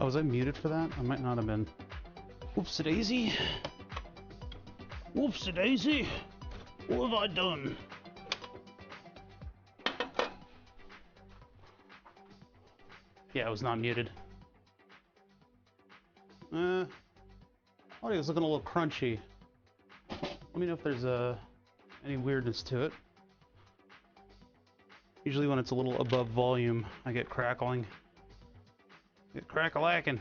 Oh, was I muted for that? I might not have been. Whoops-a-daisy. Whoops-a-daisy. What have I done? Yeah, I was not muted. Audio's looking a little crunchy. Let me know if there's any weirdness to it. Usually when it's a little above volume, I get crackling. Get crack-a-lackin'.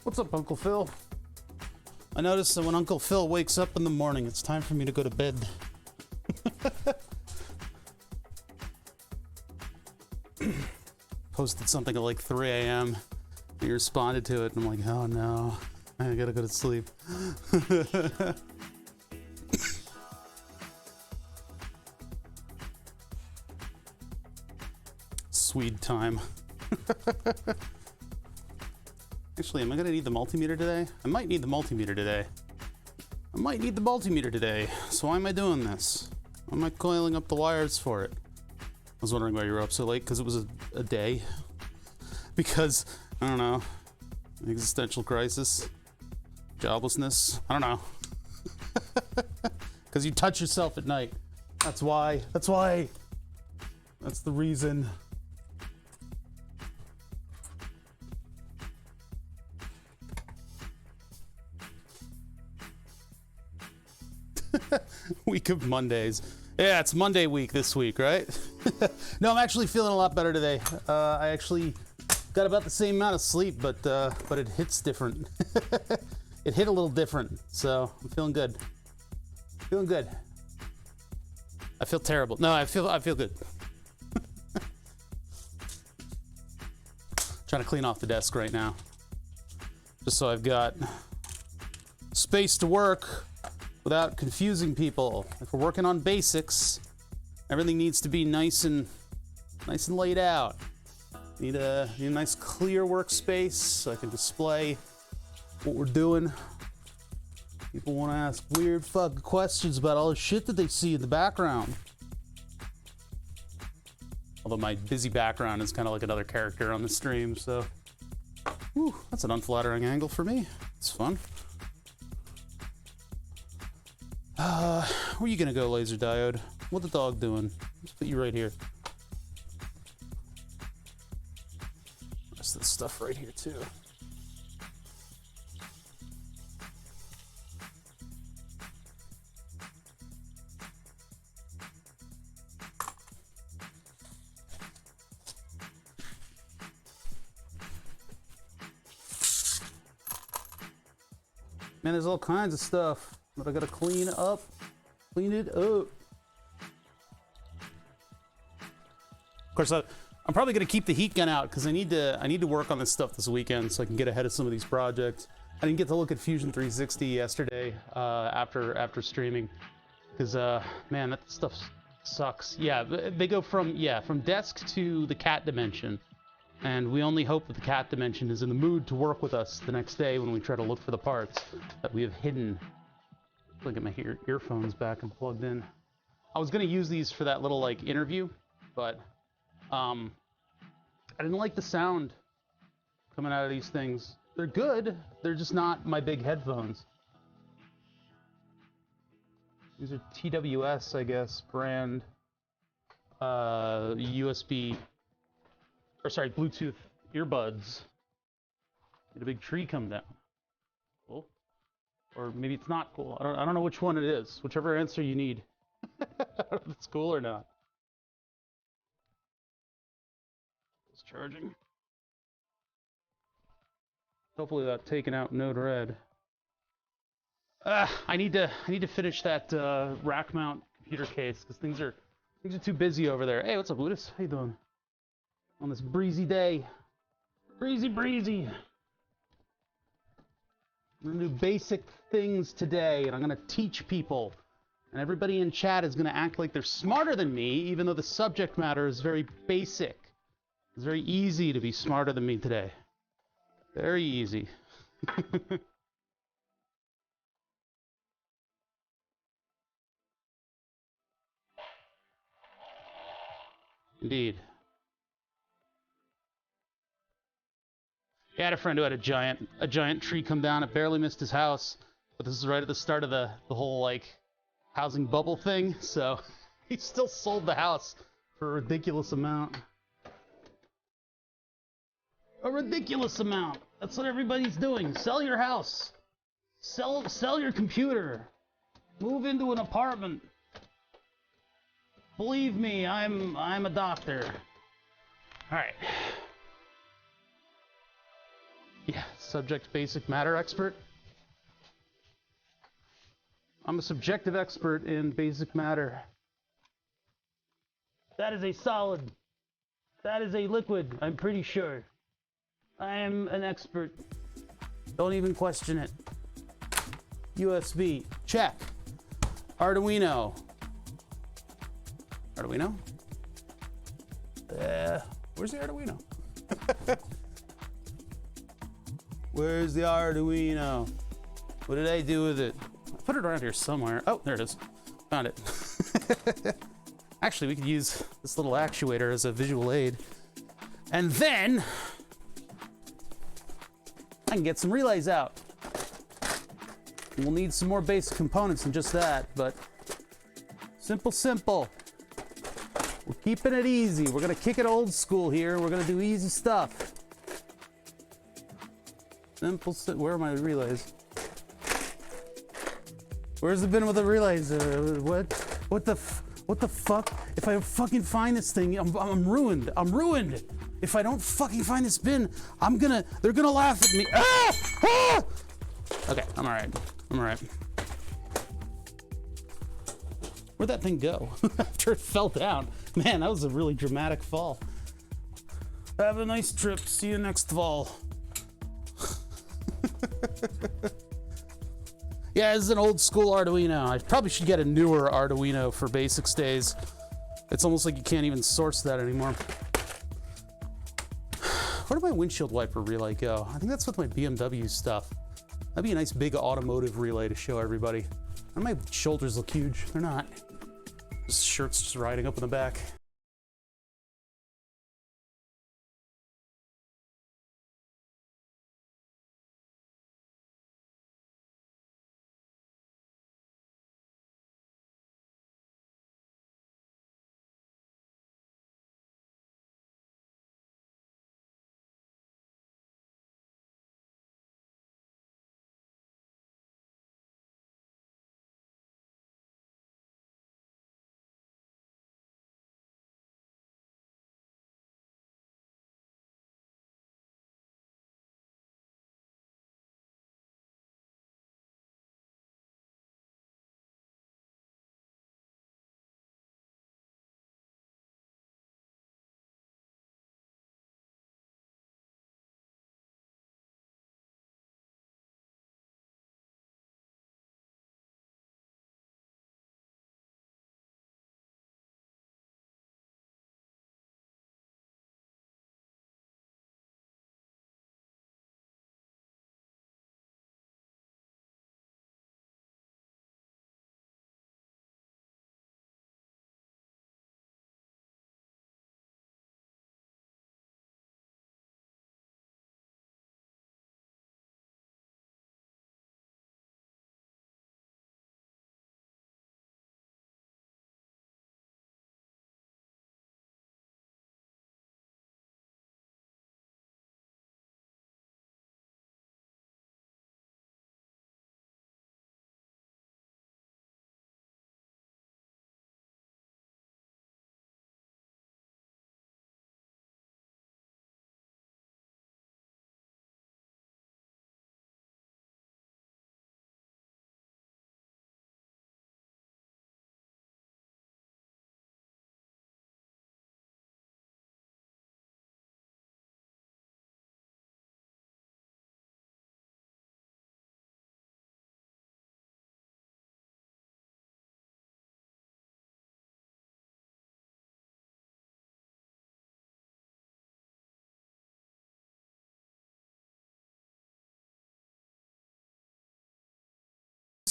What's up, Uncle Phil? I noticed that when Uncle Phil wakes up in the morning, it's time for me to go to bed. Posted something at like 3 a.m. He responded to it, and I'm like, oh no, I gotta go to sleep. Swede time. Actually, am I gonna need the multimeter today? I might need the multimeter today. So why am I doing this? Why am I coiling up the wires for it? I was wondering why you were up so late, because it was a day. Because, I don't know, existential crisis, joblessness, I don't know. Because you touch yourself at night. That's why. That's the reason. Week of Mondays. Yeah, it's Monday week this week, right? No, I'm actually feeling a lot better today. I actually got about the same amount of sleep, but it hits different. It hit a little different, so I'm feeling good. Feeling good. I feel terrible. No, I feel good. Trying to clean off the desk right now, just so I've got space to work without confusing people. If we're working on basics, everything needs to be nice and laid out. Need a nice clear workspace so I can display what we're doing. People want to ask weird fucking questions about all the shit that they see in the background. Although my busy background is kind of like another character on the stream, so. Whew, that's an unflattering angle for me. It's fun. Where you gonna go, laser diode? What the dog doing? Let's put you right here. Rest of this stuff right here too. Man, there's all kinds of stuff that I gotta clean up. Clean it up. Of course, I'm probably gonna keep the heat gun out because I need to work on this stuff this weekend so I can get ahead of some of these projects. I didn't get to look at Fusion 360 yesterday after streaming because man, that stuff sucks. Yeah, they go from desk to the cat dimension. And we only hope that the cat dimension is in the mood to work with us the next day when we try to look for the parts that we have hidden. Look at my earphones back and plugged in. I was going to use these for that little like interview, but I didn't like the sound coming out of these things. They're good. They're just not my big headphones. These are TWS, I guess, brand USB. Or sorry, Bluetooth earbuds. Did a big tree come down? Cool. Or maybe it's not cool. I don't know which one it is. Whichever answer you need. I don't know if it's cool or not. It's charging. Hopefully that taken out Node Red. I need to finish that rack mount computer case because things are too busy over there. Hey, what's up, Ludus? How you doing? On this breezy day. Breezy. I'm gonna do basic things today, and I'm gonna teach people And everybody in chat is going to act like they're smarter than me, even though the subject matter is very basic. It's very easy to be smarter than me today. Very easy. Indeed. I had a friend who had a giant tree come down. It barely missed his house. But this is right at the start of the whole, like, housing bubble thing. So he still sold the house for a ridiculous amount. A ridiculous amount. That's what everybody's doing. Sell your house. Sell your computer. Move into an apartment. Believe me, I'm a doctor. All right. Yeah, subject basic matter expert. I'm a subjective expert in basic matter. That is a solid. That is a liquid, I'm pretty sure. I am an expert. Don't even question it. USB, check. Arduino. Arduino? Where's the Arduino? Where's the Arduino? What did I do with it? I put it around here somewhere. Oh, there it is. Found it. Actually, we could use this little actuator as a visual aid. And then I can get some relays out. We'll need some more basic components than just that, but simple. We're keeping it easy. We're gonna kick it old school here. We're gonna do easy stuff. Where are my relays? Where's the bin with the relays? What the fuck? If I fucking find this thing, I'm ruined. I'm ruined. If I don't fucking find this bin, they're gonna laugh at me. Ah! Ah! Okay, I'm alright. Where'd that thing go? After it fell down. Man, that was a really dramatic fall. Have a nice trip. See you next fall. Yeah, this is an old school Arduino. I probably should get a newer Arduino for basics days. It's almost like you can't even source that anymore. Where did my windshield wiper relay go? I think that's with my BMW stuff. That'd be a nice big automotive relay to show everybody. And my shoulders look huge. They're not. This shirt's just riding up in the back.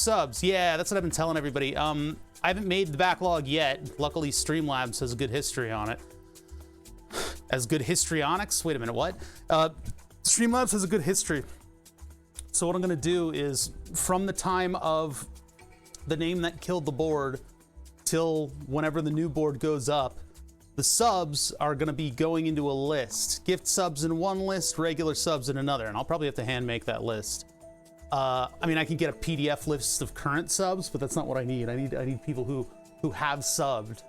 subs. Yeah, that's what I've been telling everybody. I haven't made the backlog yet. Luckily, Streamlabs has a good history on it. As good histrionics? Wait a minute, what? Streamlabs has a good history. So what I'm gonna do is, from the time of the name that killed the board till whenever the new board goes up, the subs are gonna be going into a list. Gift subs in one list, regular subs in another, and I'll probably have to hand make that list. I mean, I can get a PDF list of current subs, but that's not what I need. I need people who have subbed,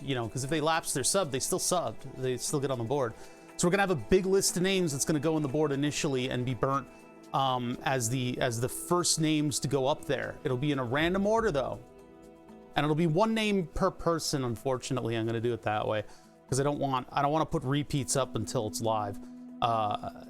you know, because if they lapse their sub, they still subbed. They still get on the board. So we're gonna have a big list of names that's gonna go on the board initially and be burnt as the first names to go up there. It'll be in a random order though, and it'll be one name per person. Unfortunately, I'm gonna do it that way because I don't want to put repeats up until it's live.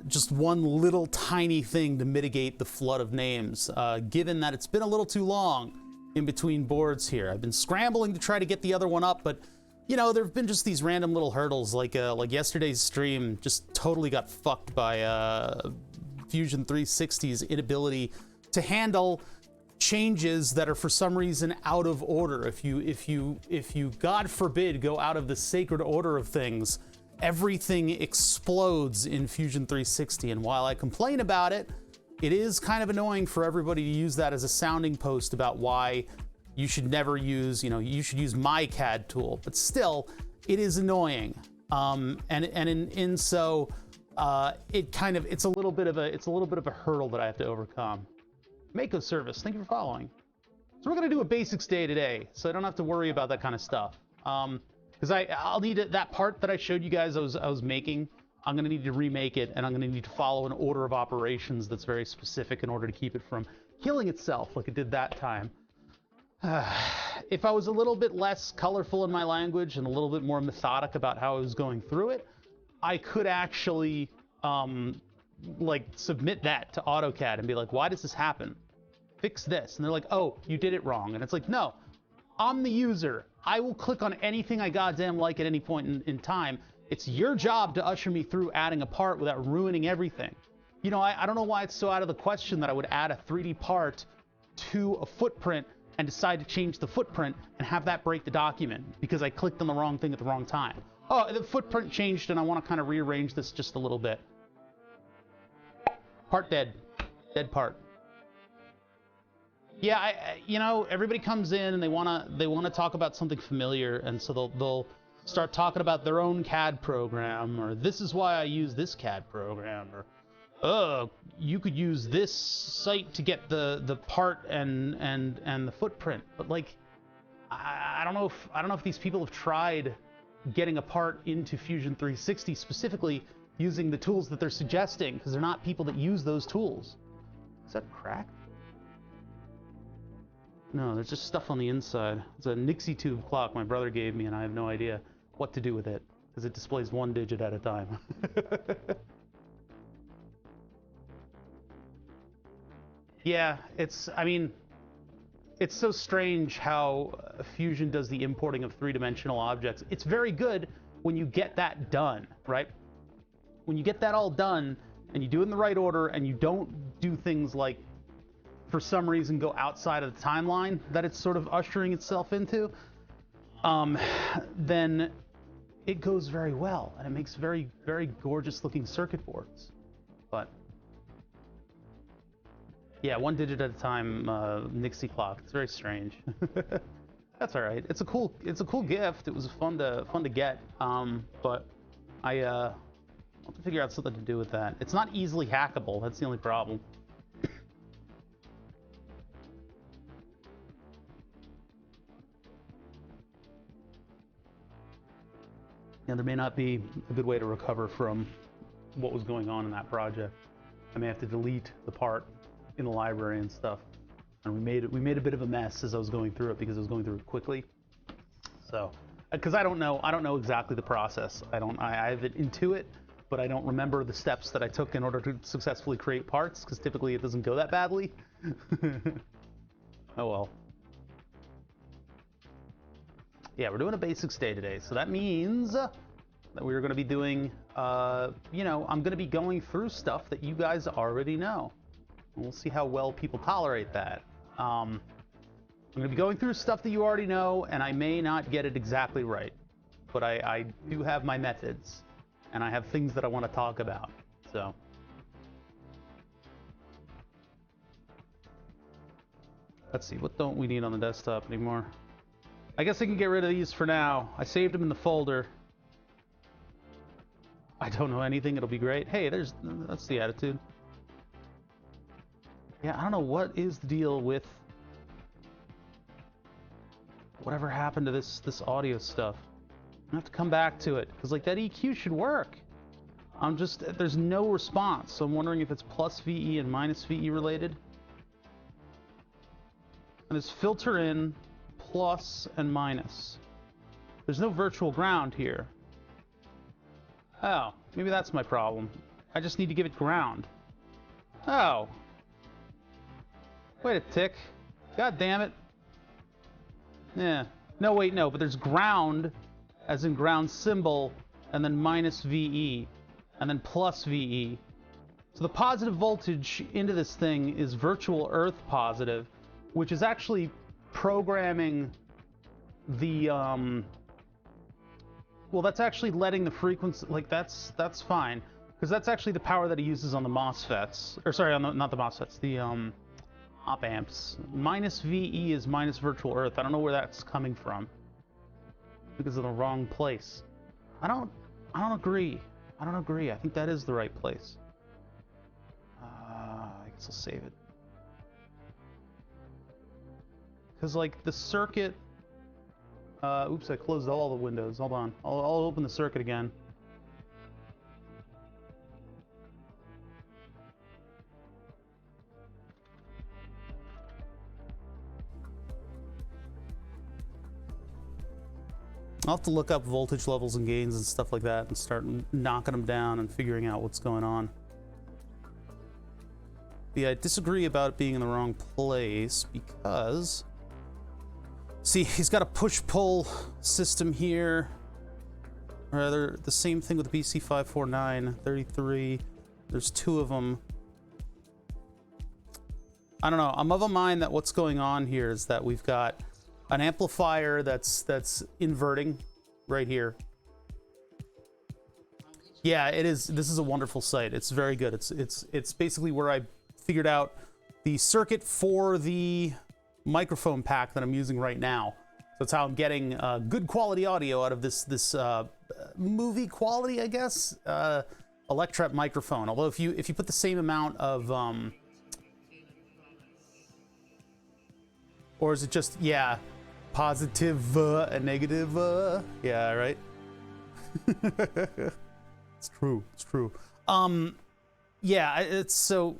Just one little tiny thing to mitigate the flood of names, given that it's been a little too long in between boards here. I've been scrambling to try to get the other one up, but you know, there have been just these random little hurdles, like yesterday's stream just totally got fucked by Fusion 360's inability to handle changes that are for some reason out of order. If you God forbid go out of the sacred order of things, everything explodes in Fusion 360. And while I complain about it, it is kind of annoying for everybody to use that as a sounding post about why you should never use, you know, you should use my CAD tool. But still, it is annoying. So it's a little bit of a hurdle that I have to overcome. Mako service, thank you for following. So we're gonna do a basics day today, so I don't have to worry about that kind of stuff. Because I'll need it, that part that I showed you guys I was making. I'm gonna need to remake it, and I'm gonna need to follow an order of operations that's very specific in order to keep it from killing itself like it did that time. If I was a little bit less colorful in my language and a little bit more methodic about how I was going through it, I could actually like submit that to AutoCAD and be like, why does this happen? Fix this. And they're like, oh, you did it wrong. And it's like, no, I'm the user. I will click on anything I goddamn like at any point in time. It's your job to usher me through adding a part without ruining everything. You know, I don't know why it's so out of the question that I would add a 3D part to a footprint and decide to change the footprint and have that break the document because I clicked on the wrong thing at the wrong time. Oh, the footprint changed and I want to kind of rearrange this just a little bit. Part dead. Dead part. Yeah, you know, everybody comes in and they wanna talk about something familiar, and so they'll start talking about their own CAD program, or this is why I use this CAD program, or you could use this site to get the part and the footprint. But like, I don't know if these people have tried getting a part into Fusion 360 specifically using the tools that they're suggesting, because they're not people that use those tools. Is that cracked? No, there's just stuff on the inside. It's a Nixie tube clock my brother gave me, and I have no idea what to do with it, because it displays one digit at a time. Yeah, I mean, it's so strange how Fusion does the importing of three-dimensional objects. It's very good when you get that done, right? When you get that all done, and you do it in the right order, and you don't do things like, for some reason, go outside of the timeline that it's sort of ushering itself into, then it goes very well, and it makes very, very gorgeous-looking circuit boards. But yeah, one digit at a time, Nixie clock. It's very strange. That's all right. It's a cool gift. It was fun to get. But I'll have to figure out something to do with that. It's not easily hackable. That's the only problem. Yeah, there may not be a good way to recover from what was going on in that project. I may have to delete the part in the library and stuff. And we made a bit of a mess as I was going through it, because I was going through it quickly. So, because I don't know exactly the process. I have it intuit, but I don't remember the steps that I took in order to successfully create parts, because typically it doesn't go that badly. Oh well. Yeah, we're doing a basics day today, so that means that we're going to be doing, you know, I'm going to be going through stuff that you guys already know. And we'll see how well people tolerate that. I'm going to be going through stuff that you already know, and I may not get it exactly right. But I do have my methods, and I have things that I want to talk about. So, let's see, what don't we need on the desktop anymore? I guess I can get rid of these for now. I saved them in the folder. I don't know anything, it'll be great. Hey, that's the attitude. Yeah, I don't know what is the deal with whatever happened to this audio stuff. I have to come back to it, because like that EQ should work. There's no response, so I'm wondering if it's plus VE and minus VE related. And it's filter in, plus and minus. There's no virtual ground here. Oh, maybe that's my problem. I just need to give it ground. Oh. Wait a tick. God damn it. Yeah. No, wait, no, but there's ground, as in ground symbol, and then minus VE, and then plus VE. So the positive voltage into this thing is virtual earth positive, which is actually programming the, well, that's actually letting the frequency, like, that's fine. Because that's actually the power that he uses on the MOSFETs. Or, sorry, not the MOSFETs, the, op amps. Minus VE is minus virtual earth. I don't know where that's coming from. Because of the wrong place. I don't agree. I don't agree. I think that is the right place. I guess I'll save it. Because, like, the circuit... oops, I closed all the windows. Hold on. I'll open the circuit again. I'll have to look up voltage levels and gains and stuff like that and start knocking them down and figuring out what's going on. But yeah, I disagree about it being in the wrong place because... See, he's got a push-pull system here. Or rather, the same thing with the BC549, 33. There's two of them. I don't know. I'm of a mind that what's going on here is that we've got an amplifier that's inverting right here. Yeah, it is. This is a wonderful site. It's very good. It's basically where I figured out the circuit for the microphone pack that I'm using right now. So that's how I'm getting good quality audio out of this movie quality, I guess, Electret microphone. Although if you put the same amount of or is it just, yeah, positive and negative? Yeah, right. It's true. It's true. Yeah, it's so.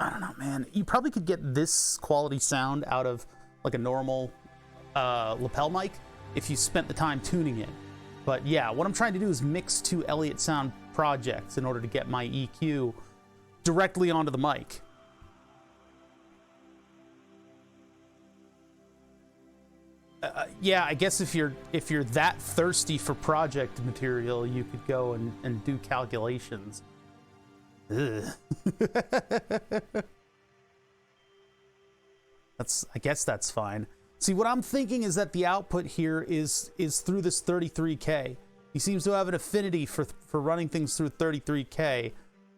I don't know, man. You probably could get this quality sound out of like a normal lapel mic if you spent the time tuning it. But yeah, what I'm trying to do is mix two Elliott Sound projects in order to get my EQ directly onto the mic. Yeah, I guess if you're that thirsty for project material, you could go and do calculations. Ugh. I guess that's fine. See, what I'm thinking is that the output here is through this 33K. He seems to have an affinity for running things through 33K.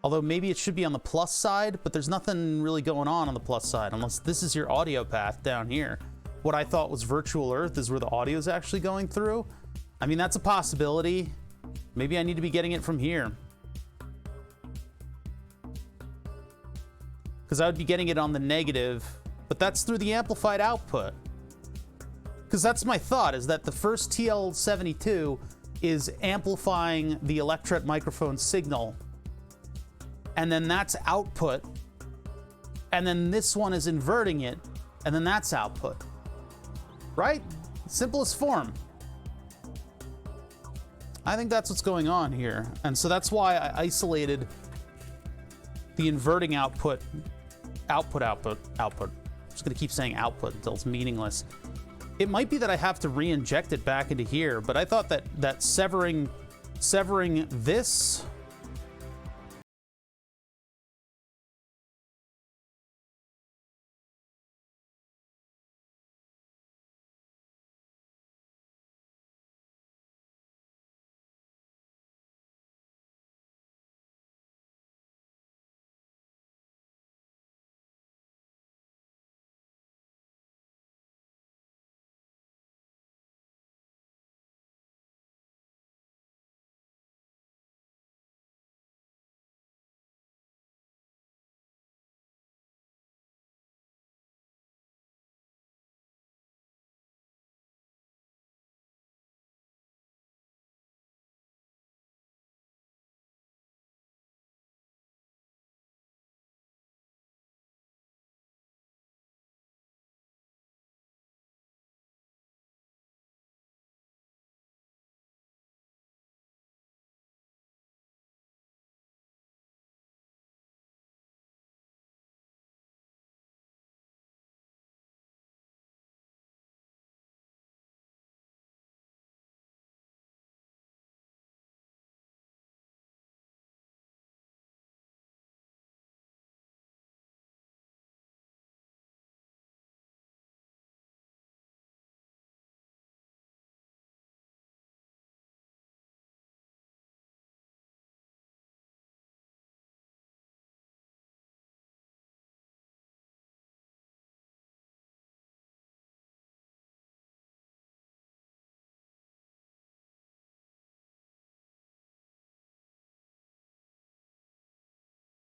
Although maybe it should be on the plus side, but there's nothing really going on the plus side unless this is your audio path down here. What I thought was virtual earth is where the audio is actually going through. I mean, that's a possibility. Maybe I need to be getting it from here. Because I would be getting it on the negative, but that's through the amplified output. Because that's my thought, is that the first TL72 is amplifying the Electret microphone signal, and then that's output, and then this one is inverting it, and then that's output. Right? Simplest form. I think that's what's going on here. And so that's why I isolated the inverting output. I'm just gonna keep saying output until it's meaningless. It might be that I have to re-inject it back into here, but I thought that severing this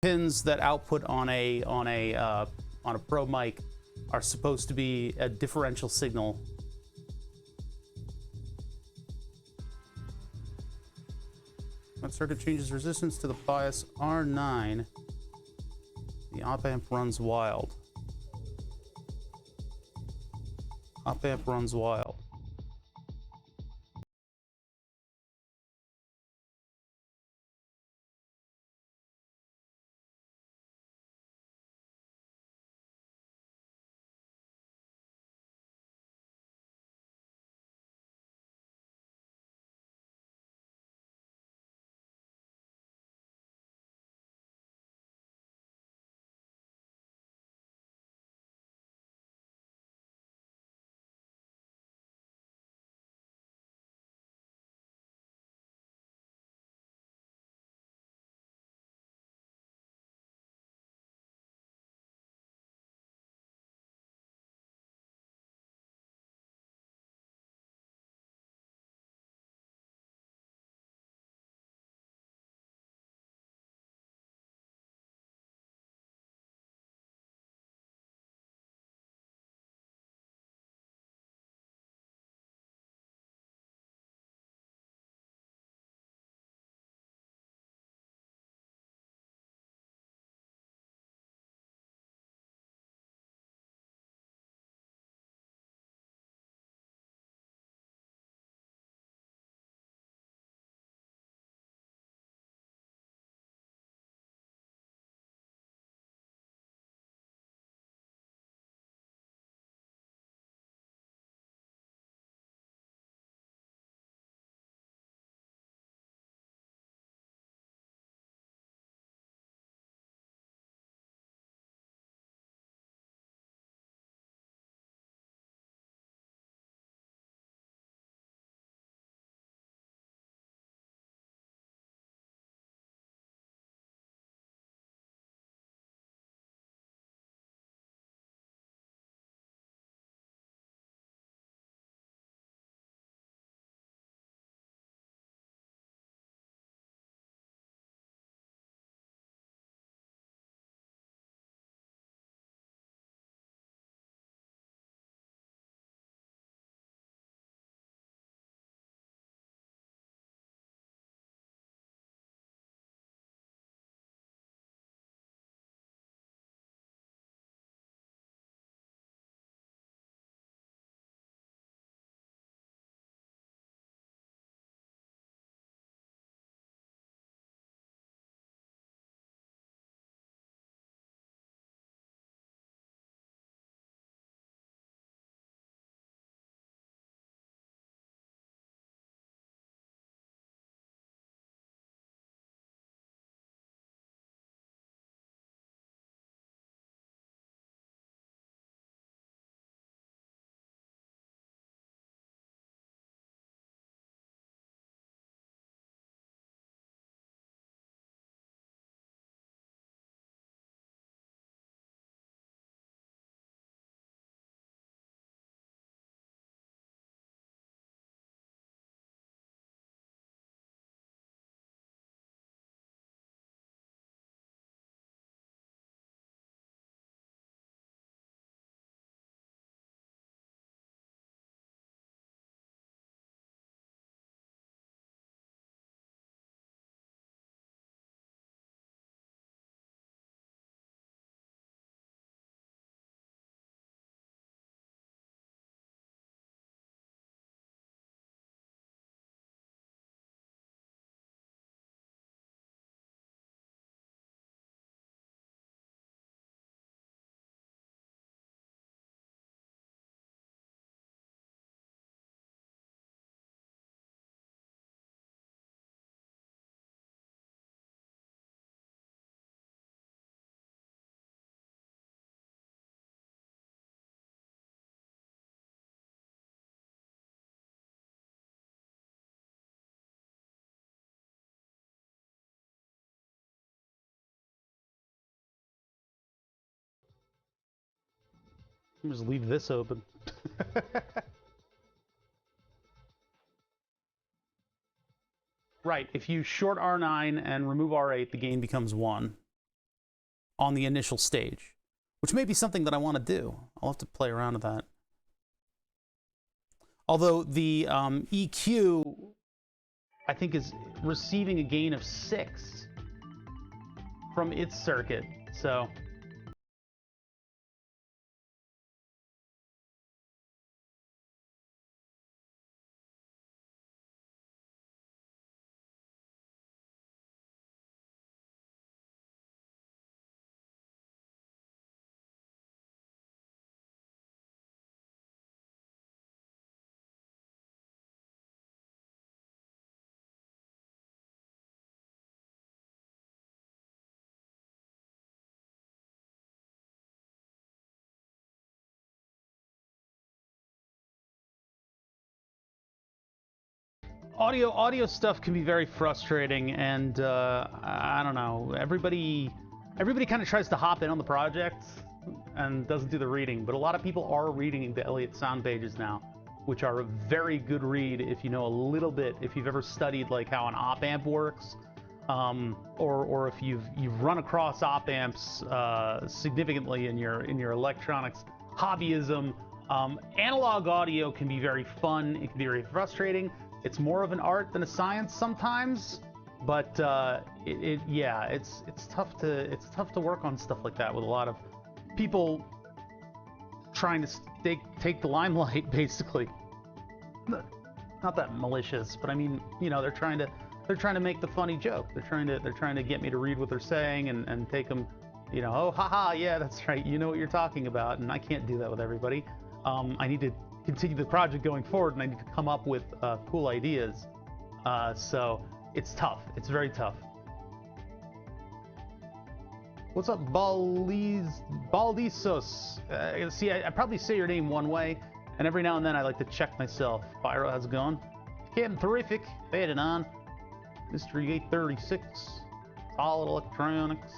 pins that output on a Pro mic are supposed to be a differential signal. That circuit changes resistance to the bias R9. The op amp runs wild. Op amp runs wild. Just leave this open. Right, if you short R9 and remove R8, the gain becomes 1. on the initial stage, which may be something that I want to do. I'll have to play around with that. Although the EQ, I think, is receiving a gain of 6 from its circuit, so... Audio stuff can be very frustrating, and I don't know. Everybody kind of tries to hop in on the project and doesn't do the reading, but a lot of people are reading the Elliott sound pages now, which are a very good read if you know a little bit, if you've ever studied like how an op amp works, or if you've run across op amps significantly in your electronics hobbyism. Analog audio can be very fun. It can be very frustrating. It's more of an art than a science sometimes, but yeah, it's tough to work on stuff like that with a lot of people trying to take the limelight, basically. Not that malicious, but I mean, you know, they're trying to make the funny joke. They're trying to get me to read what they're saying and take them, you know, oh haha, yeah, that's right, you know what you're talking about, and I can't do that with everybody. I need to continue the project going forward, and I need to come up with cool ideas. So it's tough. It's very tough. What's up, Baldisos? See, I probably say your name one way, and every now and then I like to check myself. Pyro, how's it going? Getting terrific. Fading on. Mystery 836. Solid Electronics.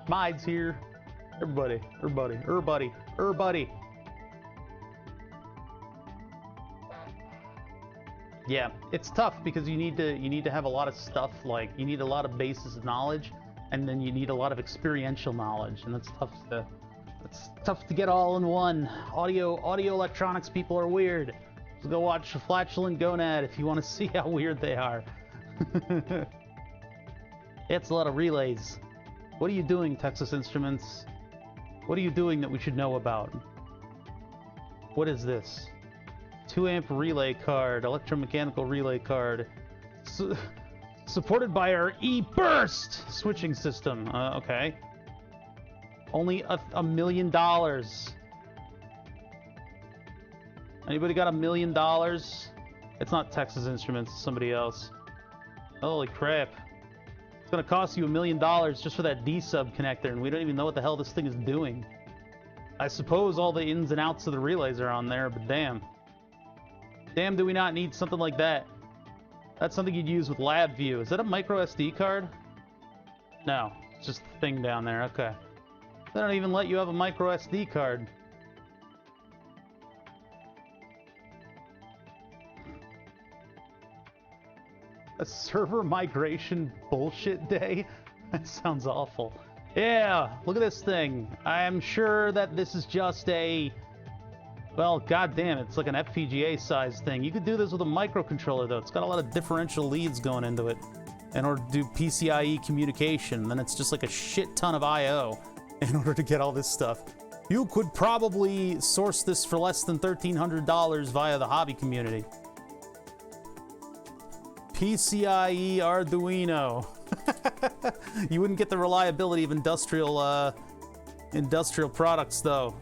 Mides here. Everybody. Yeah, it's tough because you need to have a lot of stuff, like you need a lot of basis of knowledge, and then you need a lot of experiential knowledge, and that's tough to get all in one. Audio electronics people are weird. So go watch Flatulent Gonad if you want to see how weird they are. It's a lot of relays. What are you doing, Texas Instruments? What are you doing that we should know about? What is this? 2-amp relay card, electromechanical relay card. Supported by our E-Burst switching system. Okay. Only $1 million. Anybody got $1 million? It's not Texas Instruments, it's somebody else. Holy crap. It's gonna cost you $1 million just for that D-sub connector, and we don't even know what the hell this thing is doing. I suppose all the ins and outs of the relays are on there, but damn. Damn, do we not need something like that? That's something you'd use with LabVIEW. Is that a micro SD card? No, it's just the thing down there. Okay. They don't even let you have a micro SD card. A server migration bullshit day? That sounds awful. Yeah, look at this thing. I'm sure that this is just a... Well, goddamn, it's like an FPGA-sized thing. You could do this with a microcontroller, though. It's got a lot of differential leads going into it in order to do PCIe communication. Then it's just like a shit ton of I/O in order to get all this stuff. You could probably source this for less than $1,300 via the hobby community. PCIe Arduino. You wouldn't get the reliability of industrial products, though.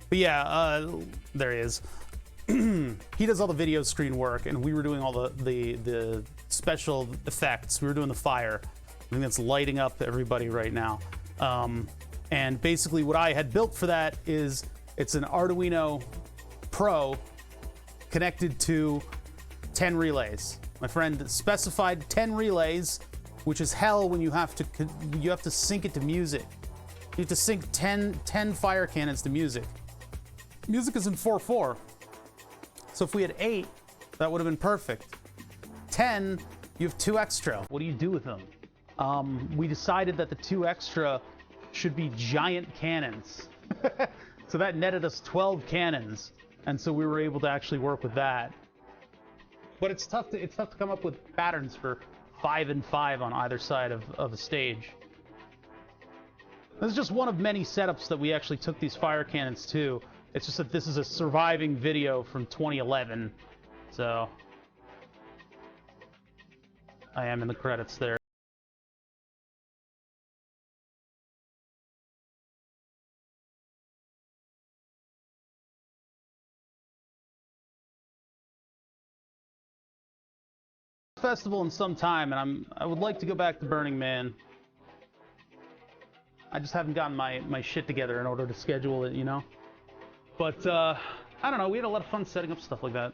But yeah, there he is. He does all the video screen work, and we were doing all the special effects. We were doing the fire. I think that's lighting up everybody right now. And basically what I had built for that is it's an Arduino Pro connected to 10 relays. My friend specified 10 relays, which is hell when you have to sync it to music. You have to sync 10 fire cannons to music. Music is in 4/4. So if we had 8, that would have been perfect. 10, you have 2 extra. What do you do with them? We decided that the 2 extra should be giant cannons. So that netted us 12 cannons. And so we were able to actually work with that. But it's tough to come up with patterns for 5 and 5 on either side of a stage. This is just one of many setups that we actually took these fire cannons to. It's just that this is a surviving video from 2011, so I am in the credits there. Festival in some time, and I would like to go back to Burning Man. I just haven't gotten my shit together in order to schedule it, you know? But, I don't know, we had a lot of fun setting up stuff like that.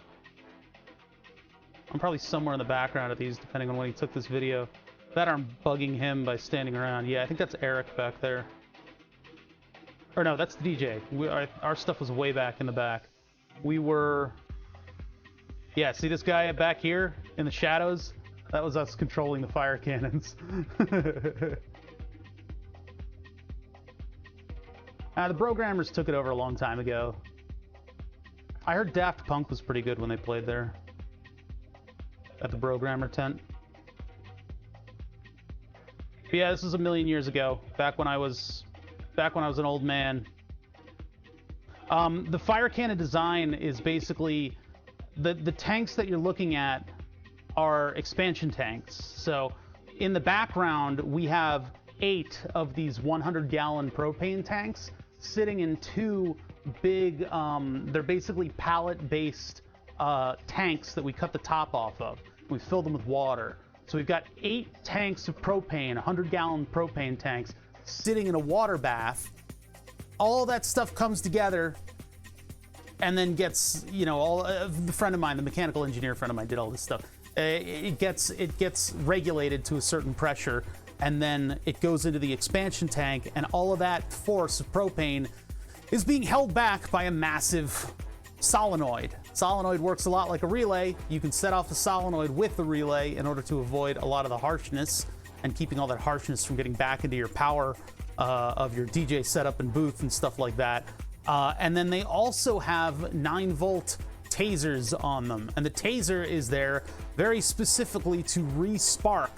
I'm probably somewhere in the background of these, depending on when he took this video. That or I'm bugging him by standing around. Yeah, I think that's Eric back there. Or no, that's the DJ. Our stuff was way back in the back. We were... Yeah, see this guy back here in the shadows? That was us controlling the fire cannons. The programmers took it over a long time ago. I heard Daft Punk was pretty good when they played there. At the programmer tent. But yeah, this was a million years ago. Back when I was an old man. The fire cannon design is basically the tanks that you're looking at are expansion tanks. So in the background we have 8 of these 100-gallon propane tanks sitting in 2 big, they're basically pallet-based tanks that we cut the top off of. We fill them with water. So we've got 8 tanks of propane, 100-gallon propane tanks, sitting in a water bath. All that stuff comes together and then gets, you know, the friend of mine, the mechanical engineer friend of mine did all this stuff. It gets regulated to a certain pressure, and then it goes into the expansion tank, and all of that force of propane is being held back by a massive solenoid. Solenoid works a lot like a relay. You can set off a solenoid with the relay in order to avoid a lot of the harshness and keeping all that harshness from getting back into your power of your DJ setup and booth and stuff like that. And then they also have 9-volt tasers on them, and the taser is there very specifically to re-spark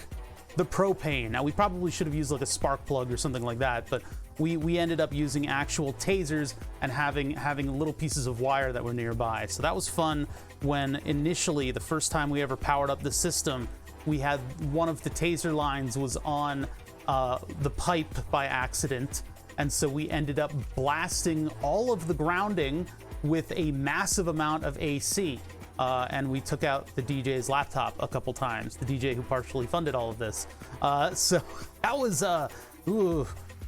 the propane. Now, we probably should have used like a spark plug or something like that, but we ended up using actual tasers and having little pieces of wire that were nearby. So that was fun. When initially, the first time we ever powered up the system, we had one of the taser lines was on the pipe by accident, and so we ended up blasting all of the grounding with a massive amount of AC. And we took out the DJ's laptop a couple times, the DJ who partially funded all of this. So that was,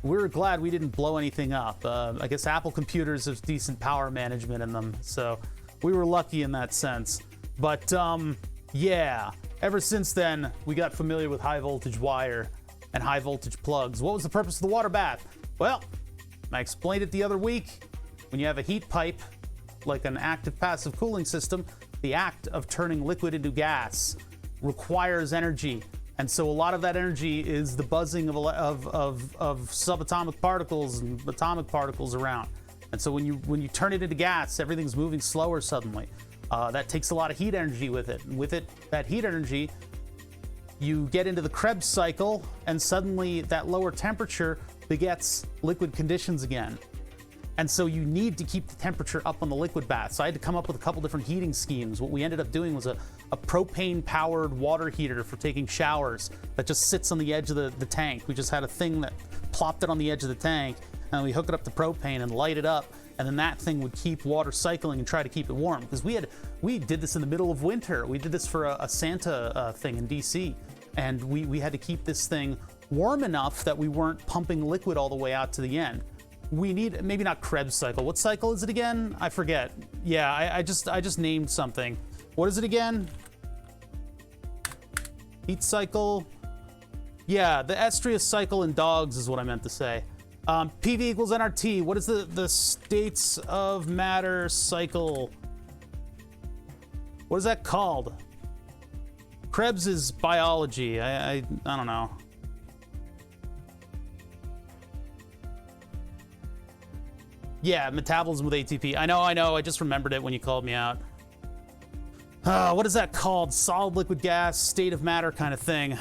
we're glad we didn't blow anything up. I guess Apple computers have decent power management in them, so we were lucky in that sense. But yeah, ever since then, we got familiar with high voltage wire and high voltage plugs. What was the purpose of the water bath? Well, I explained it the other week. When you have a heat pipe, like an active passive cooling system, the act of turning liquid into gas requires energy. And so a lot of that energy is the buzzing of subatomic particles and atomic particles around. And so when you turn it into gas, everything's moving slower suddenly. That takes a lot of heat energy with it. And with it, that heat energy, you get into the Krebs cycle, and suddenly that lower temperature begets liquid conditions again. And so you need to keep the temperature up on the liquid bath. So I had to come up with a couple different heating schemes. What we ended up doing was a propane-powered water heater for taking showers that just sits on the edge of the tank. We just had a thing that plopped it on the edge of the tank, and we hook it up to propane and light it up. and then that thing would keep water cycling and try to keep it warm. Because we did this in the middle of winter. We did this for a Santa thing in DC, and we had to keep this thing warm enough that we weren't pumping liquid all the way out to the end. We need, maybe not Krebs cycle. What cycle is it again? I forget. Yeah, I just named something. What is it again? Heat cycle. Yeah, the estrus cycle in dogs is what I meant to say. PV equals nRT. What is the states of matter cycle? What is that called? Krebs is biology. I don't know. Yeah, metabolism with ATP. I know. I just remembered it when you called me out. What is that called? Solid, liquid, gas, state of matter kind of thing.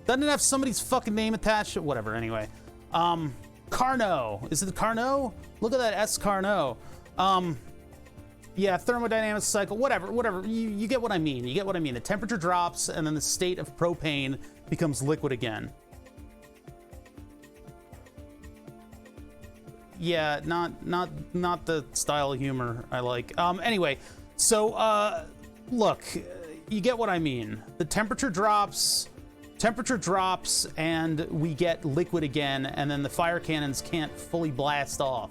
Doesn't it have somebody's fucking name attached? Whatever, anyway. Carnot. Is it Carnot? Look at that S Carnot. Yeah, thermodynamic cycle, whatever. You get what I mean. You get what I mean. The temperature drops, and then the state of propane becomes liquid again. Yeah, not the style of humor I like. Anyway, so look, you get what I mean. The temperature drops, and we get liquid again, and then the fire cannons can't fully blast off.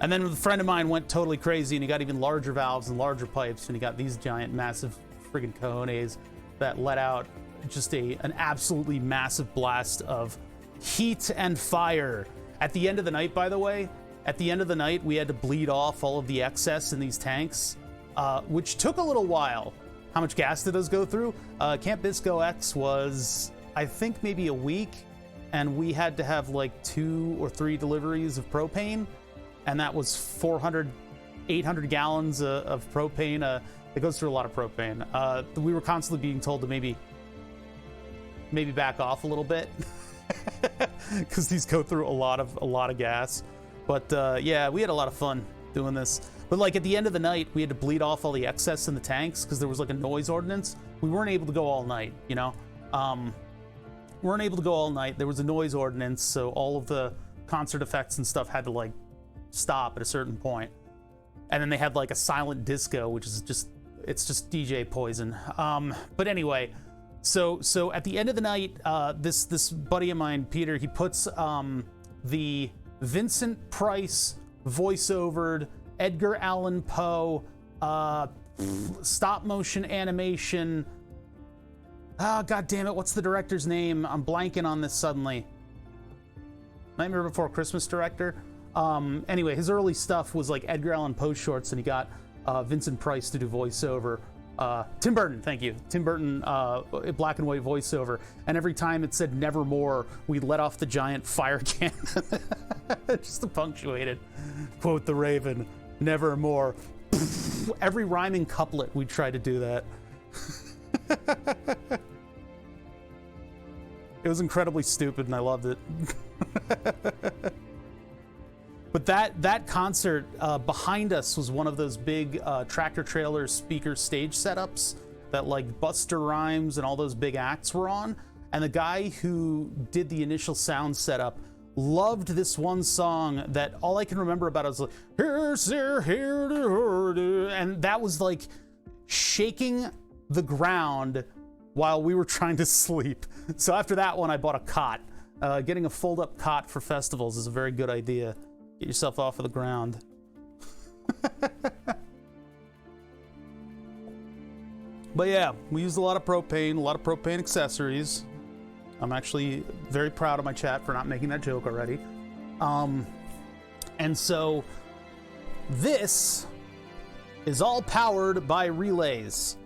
And then a friend of mine went totally crazy, and he got even larger valves and larger pipes, and he got these giant, massive friggin' cojones that let out just an absolutely massive blast of heat and fire. At the end of the night, by the way, we had to bleed off all of the excess in these tanks, which took a little while. How much gas did those go through? Camp Bisco X was, I think, maybe a week, and we had to have like 2 or 3 deliveries of propane, and that was 800 gallons of propane. It goes through a lot of propane. We were constantly being told to maybe back off a little bit because these go through a lot of gas. But yeah, we had a lot of fun doing this. But like at the end of the night, we had to bleed off all the excess in the tanks because there was like a noise ordinance. We weren't able to go all night, you know? We weren't able to go all night. There was a noise ordinance, so all of the concert effects and stuff had to like stop at a certain point. And then they had like a silent disco, which is just DJ poison. But anyway, so at the end of the night, this buddy of mine, Peter, he puts the Vincent Price voiceovered Edgar Allan Poe stop motion animation. Oh, God damn it. What's the director's name? I'm blanking on this suddenly. Nightmare Before Christmas director. Anyway, his early stuff was like Edgar Allan Poe shorts, and he got Vincent Price to do voiceover. Tim Burton, thank you. Tim Burton, black and white voiceover. And every time it said nevermore, we let off the giant fire cannon. Just to punctuate it. Quote the Raven, nevermore. Every rhyming couplet, we tried to do that. It was incredibly stupid, and I loved it. But that concert behind us was one of those big tractor trailer speaker stage setups that like Buster Rhymes and all those big acts were on. And the guy who did the initial sound setup loved this one song that all I can remember about it was like, and that was like shaking the ground while we were trying to sleep. So after that one, I bought a cot. Getting a fold-up cot for festivals is a very good idea. Get yourself off of the ground. But yeah, we used a lot of propane accessories. I'm actually very proud of my chat for not making that joke already. And so this is all powered by relays.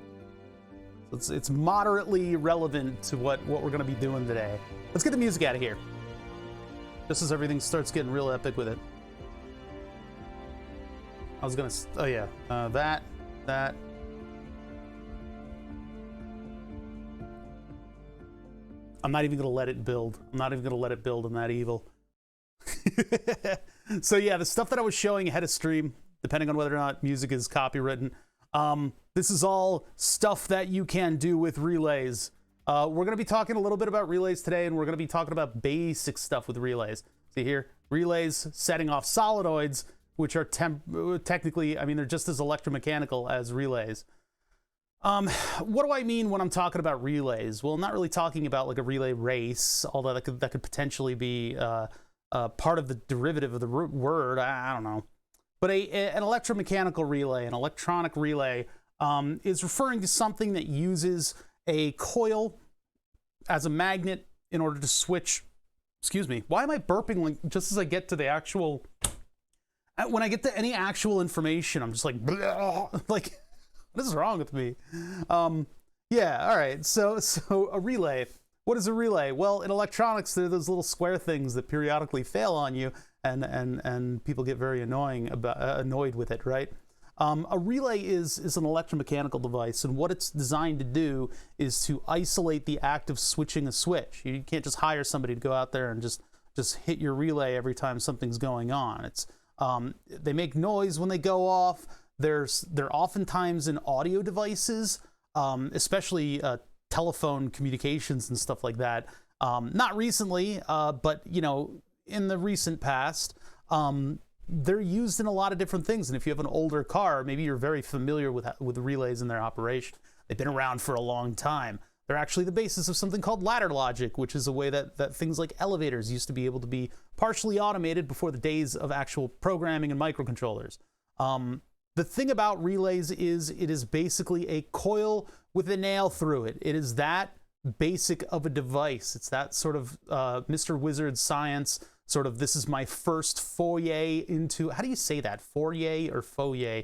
It's moderately relevant to what we're going to be doing today. Let's get the music out of here, just as everything starts getting real epic with it. I was gonna, oh yeah, that. I'm not even gonna let it build. I'm not even gonna let it build. I'm that evil. So yeah, the stuff that I was showing ahead of stream, depending on whether or not music is copywritten, this is all stuff that you can do with relays. We're going to be talking a little bit about relays today, and we're going to be talking about basic stuff with relays. See here, relays setting off solenoids, which are technically, I mean, they're just as electromechanical as relays. What do I mean when I'm talking about relays? Well, I'm not really talking about like a relay race, although that could potentially be part of the derivative of the word. I don't know. But an electromechanical relay, an electronic relay, is referring to something that uses a coil as a magnet in order to switch. Excuse me. Why am I burping like just as I get to the actual? When I get to any actual information, I'm just like, like, what is wrong with me? Yeah. All right. So a relay. What is a relay? Well, in electronics, there are those little square things that periodically fail on you, and people get very annoyed with it, right? A relay is an electromechanical device, and what it's designed to do is to isolate the act of switching a switch. You can't just hire somebody to go out there and just hit your relay every time something's going on. It's they make noise when they go off. They're oftentimes in audio devices, especially telephone communications and stuff like that. Not recently, but you know, in the recent past. They're used in a lot of different things, and if you have an older car, maybe you're very familiar with relays in their operation. They've been around for a long time. They're actually the basis of something called ladder logic, which is a way that things like elevators used to be able to be partially automated before the days of actual programming and microcontrollers. The thing about relays is it is basically a coil with a nail through it. It is that basic of a device. It's that sort of Mr. Wizard science. Sort of, this is my first foray into, how do you say that? Foray or foyer?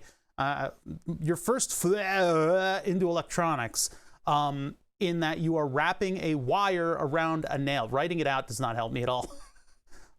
Your first into electronics, in that you are wrapping a wire around a nail. Writing it out does not help me at all.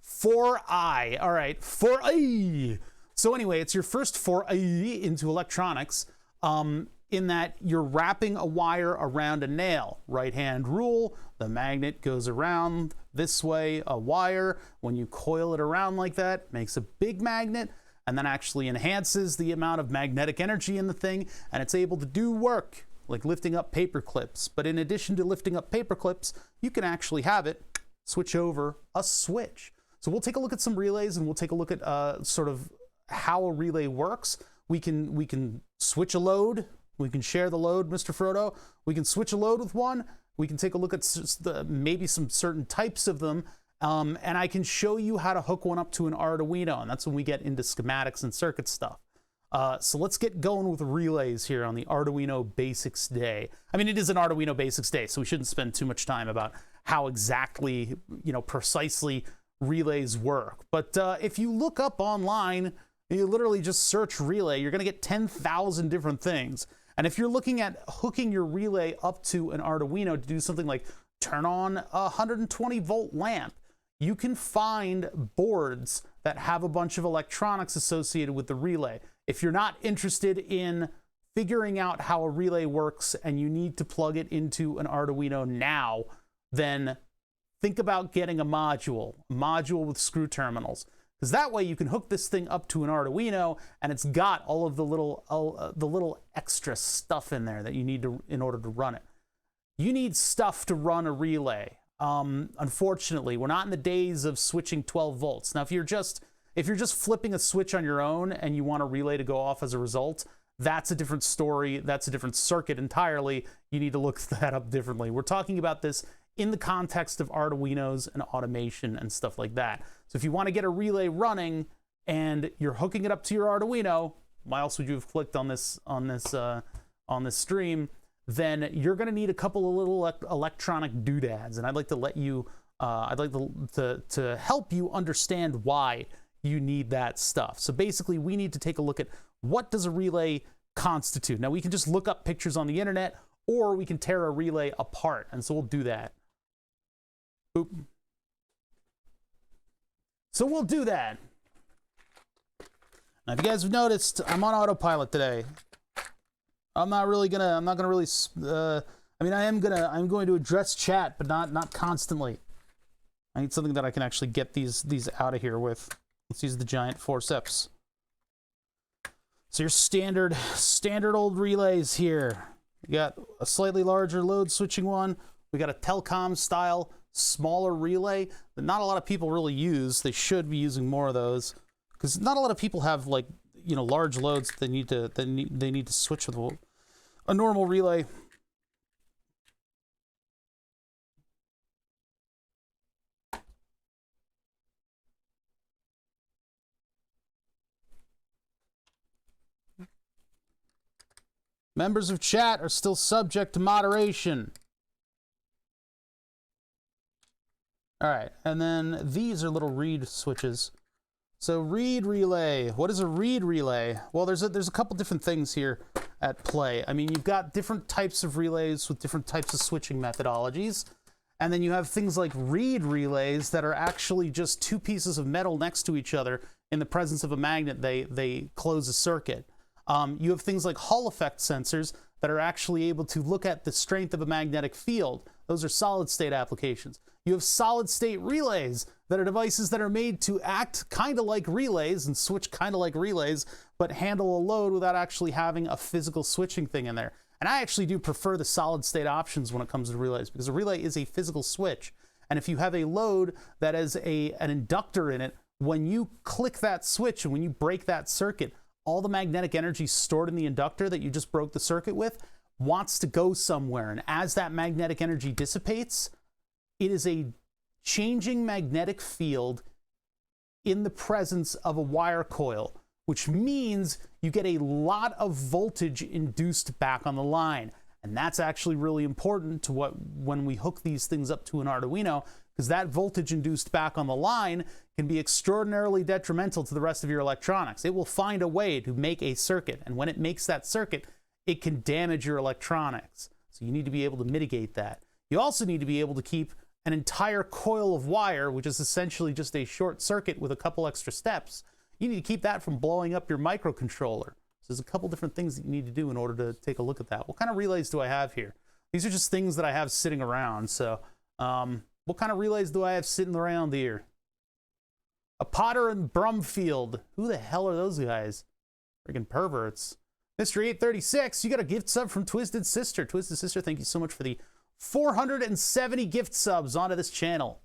4i. All right, 4i. So anyway, it's your first foray into electronics, in that you're wrapping a wire around a nail. Right-hand rule, the magnet goes around this way, a wire. When you coil it around like that, makes a big magnet, and then actually enhances the amount of magnetic energy in the thing, and it's able to do work, like lifting up paper clips. But in addition to lifting up paper clips, you can actually have it switch over a switch. So we'll take a look at some relays, and we'll take a look at sort of how a relay works. We can switch a load. We can share the load, Mr. Frodo. We can switch a load with one. We can take a look at maybe some certain types of them, and I can show you how to hook one up to an Arduino, and that's when we get into schematics and circuit stuff. So let's get going with relays here on the Arduino Basics Day. I mean, it is an Arduino Basics Day, so we shouldn't spend too much time about how exactly, precisely relays work. But if you look up online, you literally just search relay, you're going to get 10,000 different things. And if you're looking at hooking your relay up to an Arduino to do something like turn on a 120 volt lamp, you can find boards that have a bunch of electronics associated with the relay. If you're not interested in figuring out how a relay works and you need to plug it into an Arduino now, then think about getting a module with screw terminals. Because that way you can hook this thing up to an Arduino, and it's got all of the little extra stuff in there that you need in order to run it. You need stuff to run a relay. Unfortunately, we're not in the days of switching 12 volts. Now, if you're just flipping a switch on your own and you want a relay to go off as a result, that's a different story. That's a different circuit entirely. You need to look that up differently. We're talking about this in the context of Arduinos and automation and stuff like that. So if you want to get a relay running and you're hooking it up to your Arduino, why else would you have clicked on this stream? Then you're going to need a couple of little electronic doodads, and I'd like to let you, to help you understand why you need that stuff. So basically, we need to take a look at what does a relay constitute. Now we can just look up pictures on the internet, or we can tear a relay apart, and so we'll do that. Oop. So we'll do that. Now, if you guys have noticed, I'm on autopilot today. I'm not gonna really. I mean, I'm going to address chat, but not constantly. I need something that I can actually get these out of here with. Let's use the giant forceps. So your standard old relays here. You got a slightly larger load switching one We got a telecom style smaller relay that not a lot of people really use. They should be using more of those because not a lot of people have, like, you know, large loads that they need to switch with a normal relay. Members of chat are still subject to moderation. All right, and then these are little read switches. So read relay. What is a read relay? Well, there's a couple different things here at play. I mean, you've got different types of relays with different types of switching methodologies. And then you have things like read relays that are actually just two pieces of metal next to each other. In the presence of a magnet, they close a circuit. You have things like Hall effect sensors that are actually able to look at the strength of a magnetic field. Those are solid state applications. You have solid state relays that are devices that are made to act kind of like relays and switch kind of like relays, but handle a load without actually having a physical switching thing in there. And I actually do prefer the solid state options when it comes to relays, because a relay is a physical switch. And if you have a load that has an inductor in it, when you click that switch and when you break that circuit, all the magnetic energy stored in the inductor that you just broke the circuit with wants to go somewhere. And as that magnetic energy dissipates, it is a changing magnetic field in the presence of a wire coil, which means you get a lot of voltage induced back on the line. And that's actually really important to when we hook these things up to an Arduino, because that voltage induced back on the line can be extraordinarily detrimental to the rest of your electronics. It will find a way to make a circuit, and when it makes that circuit, it can damage your electronics. So you need to be able to mitigate that. You also need to be able to keep an entire coil of wire, which is essentially just a short circuit with a couple extra steps. You need to keep that from blowing up your microcontroller. So there's a couple different things that you need to do in order to take a look at that. What kind of relays do I have here? These are just things that I have sitting around. So what kind of relays do I have sitting around here? A Potter and Brumfield. Who the hell are those guys? Freaking perverts. Mystery 836, you got a gift sub from Twisted Sister. Twisted Sister, thank you so much for the 470 gift subs onto this channel.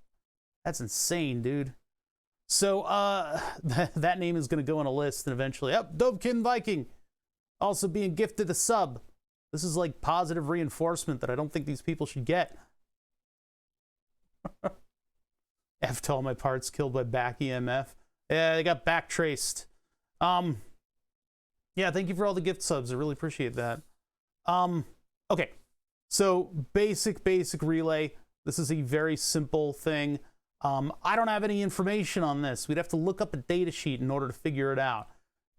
That's insane, dude. So that name is going to go on a list, and eventually, Dovekin Viking also being gifted a sub. This is like positive reinforcement that I don't think these people should get. F to all my parts killed by back EMF. Yeah, they got back traced. Yeah, thank you for all the gift subs. I really appreciate that. Okay, so basic relay. This is a very simple thing. I don't have any information on this. We'd have to look up a data sheet in order to figure it out.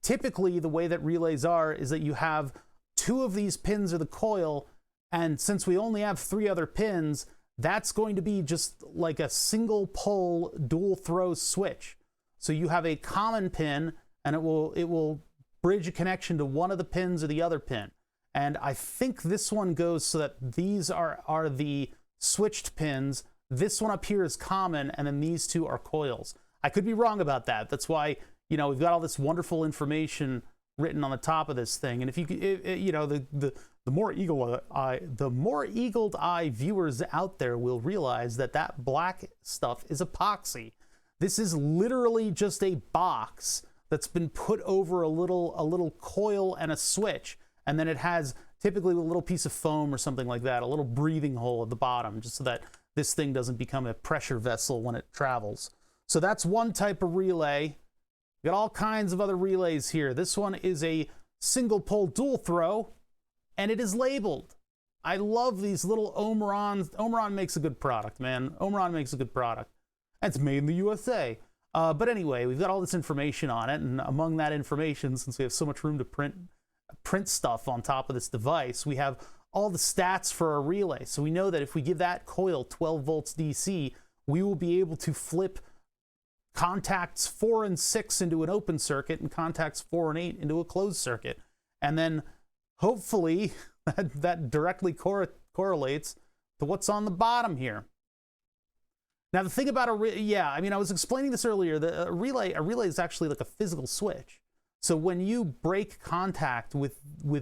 Typically, the way that relays are is that you have two of these pins of the coil, and since we only have 3 other pins, that's going to be just like a single pole dual throw switch. So you have a common pin, and it will bridge a connection to one of the pins or the other pin. And I think this one goes so that these are the switched pins. This one up here is common, and then these two are coils. I could be wrong about that. That's why, you know, we've got all this wonderful information written on the top of this thing. And if you you know, the more eagled eye viewers out there will realize that that black stuff is epoxy. This is literally just a box that's been put over a little coil and a switch, and then it has typically a little piece of foam or something like that, a little breathing hole at the bottom, just so that this thing doesn't become a pressure vessel when it travels. So that's one type of relay. We got all kinds of other relays here. This one is a single pole dual throw, and it is labeled. I love these little Omron. Omron makes a good product, man. Omron makes a good product. And it's made in the USA. But anyway, we've got all this information on it, and among that information, since we have so much room to print stuff on top of this device, we have all the stats for our relay. So we know that if we give that coil 12 volts DC, we will be able to flip contacts 4 and 6 into an open circuit and contacts 4 and 8 into a closed circuit. And then hopefully that directly correlates to what's on the bottom here. Now the thing about I was explaining this earlier. A relay is actually like a physical switch. So when you break contact with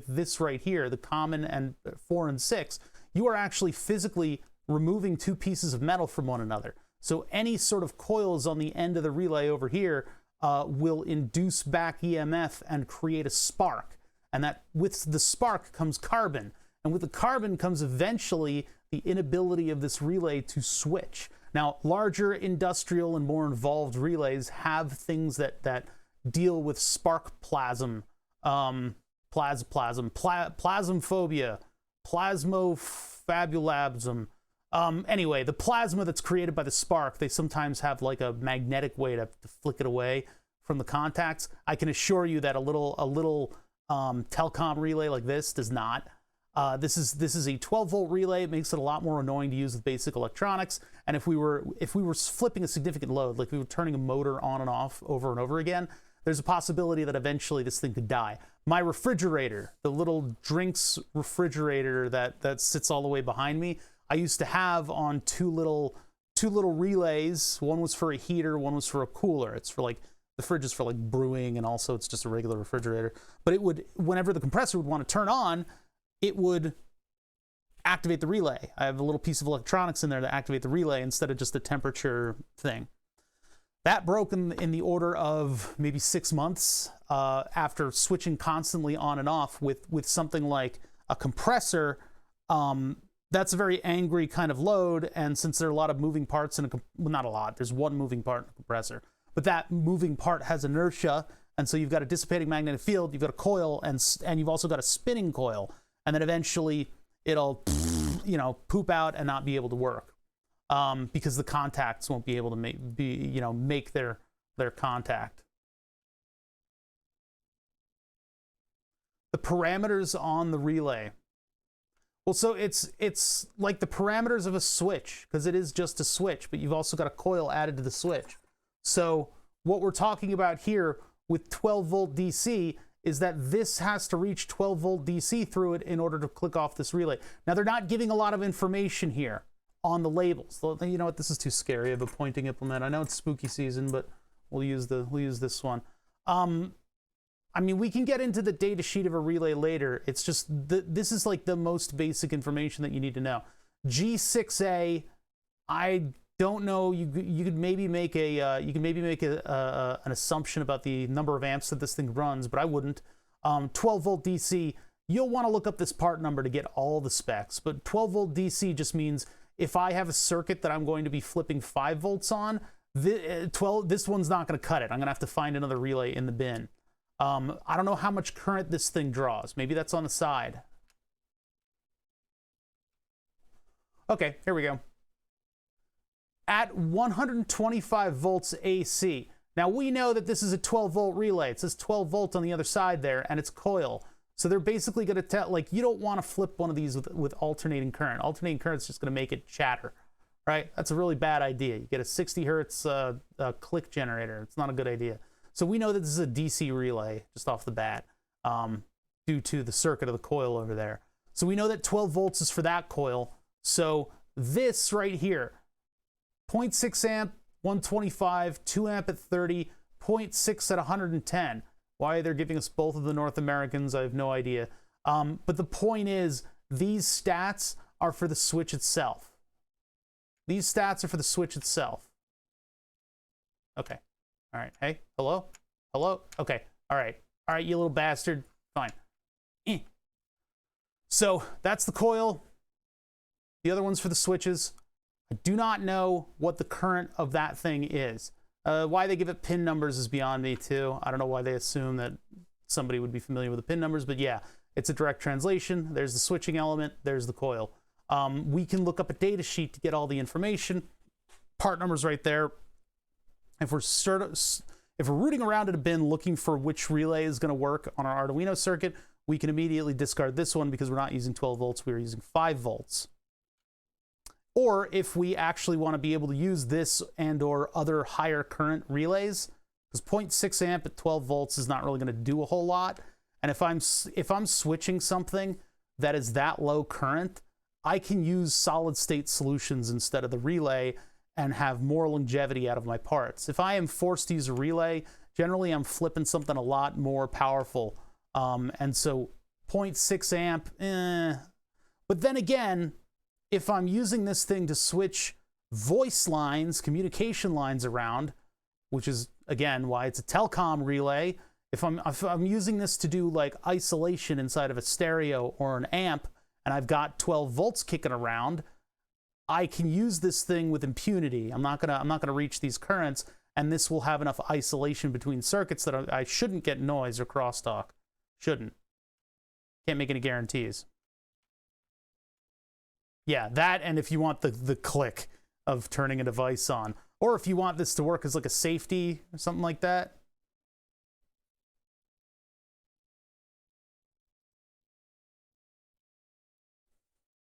this right here, the common and 4 and 6, you are actually physically removing two pieces of metal from one another. So any sort of coils on the end of the relay over here will induce back EMF and create a spark. And that with the spark comes carbon. And with the carbon comes eventually the inability of this relay to switch. Now, larger industrial and more involved relays have things that deal with spark plasm, plasmophobia, plasmofabulabsm. Anyway, the plasma that's created by the spark, they sometimes have like a magnetic way to flick it away from the contacts. I can assure you that a little telecom relay like this does not. This is a 12-volt relay. It makes it a lot more annoying to use with basic electronics. And if we were flipping a significant load, like we were turning a motor on and off over and over again, there's a possibility that eventually this thing could die. My refrigerator, the little drinks refrigerator that sits all the way behind me, I used to have on two little relays. One was for a heater, one was for a cooler. It's for like, the fridge is for like brewing, and also it's just a regular refrigerator. But it would, whenever the compressor would want to turn on, it would activate the relay. I have a little piece of electronics in there to activate the relay instead of just a temperature thing. That broke in the order of maybe 6 months after switching constantly on and off with something like a compressor. That's a very angry kind of load, and since there are a lot of moving parts in a, well, not a lot, there's one moving part in a compressor, but that moving part has inertia, and so you've got a dissipating magnetic field, you've got a coil, and you've also got a spinning coil, and then eventually it'll, poop out and not be able to work. Because the contacts won't be able to make their contact. The parameters on the relay. Well, so it's like the parameters of a switch, because it is just a switch, but you've also got a coil added to the switch. So what we're talking about here with 12-volt DC is that this has to reach 12-volt DC through it in order to click off this relay. Now, they're not giving a lot of information here on the labels. You know what? This is too scary of a pointing implement. I know it's spooky season, but we'll use this one. I mean, we can get into the data sheet of a relay later. It's just this is like the most basic information that you need to know. G6A, I don't know. You could maybe make an assumption about the number of amps that this thing runs, but I wouldn't. 12-volt DC. You'll want to look up this part number to get all the specs, but 12-volt DC just means if I have a circuit that I'm going to be flipping 5 volts on, this one's not going to cut it. I'm going to have to find another relay in the bin. I don't know how much current this thing draws. Maybe that's on the side. Okay, here we go. At 125 volts AC. Now, we know that this is a 12-volt relay. It says 12 volts on the other side there, and it's coil. So they're basically going to tell, like, you don't want to flip one of these with alternating current. Alternating current's just going to make it chatter, right? That's a really bad idea. You get a 60 hertz click generator. It's not a good idea. So we know that this is a DC relay just off the bat due to the circuit of the coil over there. So we know that 12 volts is for that coil. So this right here, 0.6 amp, 125, 2 amp at 30, 0.6 at 110. Why they're giving us both of the North Americans, I have no idea. But the point is, these stats are for the switch itself. These stats are for the switch itself. Okay. All right. Hey, hello? Hello? Okay. All right. All right, you little bastard. Fine. So that's the coil. The other one's for the switches. I do not know what the current of that thing is. Why they give it pin numbers is beyond me, too. I don't know why they assume that somebody would be familiar with the pin numbers, but yeah, it's a direct translation. There's the switching element. There's the coil. We can look up a data sheet to get all the information. Part numbers right there. If we're rooting around in a bin looking for which relay is going to work on our Arduino circuit, we can immediately discard this one because we're not using 12 volts. We're using 5 volts. Or if we actually want to be able to use this and or other higher current relays, because 0.6 amp at 12 volts is not really going to do a whole lot. And if I'm switching something that is that low current, I can use solid state solutions instead of the relay and have more longevity out of my parts. If I am forced to use a relay, generally I'm flipping something a lot more powerful. And so 0.6 amp, But then again, if I'm using this thing to switch voice lines, communication lines around, which is, again, why it's a telecom relay, if I'm using this to do like isolation inside of a stereo or an amp, and I've got 12 volts kicking around, I can use this thing with impunity. I'm not gonna reach these currents, and this will have enough isolation between circuits that I shouldn't get noise or crosstalk. Shouldn't. Can't make any guarantees. Yeah, that, and if you want the click of turning a device on, or if you want this to work as like a safety or something like that.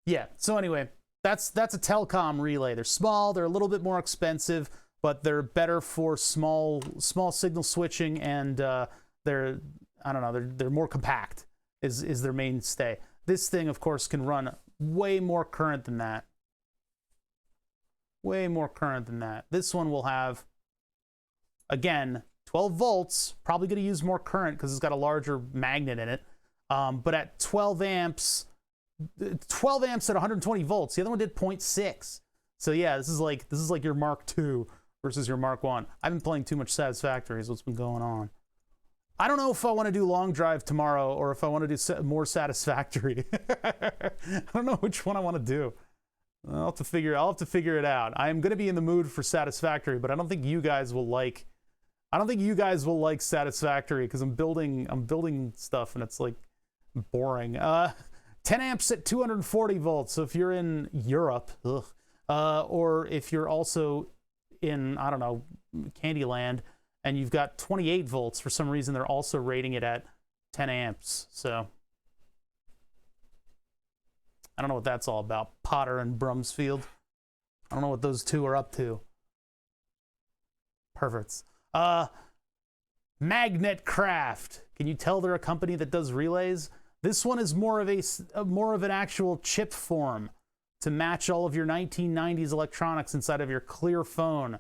Yeah, so anyway, that's a telecom relay. They're small, they're a little bit more expensive, but they're better for small signal switching, and they're, I don't know, they're more compact is their mainstay. This thing, of course, can run way more current than that. Way more current than that. This one will have, again, 12 volts, probably going to use more current because it's got a larger magnet in it. But at 12 amps at 120 volts. The other one did 0.6. So yeah, this is like your Mark II versus your Mark I. I've been playing too much Satisfactory is what's been going on. I don't know if I want to do long drive tomorrow or if I want to do more Satisfactory. I don't know which one I want to do. I'll have to figure it out. I am going to be in the mood for Satisfactory, but I don't think you guys will like Satisfactory because I'm building stuff and it's like boring. 10 amps at 240 volts. So if you're in Europe, or if you're also in, I don't know, Candyland, and you've got 28 volts, for some reason they're also rating it at 10 amps. So I don't know what that's all about. Potter and Brumsfield. I don't know what those two are up to. Perverts. Magnet Craft. Can you tell they're a company that does relays? This one is more of an actual chip form to match all of your 1990s electronics inside of your clear phone.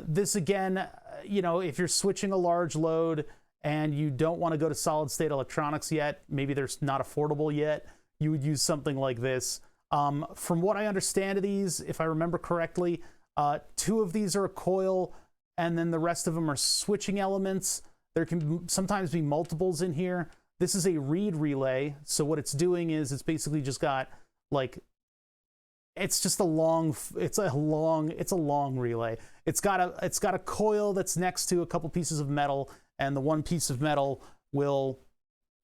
This again, you know, if you're switching a large load and you don't want to go to solid state electronics yet, maybe they're not affordable yet, you would use something like this. From what I understand of these, if I remember correctly, 2 of these are a coil and then the rest of them are switching elements. There can sometimes be multiples in here. This is a reed relay, so what it's doing is it's basically just got like, it's a long relay. It's got a coil that's next to a couple pieces of metal, and the one piece of metal will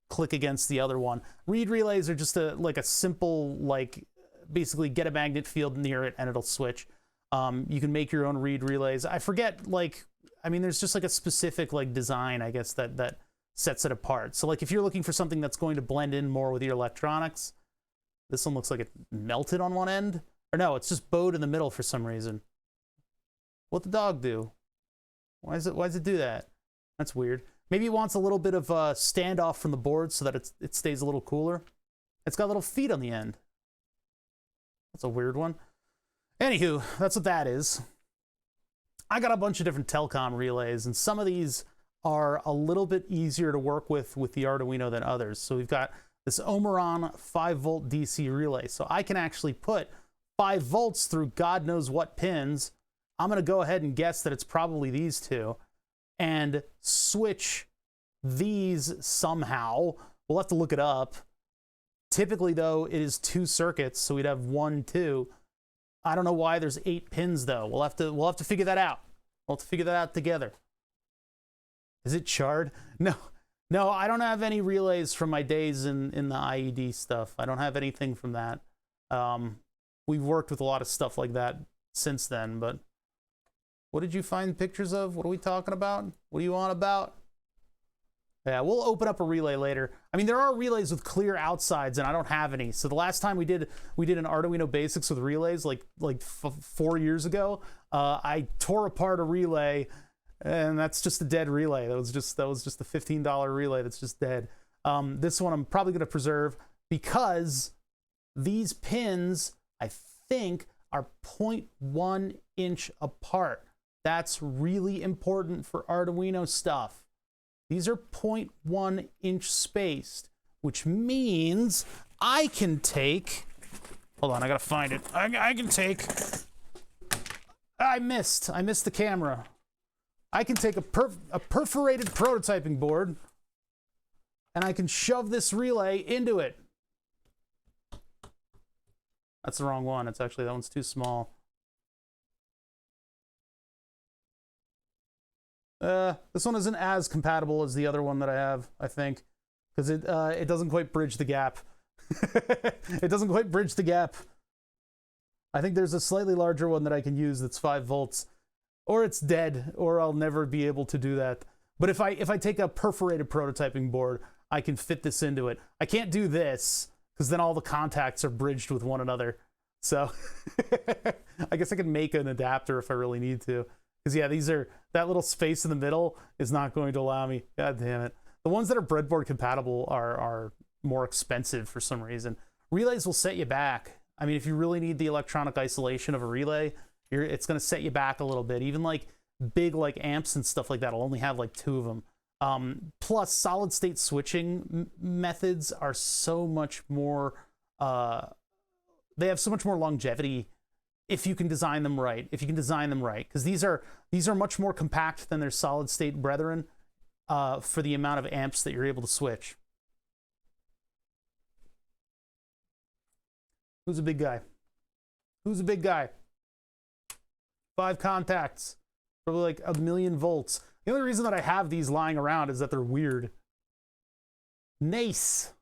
click against the other one. Reed relays are just a simple, like, basically get a magnet field near it and it'll switch. You can make your own reed relays. I forget, like, I mean, there's just like a specific like design, I guess, that sets it apart. So like if you're looking for something that's going to blend in more with your electronics, this one looks like it melted on one end. Or no, it's just bowed in the middle for some reason. What'd the dog do? Why does it do that? That's weird. Maybe it wants a little bit of a standoff from the board so that it stays a little cooler. It's got little feet on the end. That's a weird one. Anywho, that's what that is. I got a bunch of different telecom relays, and some of these are a little bit easier to work with the Arduino than others. So we've got this Omeron 5-volt DC relay. So I can actually put 5 volts through God knows what pins. I'm going to go ahead and guess that it's probably these two, and switch these somehow. We'll have to look it up. Typically, though, it is 2 circuits, so we'd have 1, 2. I don't know why there's 8 pins, though. We'll have to figure that out. We'll have to figure that out together. Is it charred? No, I don't have any relays from my days in the IED stuff. I don't have anything from that. We've worked with a lot of stuff like that since then, but what did you find pictures of? What are we talking about? What are you on about? Yeah, we'll open up a relay later. I mean, there are relays with clear outsides, and I don't have any. So the last time we did an Arduino Basics with relays, like 4 years ago, I tore apart a relay, and that's just a dead relay. That was just a $15 relay that's just dead. This one I'm probably going to preserve because these pins, I think, are 0.1 inch apart. That's really important for Arduino stuff. These are 0.1 inch spaced, which means I can take Hold on, I gotta find it. I can take... I missed the camera. I can take a perforated prototyping board and I can shove this relay into it. That's the wrong one. It's actually, that one's too small. This one isn't as compatible as the other one that I have, I think, because it doesn't quite bridge the gap. It doesn't quite bridge the gap. I think there's a slightly larger one that I can use that's 5 volts, or it's dead, or I'll never be able to do that. But if I take a perforated prototyping board, I can fit this into it. I can't do this because then all the contacts are bridged with one another. So I guess I can make an adapter if I really need to. Because yeah, that little space in the middle is not going to allow me. God damn it. The ones that are breadboard compatible are more expensive for some reason. Relays will set you back. I mean, if you really need the electronic isolation of a relay, it's going to set you back a little bit. Even like big like amps and stuff like that will only have like 2 of them. Plus, solid state switching methods are so much more. They have so much more longevity if you can design them right. Because these are much more compact than their solid state brethren for the amount of amps that you're able to switch. Who's a big guy? Who's a big guy? 5 contacts, probably like 1,000,000 volts. The only reason that I have these lying around is that they're weird. Nice.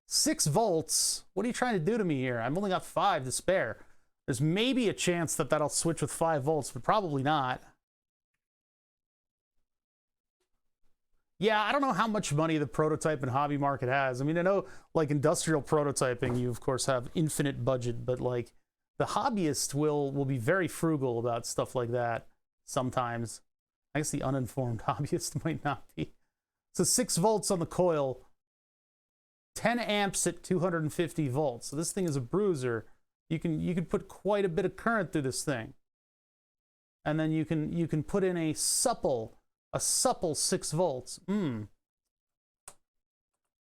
6 volts? What are you trying to do to me here? I've only got 5 to spare. There's maybe a chance that that'll switch with 5 volts, but probably not. Yeah, I don't know how much money the prototype and hobby market has. I mean, I know, like, industrial prototyping, you, of course, have infinite budget, but, like, the hobbyist will be very frugal about stuff like that sometimes. I guess the uninformed hobbyist might not be. So 6 volts on the coil, 10 amps at 250 volts. So this thing is a bruiser. You can put quite a bit of current through this thing. And then you can put in a supple 6 volts. And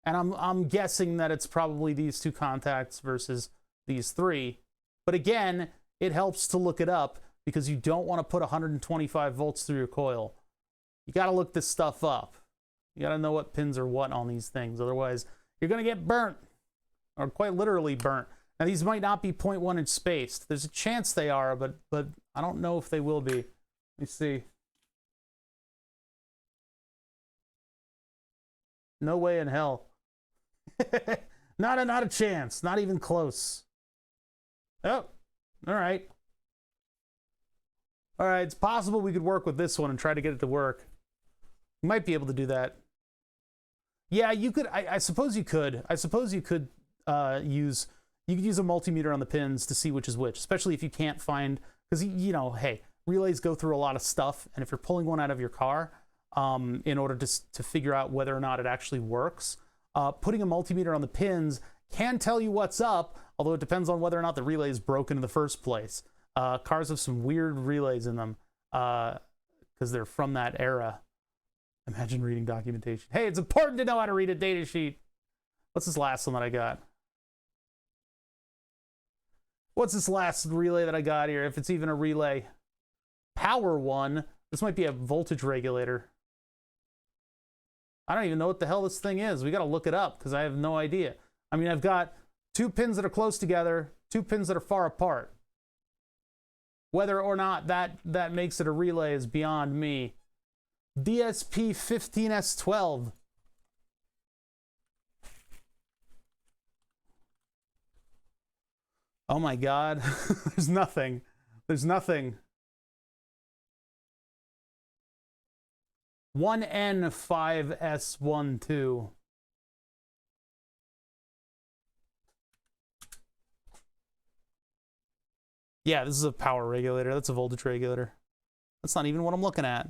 I'm guessing that it's probably these 2 contacts versus these 3. But again, it helps to look it up because you don't want to put 125 volts through your coil. You got to look this stuff up. You got to know what pins are what on these things. Otherwise, you're going to get burnt, or quite literally burnt. Now, these might not be 0.1 inch spaced. There's a chance they are, but I don't know if they will be. Let me see. No way in hell. Not a chance. Not even close. Oh, all right. All right, it's possible we could work with this one and try to get it to work. You might be able to do that. Yeah, you could. I suppose you could. I suppose you could use a multimeter on the pins to see which is which, especially if you can't find, because, you know, hey, relays go through a lot of stuff, and if you're pulling one out of your car in order to figure out whether or not it actually works, putting a multimeter on the pins can tell you what's up, although it depends on whether or not the relay is broken in the first place. Cars have some weird relays in them because they're from that era. Imagine reading documentation. Hey, it's important to know how to read a data sheet. What's this last one that I got? What's this last relay that I got here, if it's even a relay? Power one. This might be a voltage regulator. I don't even know what the hell this thing is. We got to look it up because I have no idea. I mean, I've got 2 pins that are close together, 2 pins that are far apart. Whether or not that makes it a relay is beyond me. DSP15S12. Oh my God. There's nothing. There's nothing. 1N5S12. Yeah, this is a power regulator. That's a voltage regulator. That's not even what I'm looking at.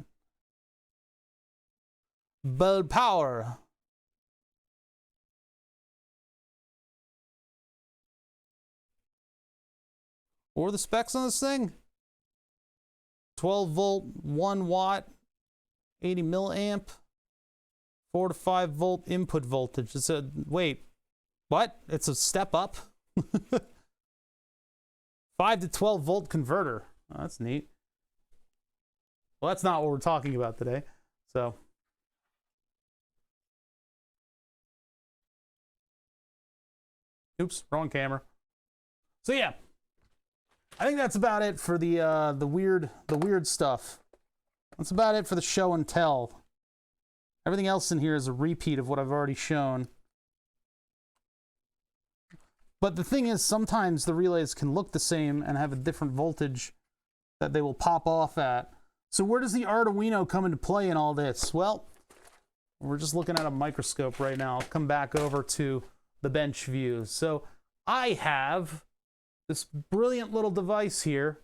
Bulb power. What are the specs on this thing? 12 volt, 1 watt, 80 milliamp, 4 to 5 volt input voltage. It's a, wait, what? It's a step up? 5 to 12 volt converter. Oh, that's neat. Well, that's not what we're talking about today. So, oops, wrong camera. So yeah, I think that's about it for the weird stuff. That's about it for the show and tell. Everything else in here is a repeat of what I've already shown. But the thing is, sometimes the relays can look the same and have a different voltage that they will pop off at. So where does the Arduino come into play in all this? Well, we're just looking at a microscope right now. I'll come back over to the bench view. So I have this brilliant little device here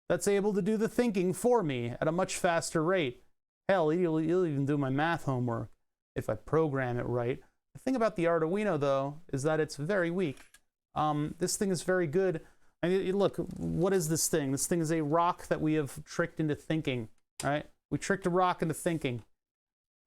that's able to do the thinking for me at a much faster rate. Hell, you'll even do my math homework if I program it right. The thing about the Arduino, though, is that it's very weak. This thing is very good. I mean, look, what is this thing? This thing is a rock that we have tricked into thinking, right? We tricked a rock into thinking.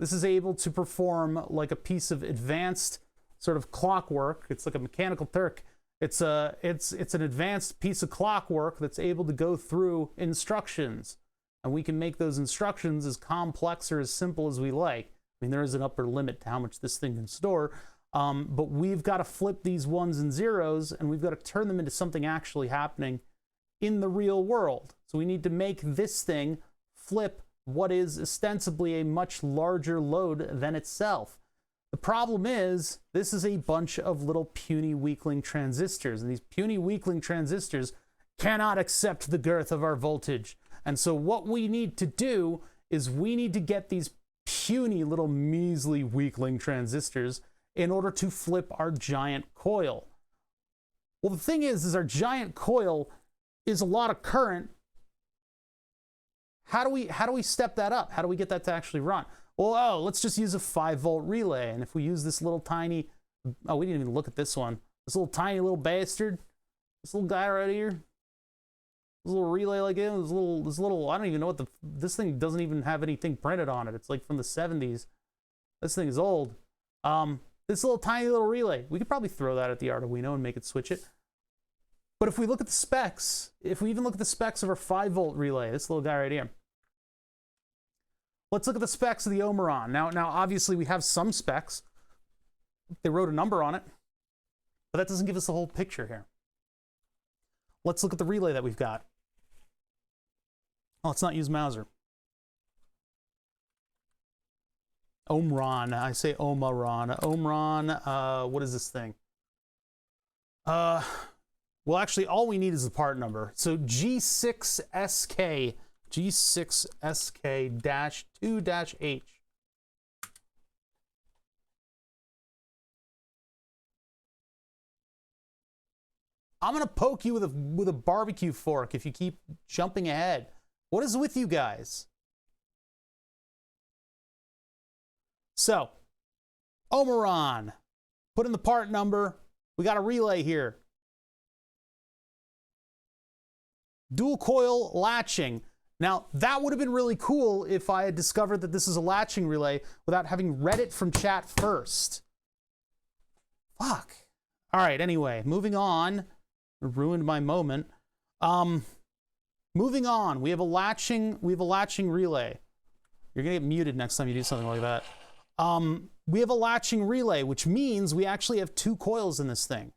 This is able to perform like a piece of advanced sort of clockwork. It's like a mechanical Turk. It's an advanced piece of clockwork that's able to go through instructions. And we can make those instructions as complex or as simple as we like. I mean, there is an upper limit to how much this thing can store. But we've got to flip these ones and zeros, and we've got to turn them into something actually happening in the real world. So we need to make this thing flip what is ostensibly a much larger load than itself. The problem is, this is a bunch of little puny weakling transistors, and these puny weakling transistors cannot accept the girth of our voltage. And so what we need to do is we need to get these puny little measly weakling transistors in order to flip our giant coil. Well, the thing is our giant coil is a lot of current. How do we step that up? How do we get that to actually run? Well, let's just use a 5-volt relay. And if we use this little tiny, oh, we didn't even look at this one. This little tiny little bastard, this little guy right here, this little relay like him, this little, I don't even know what this thing doesn't even have anything printed on it. It's like from the 70s. This thing is old. This little tiny little relay, we could probably throw that at the Arduino and make it switch it. But if we look at the specs, if we even look at the specs of our 5-volt relay, this little guy right here. Let's look at the specs of the Omron. Now obviously we have some specs. They wrote a number on it, but that doesn't give us the whole picture here. Let's look at the relay that we've got. Oh, let's not use Mauser. Omron. I say Omron. Omron, what is this thing? Well, actually, all we need is the part number. So G6SK, G6SK-2-H. I'm gonna poke you with a barbecue fork if you keep jumping ahead. What is with you guys? So, Omron, put in the part number. We got a relay here. Dual coil latching. Now, that would have been really cool if I had discovered that this is a latching relay without having read it from chat first. Fuck. All right, anyway, moving on. Ruined my moment. Moving on, we have a latching relay. You're gonna get muted next time you do something like that. We have a latching relay, which means we actually have 2 coils in this thing.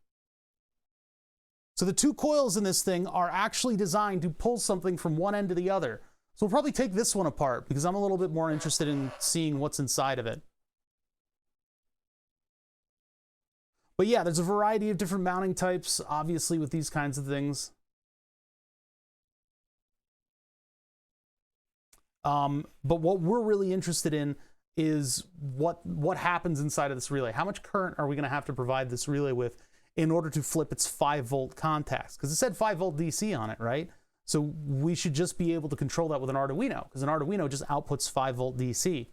So the 2 coils in this thing are actually designed to pull something from one end to the other. So we'll probably take this one apart because I'm a little bit more interested in seeing what's inside of it. But yeah, there's a variety of different mounting types, obviously, with these kinds of things. But what we're really interested in is what happens inside of this relay. How much current are we going to have to provide this relay with in order to flip its 5-volt contacts? Because it said 5-volt DC on it, right? So we should just be able to control that with an Arduino, because an Arduino just outputs 5-volt DC. You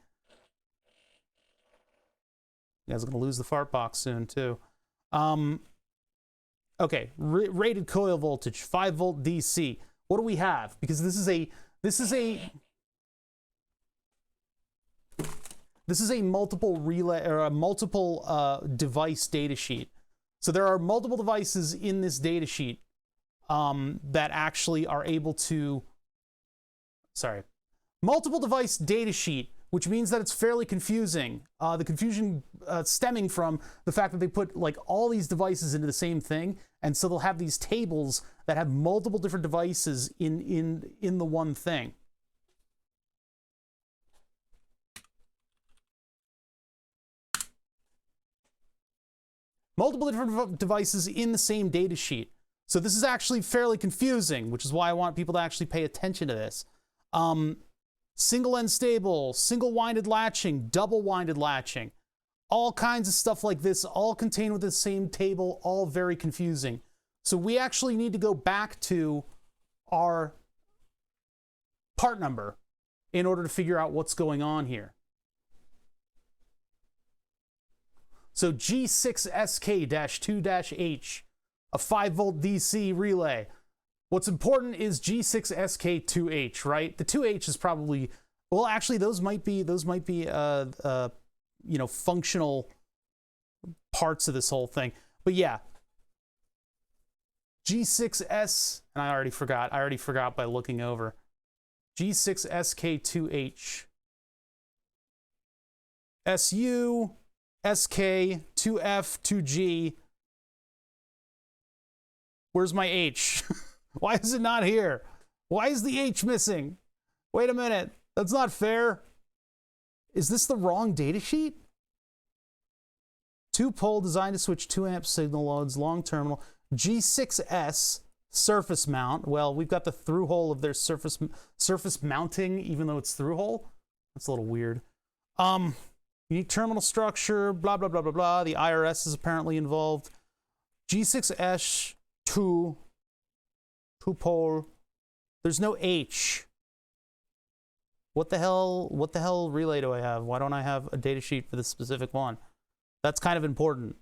guys are going to lose the fart box soon, too. Okay, rated coil voltage, 5-volt DC. What do we have? Because this is a multiple relay or a multiple device data sheet. So there are multiple devices in this data sheet that actually are able to, multiple device data sheet, which means that it's fairly confusing. The confusion stemming from the fact that they put like all these devices into the same thing, and so they'll have these tables that have multiple different devices in the one thing. Multiple different devices in the same data sheet. So this is actually fairly confusing, which is why I want people to actually pay attention to this. Single end stable, single winded latching, double winded latching, all kinds of stuff like this, all contained within the same table, all very confusing. So we actually need to go back to our part number in order to figure out what's going on here. So G6SK-2-H, a 5-volt DC relay. What's important is G6SK2H, right? The 2H is probably, well, actually, those might be you know, functional parts of this whole thing. But yeah, G6S, and I already forgot by looking over. G6SK2H. SU, SK, 2F, 2G. Where's my H? Why is it not here? Why is the H missing? Wait a minute. That's not fair. Is this the wrong data sheet? 2-pole designed to switch 2 amp signal loads, long terminal. G6S, surface mount. Well, we've got the through hole of their surface mounting, even though it's through hole. That's a little weird. Unique terminal structure, blah, blah, blah, blah, blah. The IRS is apparently involved. G6S, 2-pole. There's no H. What the hell relay do I have? Why don't I have a data sheet for this specific one? That's kind of important.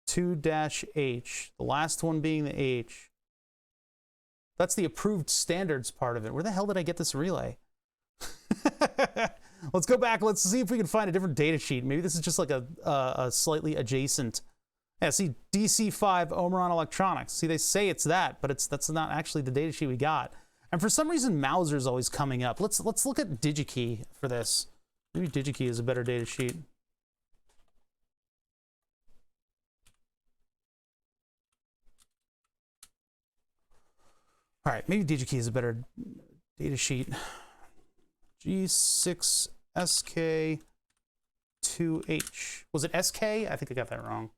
-H, the last one being the H. That's the approved standards part of it. Where the hell did I get this relay? Let's go back. Let's see if we can find a different data sheet. Maybe this is just like a slightly adjacent. Yeah, see, DC5 Omron Electronics. See, they say it's that, but that's not actually the data sheet we got. And for some reason, Mauser's always coming up. Let's look at Digikey for this. Maybe Digikey is a better data sheet. All right, maybe Digikey is a better data sheet. G6SK2H. Was it SK? I think I got that wrong.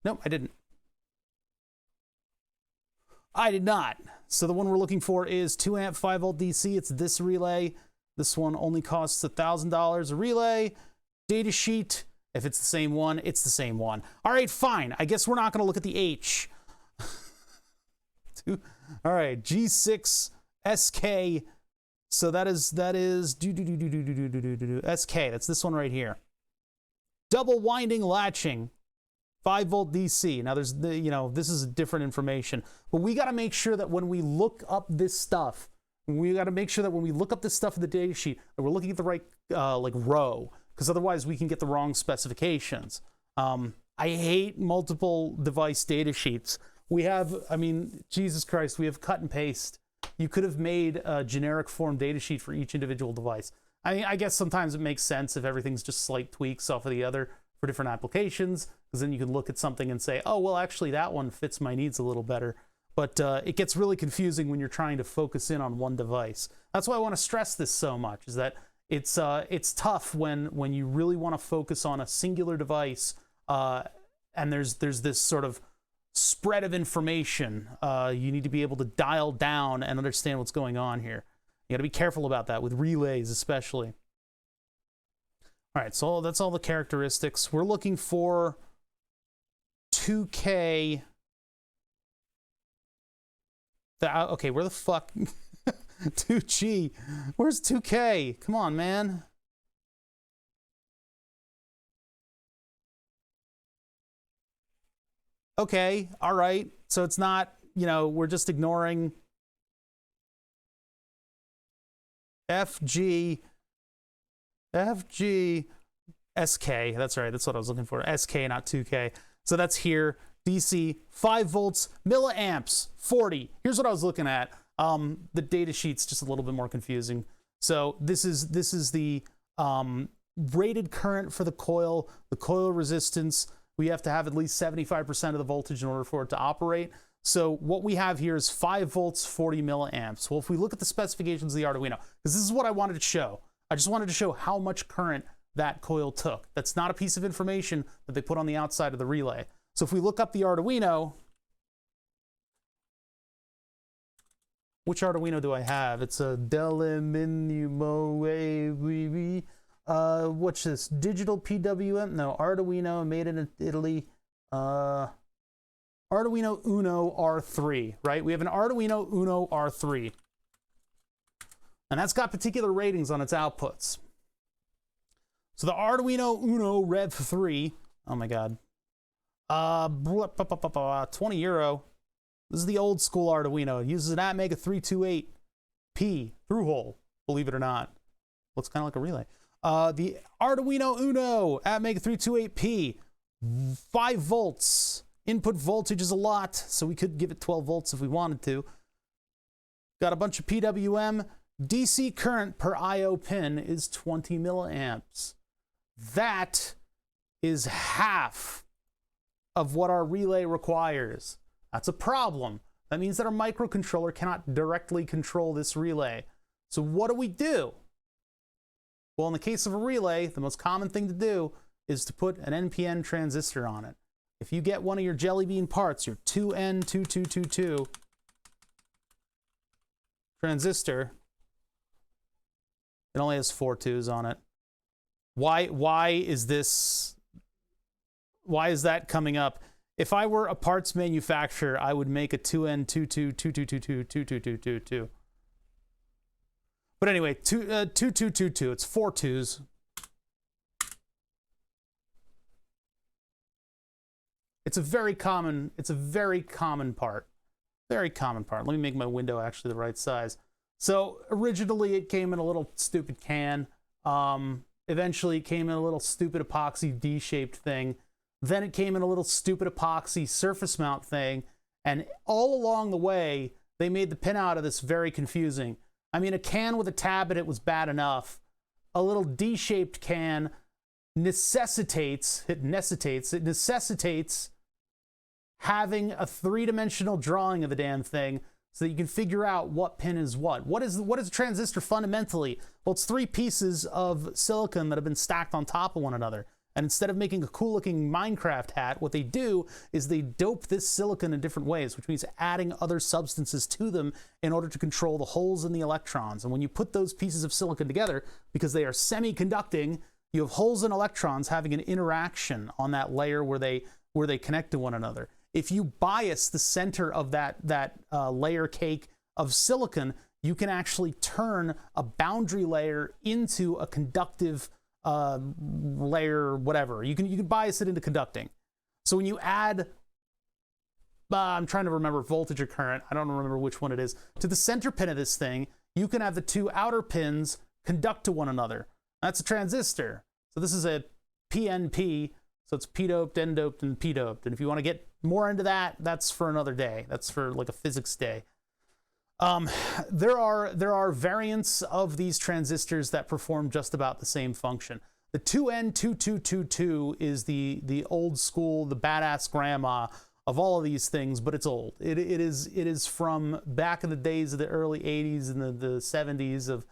Nope, I didn't. I did not. So the one we're looking for is 2 amp 5-volt DC. It's this relay. This one only costs $1,000 a relay. Data sheet. If it's the same one, it's the same one. All right, fine. I guess we're not going to look at the H. All right, G6SK. So that is SK. That's this one right here. Double winding latching, 5-volt DC. Now there's the, you know, this is different information, but we got to make sure that when we look up this stuff, we got to make sure that when we look up this stuff in the data sheet, that we're looking at the right like row, because otherwise we can get the wrong specifications. I hate multiple device data sheets. We have, I mean, Jesus Christ, we have cut and paste. You could have made a generic form data sheet for each individual device. I mean, I guess sometimes it makes sense if everything's just slight tweaks off of the other for different applications, because then you can look at something and say, oh, well, actually that one fits my needs a little better. But it gets really confusing when you're trying to focus in on one device. That's why I want to stress this so much, is that it's tough when you really want to focus on a singular device, and there's this sort of spread of information. You need to be able to dial down and understand what's going on here. You got to be careful about that with relays, especially. All right, so that's all the characteristics. We're looking for 2K. Okay, where the fuck? 2G. Where's 2K? Come on, man. Okay, all right. So it's not, you know, we're just ignoring FG FG SK. That's right. That's what I was looking for. SK, not 2K. So that's here. DC, 5 volts, milliamps, 40. Here's what I was looking at. The data sheet's just a little bit more confusing. So this is the rated current for the coil resistance. We have to have at least 75% of the voltage in order for it to operate. So what we have here is 5 volts, 40 milliamps. Well, if we look at the specifications of the Arduino, because this is what I wanted to show. I just wanted to show how much current that coil took. That's not a piece of information that they put on the outside of the relay. So if we look up the Arduino, which Arduino do I have? It's a Deliminumo, what's this? Digital PWM? No, Arduino, made in Italy. Arduino Uno R3, right? We have an Arduino Uno R3. And that's got particular ratings on its outputs. So the Arduino Uno Rev 3, oh my God, 20 euro. This is the old school Arduino. It uses an Atmega 328P through hole, believe it or not. Looks kind of like a relay. The Arduino Uno Atmega 328P, 5 volts. Input voltage is a lot, so we could give it 12 volts if we wanted to. Got a bunch of PWM. DC current per I/O pin is 20 milliamps. That is half of what our relay requires. That's a problem. That means that our microcontroller cannot directly control this relay. So what do? Well, in the case of a relay, the most common thing to do is to put an NPN transistor on it. If you get one of your jellybean parts, your 2N2222 transistor, it only has 4 2s on it. Why is that coming up? If I were a parts manufacturer, I would make a 2N2222222222. But anyway, 2222, it's 4 2s. It's a very common part. Very common part. Let me make my window actually the right size. So originally it came in a little stupid can. Eventually it came in a little stupid epoxy D-shaped thing. Then it came in a little stupid epoxy surface mount thing. And all along the way, they made the pinout of this very confusing. I mean, a can with a tab in it was bad enough. A little D-shaped can necessitates having a 3-dimensional drawing of the damn thing so that you can figure out what pin is what. What is a transistor fundamentally? Well, it's 3 pieces of silicon that have been stacked on top of one another. And instead of making a cool looking Minecraft hat, what they do is they dope this silicon in different ways, which means adding other substances to them in order to control the holes in the electrons. And when you put those pieces of silicon together, because they are semi-conducting, you have holes in electrons having an interaction on that layer where they connect to one another. If you bias the center of that layer cake of silicon, you can actually turn a boundary layer into a conductive layer, whatever. You can bias it into conducting. So when you add, I'm trying to remember voltage or current, I don't remember which one it is, to the center pin of this thing, you can have the 2 outer pins conduct to one another. That's a transistor. So this is a PNP. So it's p-doped, n-doped, and p-doped. And if you want to get more into that, that's for another day. That's for like a physics day. There are variants of these transistors that perform just about the same function. The 2N2222 is the old school, the badass grandma of all of these things, but it's old. It is from back in the days of the early 80s and the 70s of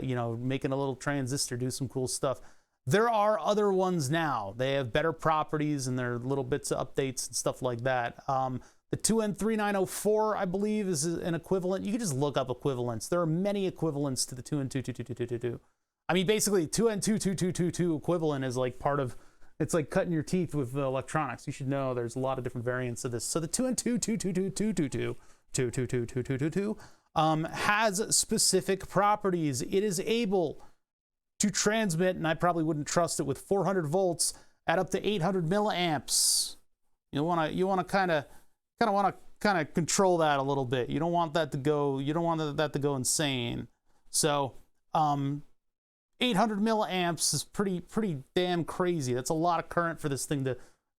you know, making a little transistor do some cool stuff. There are other ones now. They have better properties and they're little bits of updates and stuff like that. The 2N3904, I believe, is an equivalent. You can just look up equivalents. There are many equivalents to the 2N222222. I mean, basically, 2N22222 equivalent is like part of, it's like cutting your teeth with electronics. You should know there's a lot of different variants of this. So the 2N2222222 has specific properties. It is able to transmit, and I probably wouldn't trust it, with 400 volts at up to 800 milliamps. You want to kind of control that a little bit. You don't want that to go insane. So 800 milliamps is pretty damn crazy. That's a lot of current for this thing to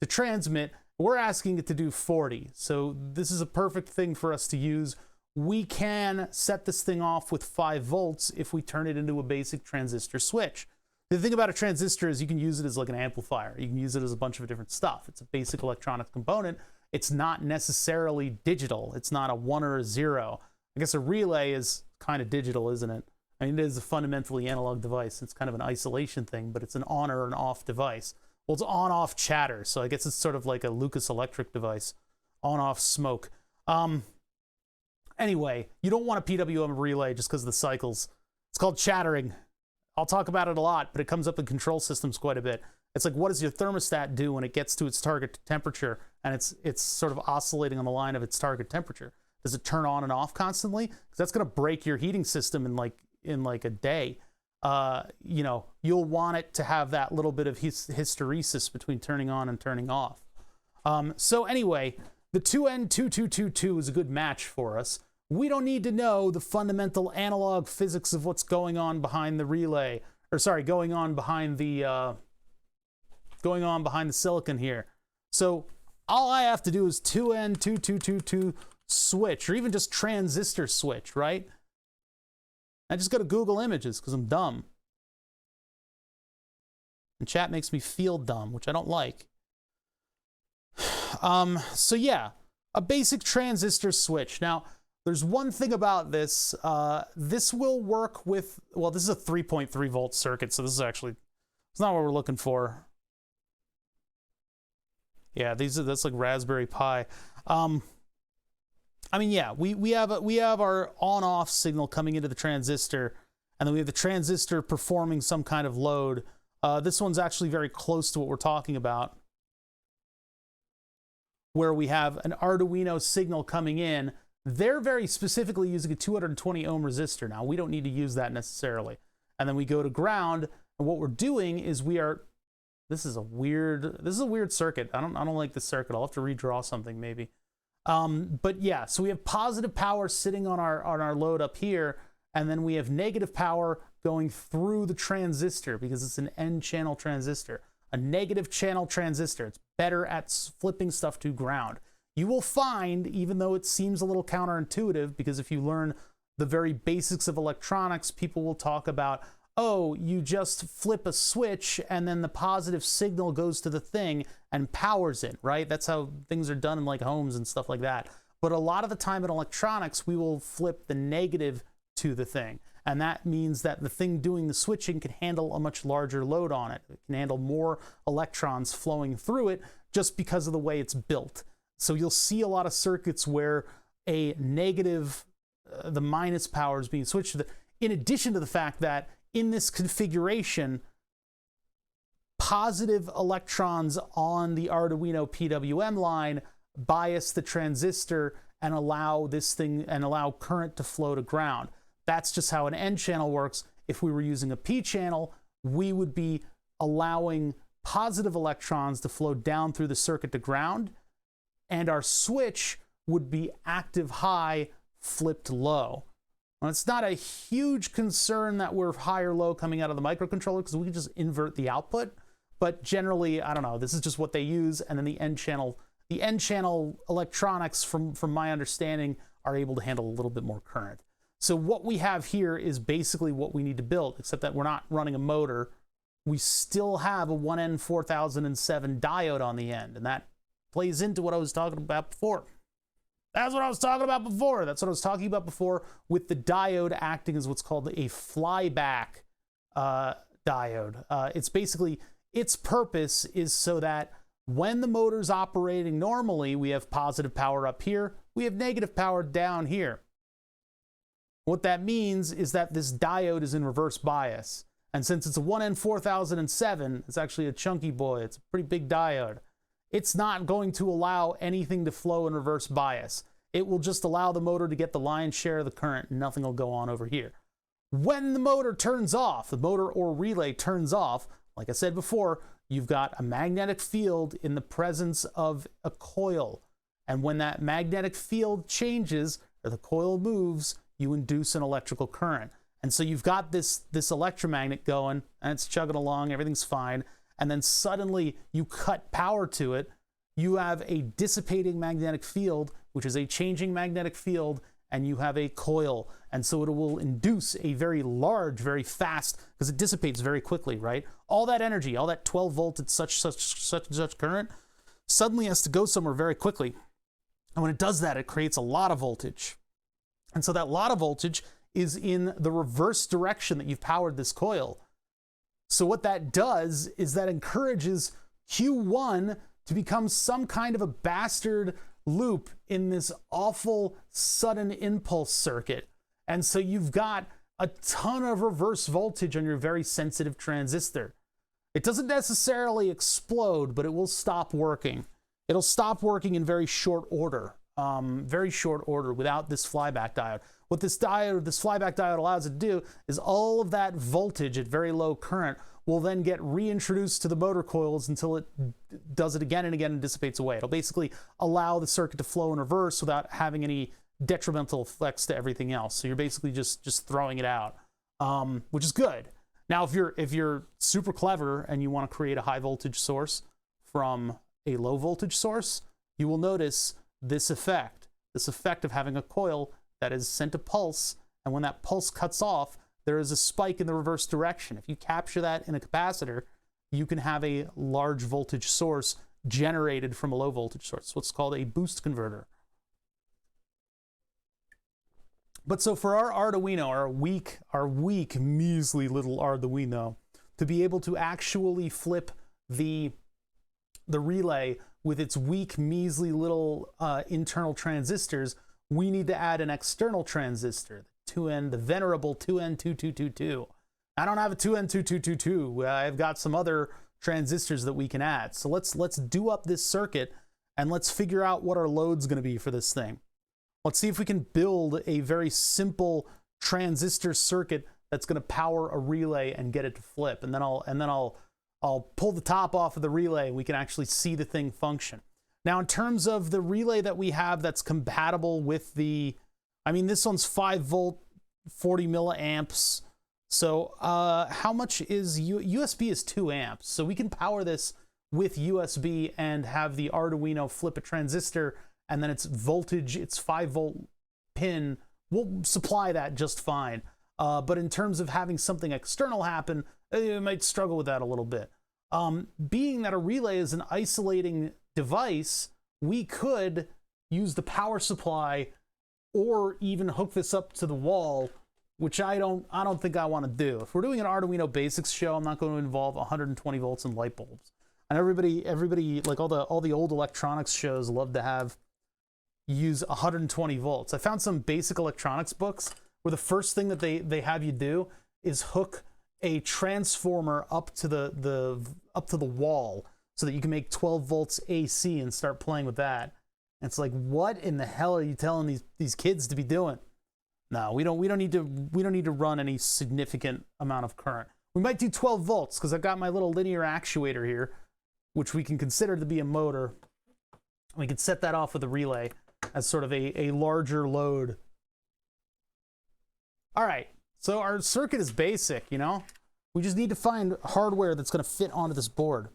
transmit. We're asking it to do 40. So this is a perfect thing for us to use. We can set this thing off with 5 volts if we turn it into a basic transistor switch. The thing about a transistor is you can use it as like an amplifier. You can use it as a bunch of different stuff. It's a basic electronic component. It's not necessarily digital. It's not a 1 or a 0. I guess a relay is kind of digital, isn't it? I mean, it is a fundamentally analog device. It's kind of an isolation thing, but it's an on or an off device. Well, it's on-off chatter, so I guess it's sort of like a Lucas Electric device. On-off smoke. Anyway, you don't want a PWM relay just because of the cycles. It's called chattering. I'll talk about it a lot, but it comes up in control systems quite a bit. It's like, what does your thermostat do when it gets to its target temperature and it's sort of oscillating on the line of its target temperature? Does it turn on and off constantly? Because that's going to break your heating system in like a day. You know, you'll want it to have that little bit of hysteresis between turning on and turning off. So anyway, the 2N2222 is a good match for us. We don't need to know the fundamental analog physics of what's going on behind the relay, or sorry, going on behind the silicon here. So all I have to do is 2N2222 switch, or even just transistor switch, right? I just go to Google Images because I'm dumb. And chat makes me feel dumb, which I don't like. So yeah, a basic transistor switch. Now, there's one thing about this. This will work with, well, this is a 3.3 volt circuit, so this is actually, it's not what we're looking for. Yeah, that's like Raspberry Pi. I mean, yeah, we have our on-off signal coming into the transistor, and then we have the transistor performing some kind of load. This one's actually very close to what we're talking about, where we have an Arduino signal coming in. They're very specifically using a 220 ohm resistor. Now, we don't need to use that necessarily. And then we go to ground, and what we're doing is this is a weird circuit. I don't like this circuit. I'll have to redraw something maybe. But yeah, so we have positive power sitting on our load up here, and then we have negative power going through the transistor because it's an N-channel transistor. A negative channel transistor. It's better at flipping stuff to ground. You will find, even though it seems a little counterintuitive, because if you learn the very basics of electronics, people will talk about, oh, you just flip a switch and then the positive signal goes to the thing and powers it, right? That's how things are done in like homes and stuff like that. But a lot of the time in electronics, we will flip the negative to the thing. And that means that the thing doing the switching can handle a much larger load on it. It can handle more electrons flowing through it just because of the way it's built. So you'll see a lot of circuits where a negative, the minus power is being switched to in addition to the fact that in this configuration, positive electrons on the Arduino PWM line bias the transistor and allow current to flow to ground. That's just how an N channel works. If we were using a P channel, we would be allowing positive electrons to flow down through the circuit to ground, and our switch would be active high, flipped low. Well, it's not a huge concern that we're high or low coming out of the microcontroller because we can just invert the output. But generally, I don't know, this is just what they use. And then the N channel electronics, from my understanding, are able to handle a little bit more current. So what we have here is basically what we need to build, except that we're not running a motor. We still have a 1N4007 diode on the end, and that plays into what I was talking about before. That's what I was talking about before. That's what I was talking about before with the diode acting as what's called a flyback diode. It's basically, its purpose is so that when the motor's operating normally, we have positive power up here, we have negative power down here. What that means is that this diode is in reverse bias. And since it's a 1N4007, it's actually a chunky boy. It's a pretty big diode. It's not going to allow anything to flow in reverse bias. It will just allow the motor to get the lion's share of the current. Nothing will go on over here. When the motor turns off, the motor or relay turns off, like I said before, you've got a magnetic field in the presence of a coil. And when that magnetic field changes or the coil moves, you induce an electrical current. And so you've got this electromagnet going, and it's chugging along, everything's fine. And then suddenly you cut power to it. You have a dissipating magnetic field, which is a changing magnetic field, and you have a coil. And so it will induce a very large, very fast, because it dissipates very quickly, right? All that energy, all that 12 volt at such current, suddenly has to go somewhere very quickly. And when it does that, it creates a lot of voltage. And so that lot of voltage is in the reverse direction that you've powered this coil. So what that does is that encourages Q1 to become some kind of a bastard loop in this awful sudden impulse circuit. And so you've got a ton of reverse voltage on your very sensitive transistor. It doesn't necessarily explode, but it will stop working. It'll stop working in very short order without this flyback diode. What this flyback diode allows it to do is all of that voltage at very low current will then get reintroduced to the motor coils until it does it again and again and dissipates away. It'll basically allow the circuit to flow in reverse without having any detrimental effects to everything else. So you're basically just throwing it out, which is good. Now, if you're super clever and you want to create a high voltage source from a low voltage source, you will notice this effect of having a coil that is sent a pulse, and when that pulse cuts off, there is a spike in the reverse direction. If you capture that in a capacitor, you can have a large voltage source generated from a low voltage source. It's what's called a boost converter. But so for our Arduino, our weak, measly little Arduino, to be able to actually flip the relay with its weak, measly little internal transistors, we need to add an external transistor, the venerable 2N2222. I don't have a 2N2222. I've got some other transistors that we can add. So let's do up this circuit and let's figure out what our load's going to be for this thing. Let's see if we can build a very simple transistor circuit that's going to power a relay and get it to flip. And then I'll pull the top off of the relay and we can actually see the thing function. Now, in terms of the relay that we have that's compatible with this one's 5 volt, 40 milliamps. So how much is USB is 2 amps. So we can power this with USB and have the Arduino flip a transistor, and then its voltage, its 5 volt pin will supply that just fine. But in terms of having something external happen, it might struggle with that a little bit. Being that a relay is an isolating device, we could use the power supply or even hook this up to the wall, which I don't think I want to do. If we're doing an Arduino basics show, I'm not going to involve 120 volts and light bulbs. And everybody like all the old electronics shows love to use 120 volts. I found some basic electronics books where the first thing that they have you do is hook a transformer up to the wall so that you can make 12 volts AC and start playing with that. And it's like, what in the hell are you telling these kids to be doing? No, we don't need to run any significant amount of current. We might do 12 volts because I've got my little linear actuator here, which we can consider to be a motor. We can set that off with a relay as sort of a larger load. All right, so our circuit is basic, you know? We just need to find hardware that's going to fit onto this board.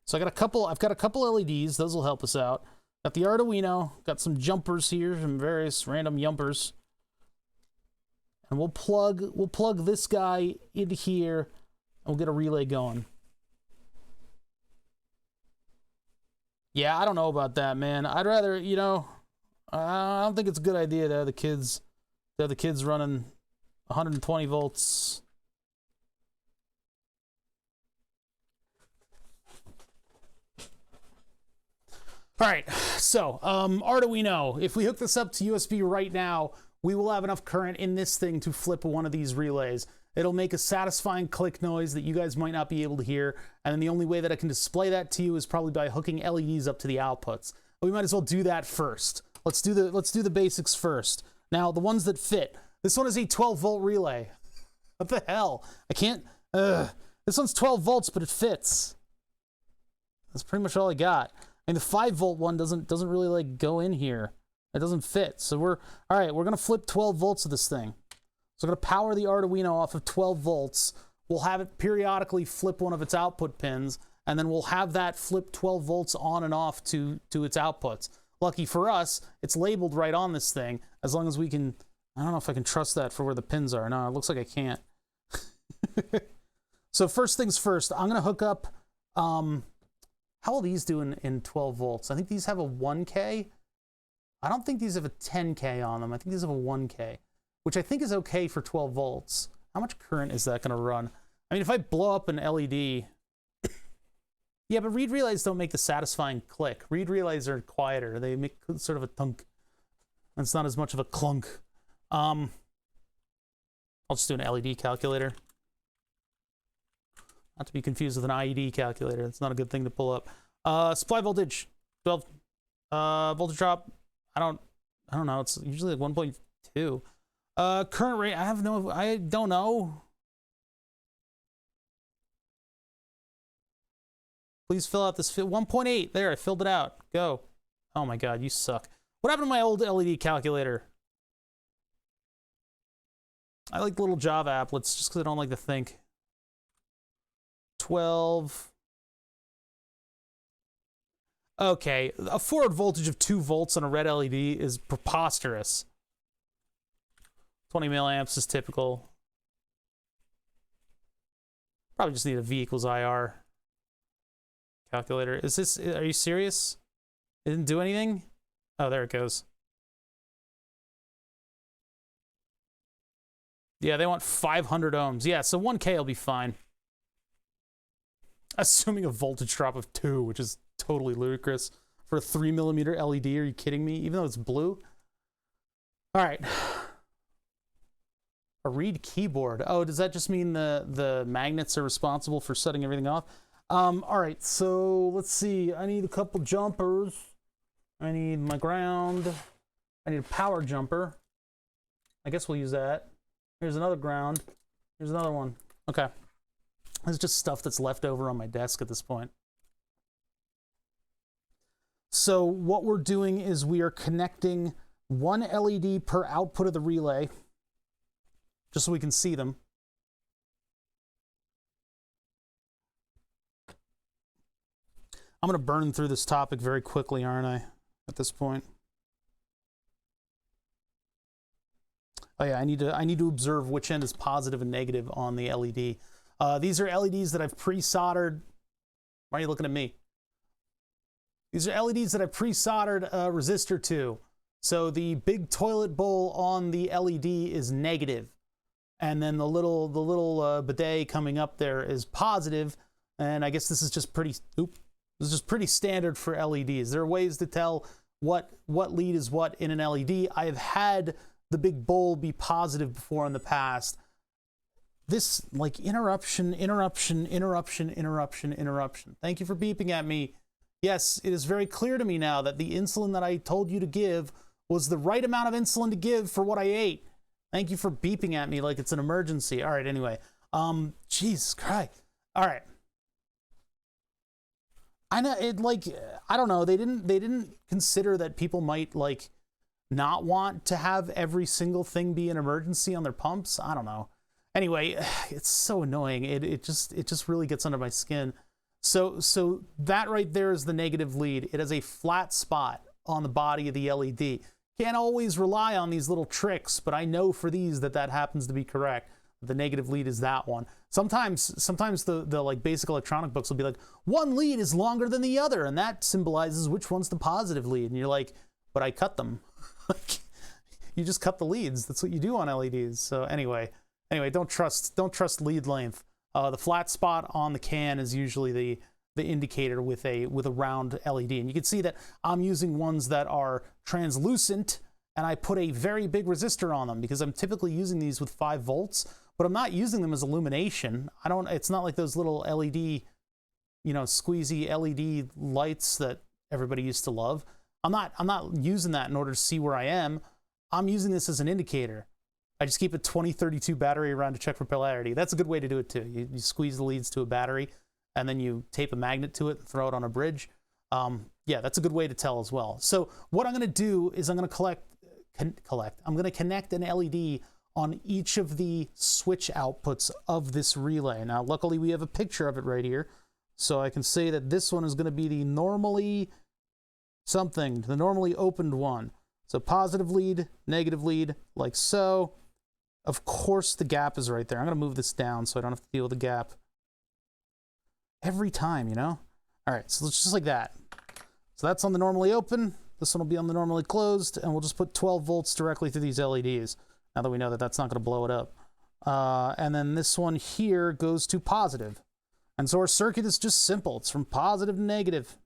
So I've got a couple LEDs, those will help us out. Got the Arduino, got some jumpers here, some various random jumpers. And we'll plug this guy in here, and we'll get a relay going. Yeah, I don't know about that, man. I'd rather, I don't think it's a good idea to have the kids running 120 volts. All right, so Arduino, if we hook this up to USB right now, we will have enough current in this thing to flip one of these relays. It'll make a satisfying click noise that you guys might not be able to hear, and then the only way that I can display that to you is probably by hooking LEDs up to the outputs. We might as well do that first. Let's do the basics first. Now, the ones that fit. This one is a 12 volt relay. What the hell? I can't. This one's 12 volts, but it fits. That's pretty much all I got. And the 5 volt one doesn't really like go in here. It doesn't fit. So all right, we're going to flip 12 volts of this thing. So we're going to power the Arduino off of 12 volts. We'll have it periodically flip one of its output pins, and then we'll have that flip 12 volts on and off to its outputs. Lucky for us, it's labeled right on this thing, as long as we can... I don't know if I can trust that for where the pins are. No, it looks like I can't. So first things first, I'm going to hook up... how will these do in 12 volts? I think these have a 1K. I don't think these have a 10K on them. I think these have a 1K, which I think is okay for 12 volts. How much current is that going to run? I mean, if I blow up an LED... Yeah, but read relays don't make the satisfying click. Read relays are quieter. They make sort of a thunk. It's not as much of a clunk. I'll just do an LED calculator. Not to be confused with an IED calculator. It's not a good thing to pull up. Supply voltage, 12. Voltage drop, I don't know. It's usually like 1.2. Current rate, I don't know. Please fill out this 1.8. There, I filled it out. Go. Oh my God, you suck. What happened to my old LED calculator? I like little Java applets just because I don't like to think. 12. Okay, a forward voltage of 2 volts on a red LED is preposterous. 20 milliamps is typical. Probably just need a V equals IR calculator. Is this, are you serious? It didn't do anything? Oh, there it goes. Yeah, they want 500 ohms. Yeah, so 1K will be fine. Assuming a voltage drop of 2, which is totally ludicrous. For a 3mm LED, are you kidding me? Even though it's blue? All right. A read keyboard. Oh, does that just mean the magnets are responsible for setting everything off? All right, so let's see. I need a couple jumpers. I need my ground. I need a power jumper. I guess we'll use that. Here's another ground. Here's another one. Okay. This is just stuff that's left over on my desk at this point. So what we're doing is we are connecting one LED per output of the relay, just so we can see them. I'm going to burn through this topic very quickly, aren't I, at this point? Oh yeah, I need to observe which end is positive and negative on the LED. These are LEDs that I've pre-soldered. Why are you looking at me? These are LEDs that I've pre-soldered a resistor to. So the big toilet bowl on the LED is negative, and then the little bidet coming up there is positive. And I guess this is just pretty. This is just pretty standard for LEDs. There are ways to tell what lead is what in an LED. I have had the big bowl be positive before in the past. This, like, interruption. Thank you for beeping at me. Yes, it is very clear to me now that the insulin that I told you to give was the right amount of insulin to give for what I ate. Thank you for beeping at me like it's an emergency. All right, anyway. Jesus Christ. All right. I know it, like, I don't know. They didn't consider that people might, like, not want to have every single thing be an emergency on their pumps. I don't know. Anyway, it's so annoying. It just really gets under my skin. So that right there is the negative lead. It has a flat spot on the body of the LED. Can't always rely on these little tricks, but I know for these that happens to be correct. The negative lead is that one. Sometimes the like basic electronic books will be like, one lead is longer than the other, and that symbolizes which one's the positive lead. And you're like, but I cut them. You just cut the leads. That's what you do on LEDs. So anyway, don't trust lead length. The flat spot on the can is usually the indicator with a round LED, and you can see that I'm using ones that are translucent, and I put a very big resistor on them because I'm typically using these with 5 volts, but I'm not using them as illumination. It's not like those little LED, squeezy LED lights that everybody used to love. I'm not using that in order to see where I am. I'm using this as an indicator. I just keep a 2032 battery around to check for polarity. That's a good way to do it too. You squeeze the leads to a battery, and then you tape a magnet to it and throw it on a bridge. Yeah, that's a good way to tell as well. So what I'm going to do is I'm going to I'm going to connect an LED on each of the switch outputs of this relay. Now, luckily we have a picture of it right here. So I can say that this one is going to be the normally something, the normally opened one. So positive lead, negative lead, like so. Of course the gap is right there. I'm going to move this down so I don't have to deal with the gap every time, you know? All right, so it's just like that. So that's on the normally open. This one will be on the normally closed, and we'll just put 12 volts directly through these LEDs, now that we know that that's not going to blow it up. And then this one here goes to positive. And so our circuit is just simple. It's from positive to negative.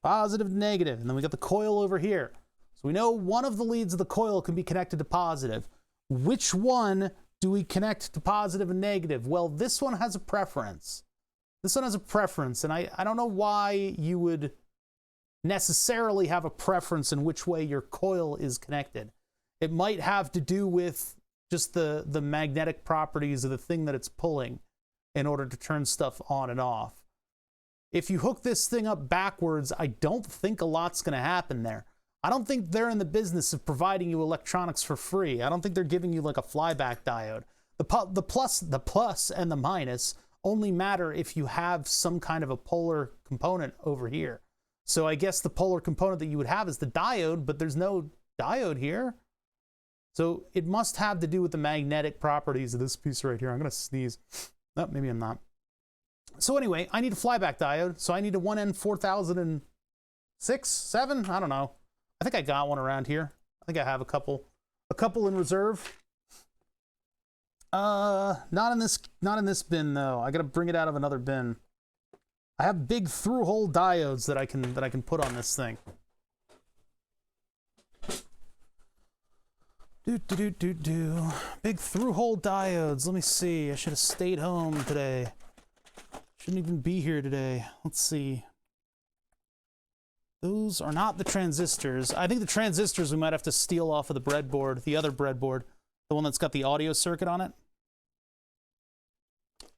Positive to negative. And then we got the coil over here. So we know one of the leads of the coil can be connected to positive. Which one do we connect to positive and negative? Well, this one has a preference. This one has a preference, and I don't know why you would necessarily have a preference in which way your coil is connected. It might have to do with just the magnetic properties of the thing that it's pulling in order to turn stuff on and off. If you hook this thing up backwards, I don't think a lot's going to happen there. I don't think they're in the business of providing you electronics for free. I don't think they're giving you like a flyback diode. The plus and the minus only matter if you have some kind of a polar component over here. So I guess the polar component that you would have is the diode, but there's no diode here. So it must have to do with the magnetic properties of this piece right here. I'm going to sneeze. Oh, maybe I'm not. So anyway, I need a flyback diode. So I need a 1N4006, 7? I don't know. I think I got one around here. I think I have a couple in reserve. Not in this bin though. I got to bring it out of another bin. I have big through-hole diodes that I can put on this thing. Big through-hole diodes. Let me see. I should have stayed home today. Shouldn't even be here today. Let's see. Those are not the transistors. I think the transistors we might have to steal off of the breadboard, the other breadboard, the one that's got the audio circuit on it.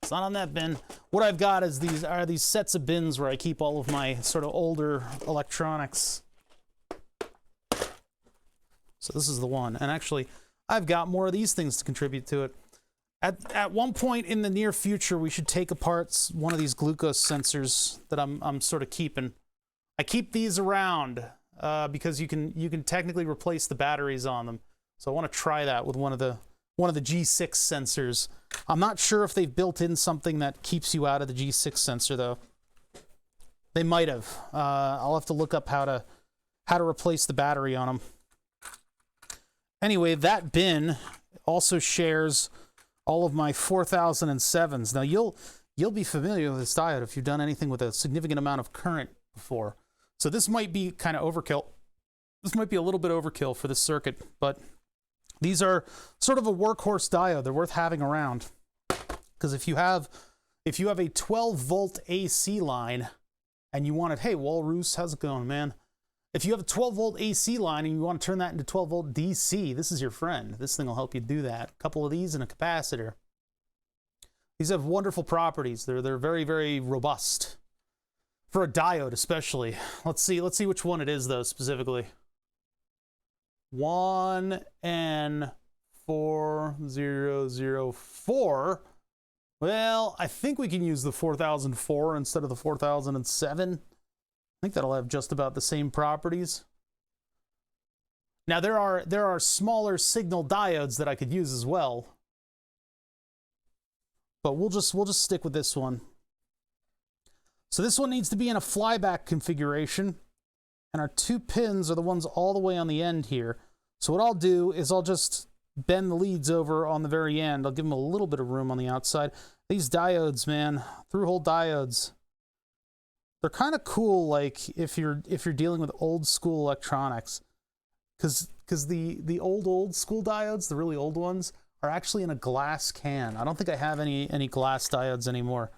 It's not on that bin. What I've got is these sets of bins where I keep all of my sort of older electronics. So this is the one. And actually, I've got more of these things to contribute to it. At one point in the near future, we should take apart one of these glucose sensors that I'm sort of keeping. I keep these around because you can technically replace the batteries on them. So I want to try that with one of the G6 sensors. I'm not sure if they've built in something that keeps you out of the G6 sensor though. They might have. I'll have to look up how to replace the battery on them. Anyway, that bin also shares all of my 4007s. Now you'll be familiar with this diode if you've done anything with a significant amount of current before. So this might be kind of overkill. This might be a little bit overkill for this circuit, but these are sort of a workhorse diode. They're worth having around. Because if you have a 12 volt AC line and you want it, hey, Walrus, how's it going, man? If you have a 12 volt AC line and you want to turn that into 12 volt DC, this is your friend. This thing will help you do that. A couple of these and a capacitor. These have wonderful properties. They're very, very robust. For a diode, especially. Let's see which one it is, though, specifically. 1N4004. Well, I think we can use the 4004 instead of the 4007. I think that'll have just about the same properties. Now, there are smaller signal diodes that I could use as well. But we'll just stick with this one. So this one needs to be in a flyback configuration, and our 2 pins are the ones all the way on the end here. So what I'll do is I'll just bend the leads over on the very end. I'll give them a little bit of room on the outside. These diodes, man, through-hole diodes, they're kind of cool, like if you're dealing with old school electronics, because the old school diodes, the really old ones, are actually in a glass can. I don't think I have any glass diodes anymore.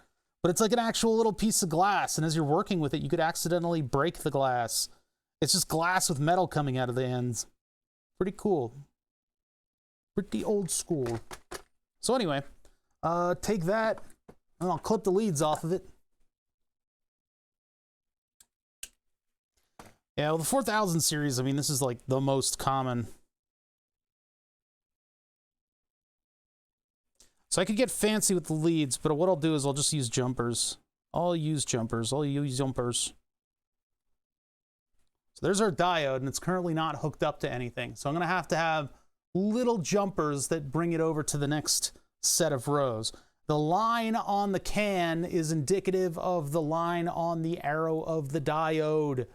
But it's like an actual little piece of glass, and as you're working with it, you could accidentally break the glass. It's just glass with metal coming out of the ends. Pretty cool. Pretty old school. So anyway, take that, And I'll clip the leads off of it. Yeah, well, the 4000 series, I mean, this is like the most common. So I could get fancy with the leads, but what I'll do is I'll just use jumpers. I'll use jumpers. So there's our diode, and it's currently not hooked up to anything. So I'm going to have little jumpers that bring it over to the next set of rows. The line on the can is indicative of the line on the arrow of the diode.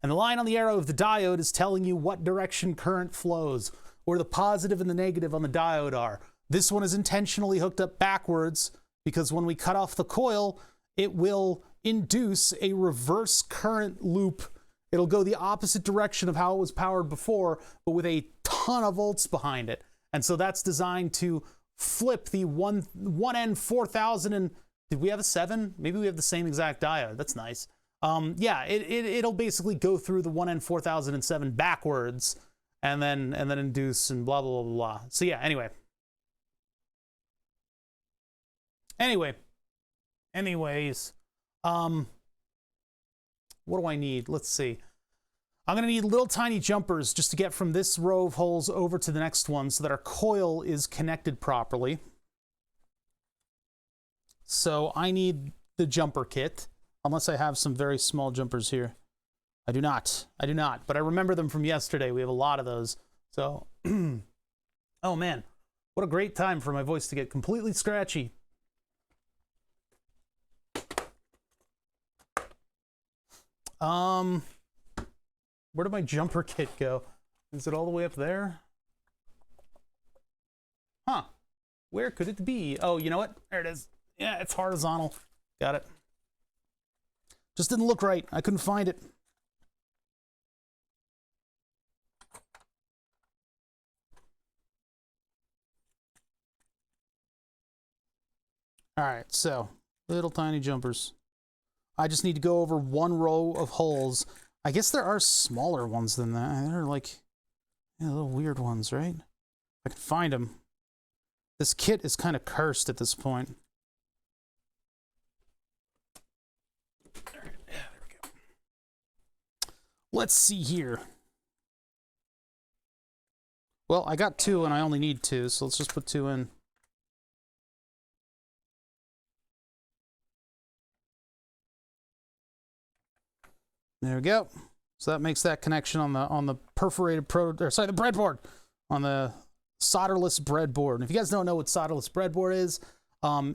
And the line on the arrow of the diode is telling you what direction current flows, where the positive and the negative on the diode are. This one is intentionally hooked up backwards because when we cut off the coil, it will induce a reverse current loop. It'll go the opposite direction of how it was powered before, but with a ton of volts behind it. And so that's designed to flip the 1N4000 and did we have a 7? Maybe we have the same exact diode. That's nice. Yeah, it'll basically go through the 1N4007 backwards and then induce and blah, blah, blah, blah. So yeah, anyways, what do I need? Let's see. I'm going to need little tiny jumpers just to get from this row of holes over to the next one so that our coil is connected properly. So I need the jumper kit, unless I have some very small jumpers here. I do not, but I remember them from yesterday. We have a lot of those. So, oh man, what a great time for my voice to get completely scratchy. Where did my jumper kit go? Is it all the way up there? Huh. Where could it be? Oh, you know what? There it is. Yeah, it's horizontal. Got it. Just didn't look right. I couldn't find it. All right, so little tiny jumpers. I just need to go over one row of holes. I guess there are smaller ones than that. They're like little weird ones, right? I can find them. This kit is kind of cursed at this point. All right, yeah, there we go. Let's see here. Well, I got 2 and I only need 2, so let's just put 2 in. There we go. So that makes that connection on the perforated the breadboard, on the solderless breadboard. And if you guys don't know what solderless breadboard is,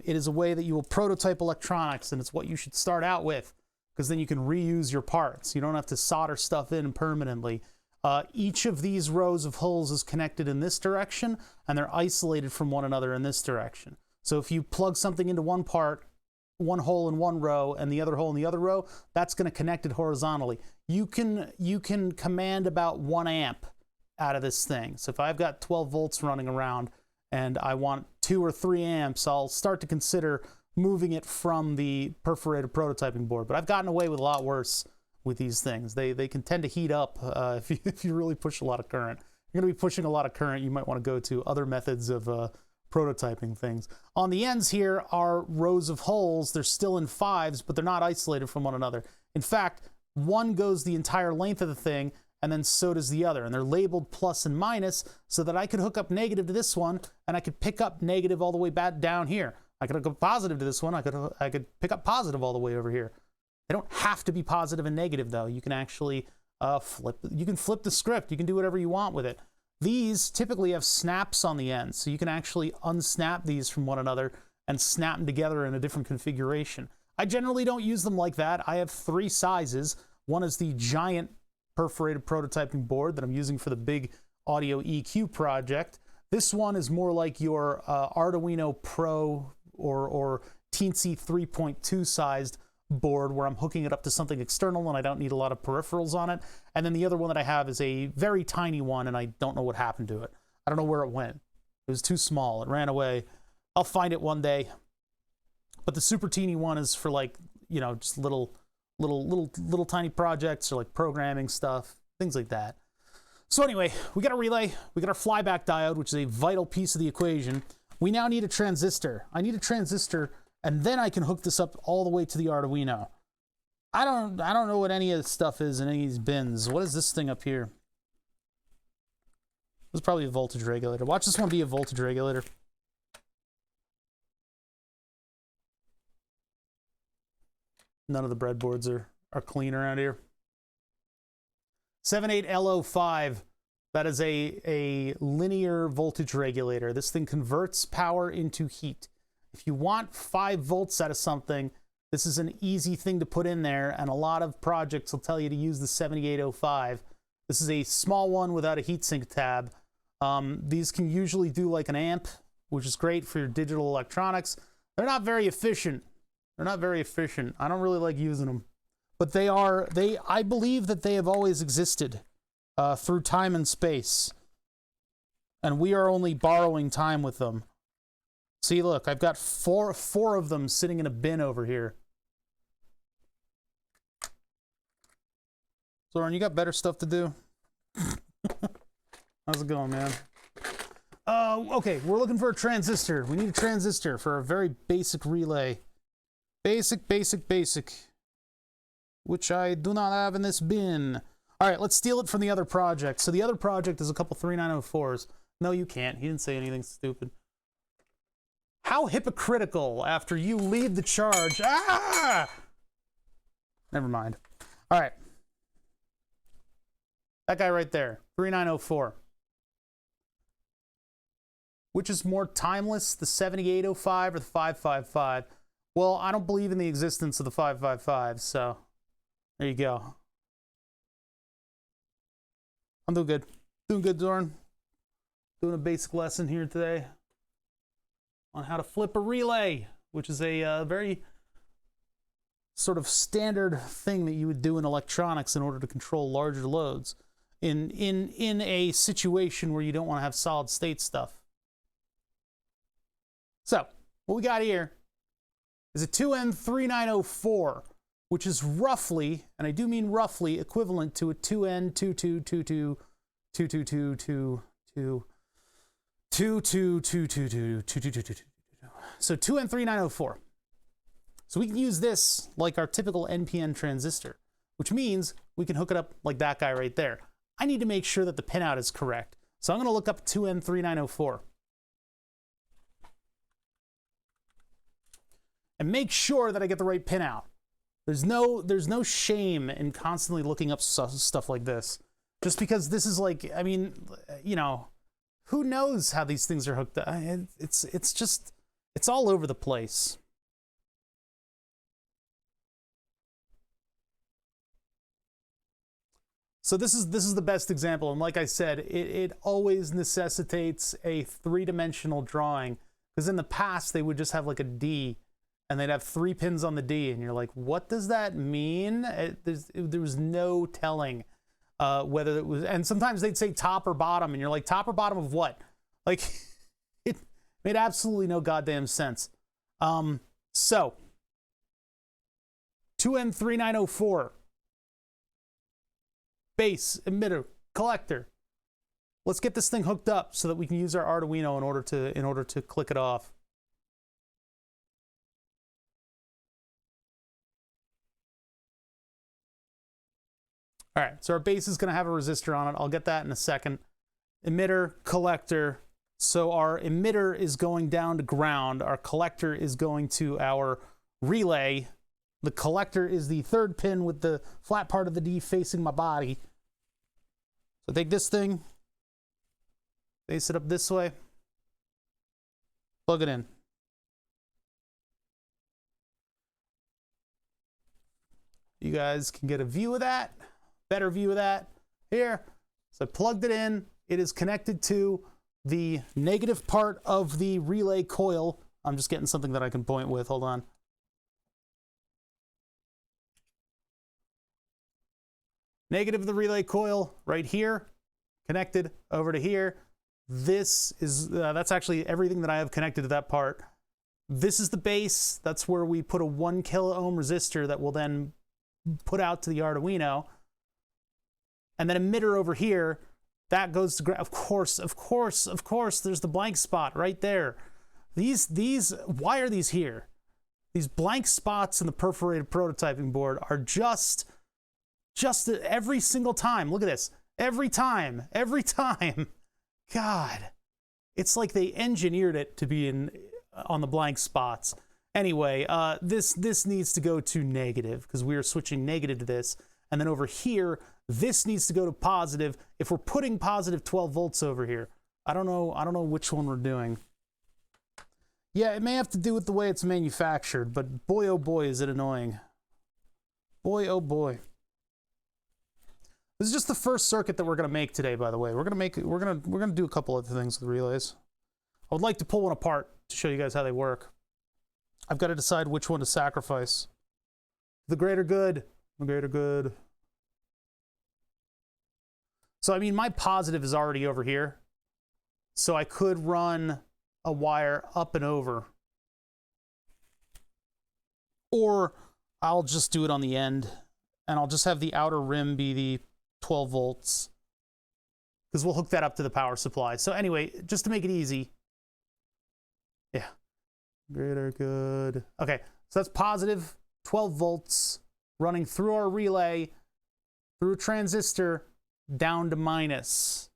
it is a way that you will prototype electronics, and it's what you should start out with, because then you can reuse your parts. You don't have to solder stuff in permanently. Each of these rows of holes is connected in this direction, and they're isolated from one another in this direction. So if you plug something into one part, one hole in one row and the other hole in the other row, that's going to connect it horizontally. You can command about 1 amp out of this thing. So if I've got 12 volts running around and I want 2 or 3 amps, I'll start to consider moving it from the perforated prototyping board. But I've gotten away with a lot worse with these things. They can tend to heat up if you really push a lot of current. You're going to be pushing a lot of current. You might want to go to other methods of prototyping things. On the ends here are rows of holes. They're still in 5s, but they're not isolated from one another. In fact, one goes the entire length of the thing, and then so does the other. And they're labeled plus and minus so that I could hook up negative to this one, and I could pick up negative all the way back down here. I could hook up positive to this one. I could pick up positive all the way over here. They don't have to be positive and negative, though. You can actually flip the script. You can do whatever you want with it. These typically have snaps on the ends, so you can actually unsnap these from one another and snap them together in a different configuration. I generally don't use them like that. I have 3 sizes. One is the giant perforated prototyping board that I'm using for the big audio EQ project. This one is more like your Arduino Pro or teensy 3.2 sized board where I'm hooking it up to something external and I don't need a lot of peripherals on it. And then the other one that I have is a very tiny one and I don't know what happened to it. I don't know where it went. It was too small. It ran away. I'll find it one day. But the super teeny one is for like, just little tiny projects or like programming stuff, things like that. So anyway, we got a relay, we got our flyback diode, which is a vital piece of the equation. We now need a transistor. I need a transistor and then I can hook this up all the way to the Arduino. I don't know what any of this stuff is in any of these bins. What is this thing up here? This is probably a voltage regulator. Watch this one be a voltage regulator. None of the breadboards are clean around here. 78LO5. That is a linear voltage regulator. This thing converts power into heat. If you want 5 volts out of something, this is an easy thing to put in there, and a lot of projects will tell you to use the 7805. This is a small one without a heatsink tab. These can usually do like an amp, which is great for your digital electronics. They're not very efficient. They're not very efficient. I don't really like using them. But I believe that they have always existed through time and space. And we are only borrowing time with them. See, look, I've got four of them sitting in a bin over here. Zoran, you got better stuff to do? How's it going, man? Okay, we're looking for a transistor. We need a transistor for a very basic relay. Basic. Which I do not have in this bin. All right, let's steal it from the other project. So the other project is a couple 3904s. No, you can't. He didn't say anything stupid. How hypocritical after you lead the charge. Ah! Never mind. All right. That guy right there, 3904. Which is more timeless, the 7805 or the 555? Well, I don't believe in the existence of the 555, so there you go. I'm doing good. Doing good, Zoran. Doing a basic lesson here today on how to flip a relay, which is a very sort of standard thing that you would do in electronics in order to control larger loads in a situation where you don't want to have solid state stuff. So what we got here is a 2N3904, which is roughly, and I do mean roughly, equivalent to a 2N222222222222222222. So 2N3904. So we can use this like our typical NPN transistor, which means we can hook it up like that guy right there. I need to make sure that the pinout is correct. So I'm going to look up 2N3904. And make sure that I get the right pinout. There's no shame in constantly looking up stuff like this. Just because this is like, I mean, you know, who knows how these things are hooked up? It's all over the place. So this is the best example, and like I said, it always necessitates a 3-dimensional drawing, because in the past they would just have like a D, and they'd have 3 pins on the D, and you're like, what does that mean? There was no telling whether it was, and sometimes they'd say top or bottom, and you're like, top or bottom of what? Like, it made absolutely no goddamn sense. So 2N3904. Base, emitter, collector. Let's get this thing hooked up so that we can use our Arduino in order to click it off. All right, so our base is going to have a resistor on it. I'll get that in a second. Emitter, collector. So our emitter is going down to ground. Our collector is going to our relay. The collector is the 3rd pin with the flat part of the D facing my body. So take this thing, face it up this way, plug it in. You guys can get a view of that, better view of that here. So I plugged it in. It is connected to the negative part of the relay coil. I'm just getting something that I can point with. Hold on. Negative of the relay coil right here, connected over to here. This is, that's actually everything that I have connected to that part. This is the base. That's where we put a 1 kilo ohm resistor that will then put out to the Arduino. And then emitter over here, that goes to, of course, there's the blank spot right there. These, why are these here? these blank spots in the perforated prototyping board are just every single time. Look at this. Every time. God, it's like they engineered it to be on the blank spots. Anyway, this needs to go to negative because we are switching negative to this. And then over here, this needs to go to positive if we're putting positive 12 volts over here. I don't know which one we're doing. Yeah, it may have to do with the way it's manufactured, but boy oh boy is it annoying. Boy oh boy. This is just the first circuit that we're gonna make today, by the way. We're gonna do a couple other things with relays. I would like to pull one apart to show you guys how they work. I've got to decide which one to sacrifice. The greater good. The greater good. So I mean, my positive is already over here. So I could run a wire up and over. Or I'll just do it on the end, and I'll just have the outer rim be the 12 volts. Because we'll hook that up to the power supply. So anyway, just to make it easy. Yeah. Greater good. Okay, so that's positive 12 volts running through our relay, through a transistor, down to minus.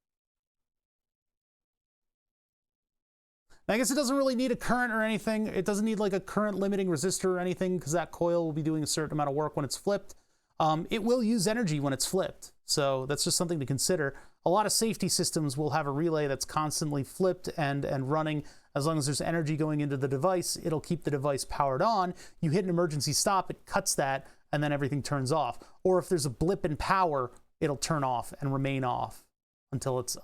I guess it doesn't really need a current or anything. It doesn't need like a current limiting resistor or anything because that coil will be doing a certain amount of work when it's flipped. It will use energy when it's flipped. So that's just something to consider. A lot of safety systems will have a relay that's constantly flipped and running. As long as there's energy going into the device, it'll keep the device powered on. You hit an emergency stop, it cuts that, and then everything turns off. Or if there's a blip in power, it'll turn off and remain off until it's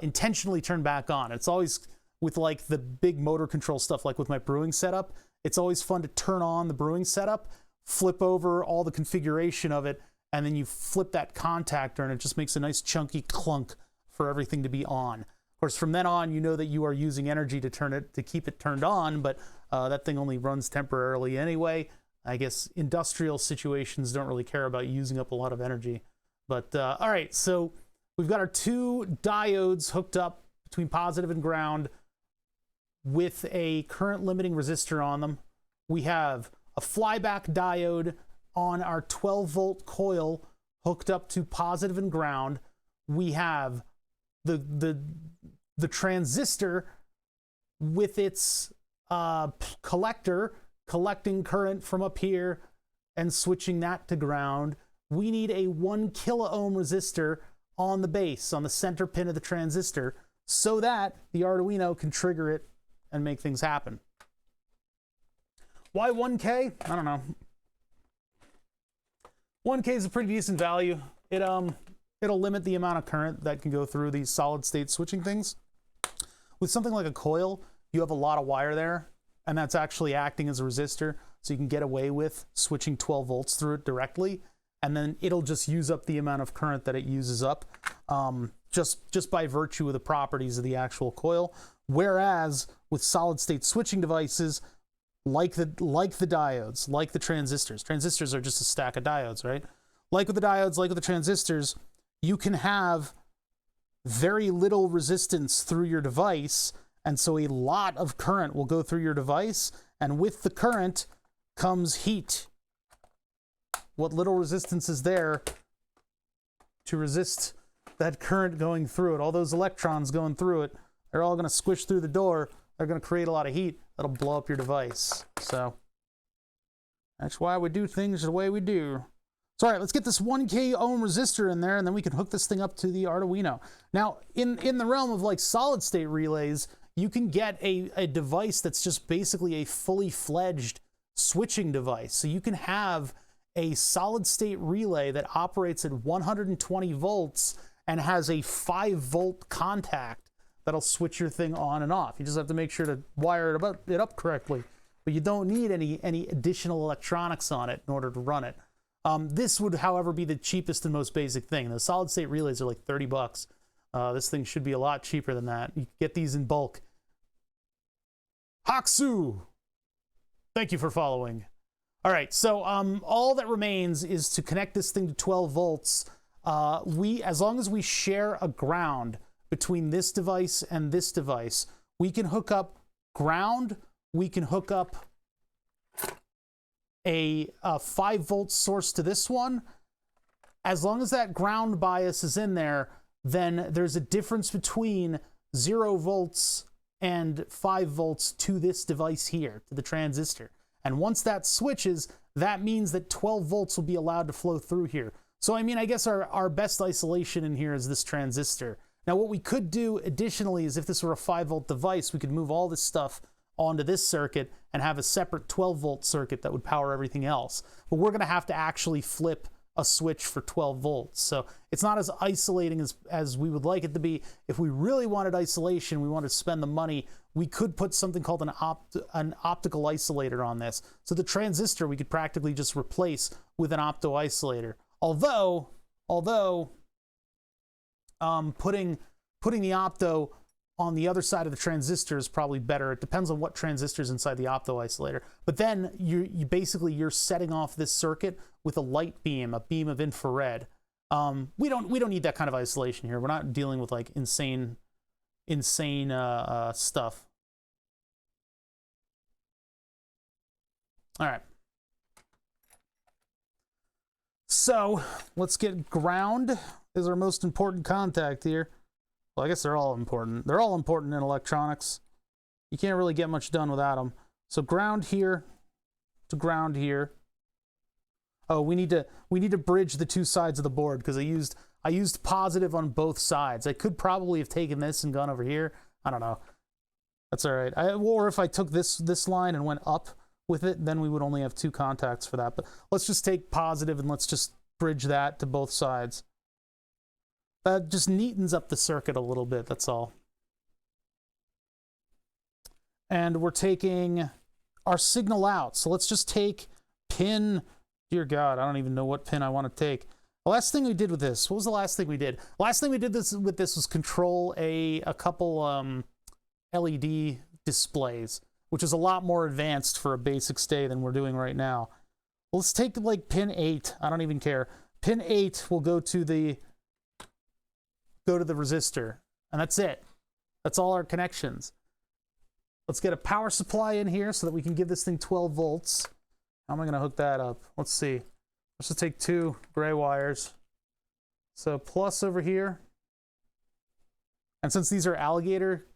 intentionally turned back on. It's always with like the big motor control stuff, like with my brewing setup, it's always fun to turn on the brewing setup, flip over all the configuration of it, and then you flip that contactor and it just makes a nice chunky clunk for everything to be on. Of course, from then on, you know that you are using energy to keep it turned on, but that thing only runs temporarily anyway. I guess industrial situations don't really care about using up a lot of energy. But all right, so we've got our two diodes hooked up between positive and ground with a current limiting resistor on them. We have a flyback diode on our 12 volt coil hooked up to positive and ground. We have the transistor with its collector collecting current from up here and switching that to ground. We need a 1 kilo ohm resistor on the base, on the center pin of the transistor, so that the Arduino can trigger it and make things happen. Why 1K? I don't know. 1K is a pretty decent value. It'll limit the amount of current that can go through these solid state switching things. With something like a coil, you have a lot of wire there, and that's actually acting as a resistor, so you can get away with switching 12 volts through it directly, and then it'll just use up the amount of current that it uses up, just by virtue of the properties of the actual coil. Whereas with solid state switching devices, like the diodes, like the transistors. Transistors are just a stack of diodes, right? Like with the diodes, like with the transistors, you can have very little resistance through your device, and so a lot of current will go through your device, and with the current comes heat. What little resistance is there to resist that current going through it, all those electrons going through it, they're all going to squish through the door. They're going to create a lot of heat that'll blow up your device. So that's why we do things the way we do. So all right, let's get this 1K ohm resistor in there, and then we can hook this thing up to the Arduino. Now, in the realm of like solid state relays, you can get a device that's just basically a fully fledged switching device. So you can have a solid state relay that operates at 120 volts and has a 5 volt contact that'll switch your thing on and off. You just have to make sure to wire it up correctly, but you don't need any additional electronics on it in order to run it. This would, however, be the cheapest and most basic thing. The solid state relays are like 30 bucks. This thing should be a lot cheaper than that. You can get these in bulk. Haksu! Thank you for following. All right, so all that remains is to connect this thing to 12 volts. As long as we share a ground between this device and this device, we can hook up ground, we can hook up a 5-volt source to this one, as long as that ground bias is in there, then there's a difference between 0 volts and 5 volts to this device here, to the transistor. And once that switches, that means that 12 volts will be allowed to flow through here. So, I mean, I guess our best isolation in here is this transistor. Now, what we could do additionally is if this were a 5-volt device, we could move all this stuff onto this circuit and have a separate 12-volt circuit that would power everything else. But we're going to have to actually flip a switch for 12 volts. So it's not as isolating as we would like it to be. If we really wanted isolation, we wanted to spend the money, we could put something called an optical isolator on this. So the transistor we could practically just replace with an opto isolator. Although putting the opto on the other side of the transistor is probably better. It depends on what transistor is inside the opto isolator. But then you're setting off this circuit with a light beam, a beam of infrared. We don't need that kind of isolation here. We're not dealing with like insane stuff. All right. So let's get ground is our most important contact here. Well, I guess they're all important. They're all important in electronics. You can't really get much done without them. So ground here to ground here. Oh, we need to bridge the two sides of the board because I used positive on both sides. I could probably have taken this and gone over here. I don't know. That's all right. Or if I took this line and went up with it, then we would only have 2 contacts for that. But let's just take positive and let's just bridge that to both sides. That just neatens up the circuit a little bit, that's all. And we're taking our signal out. So let's just take pin, dear God, I don't even know what pin I want to take. The last thing we did with this, what was the last thing we did? The last thing we did with this was control a couple LED displays, which is a lot more advanced for a basic stay than we're doing right now. Let's take like pin 8, I don't even care. Pin 8 will go to the resistor, and that's it. That's all our connections. Let's get a power supply in here so that we can give this thing 12 volts. How am I going to hook that up? Let's see. Let's just take 2 gray wires. So plus over here. And since these are alligator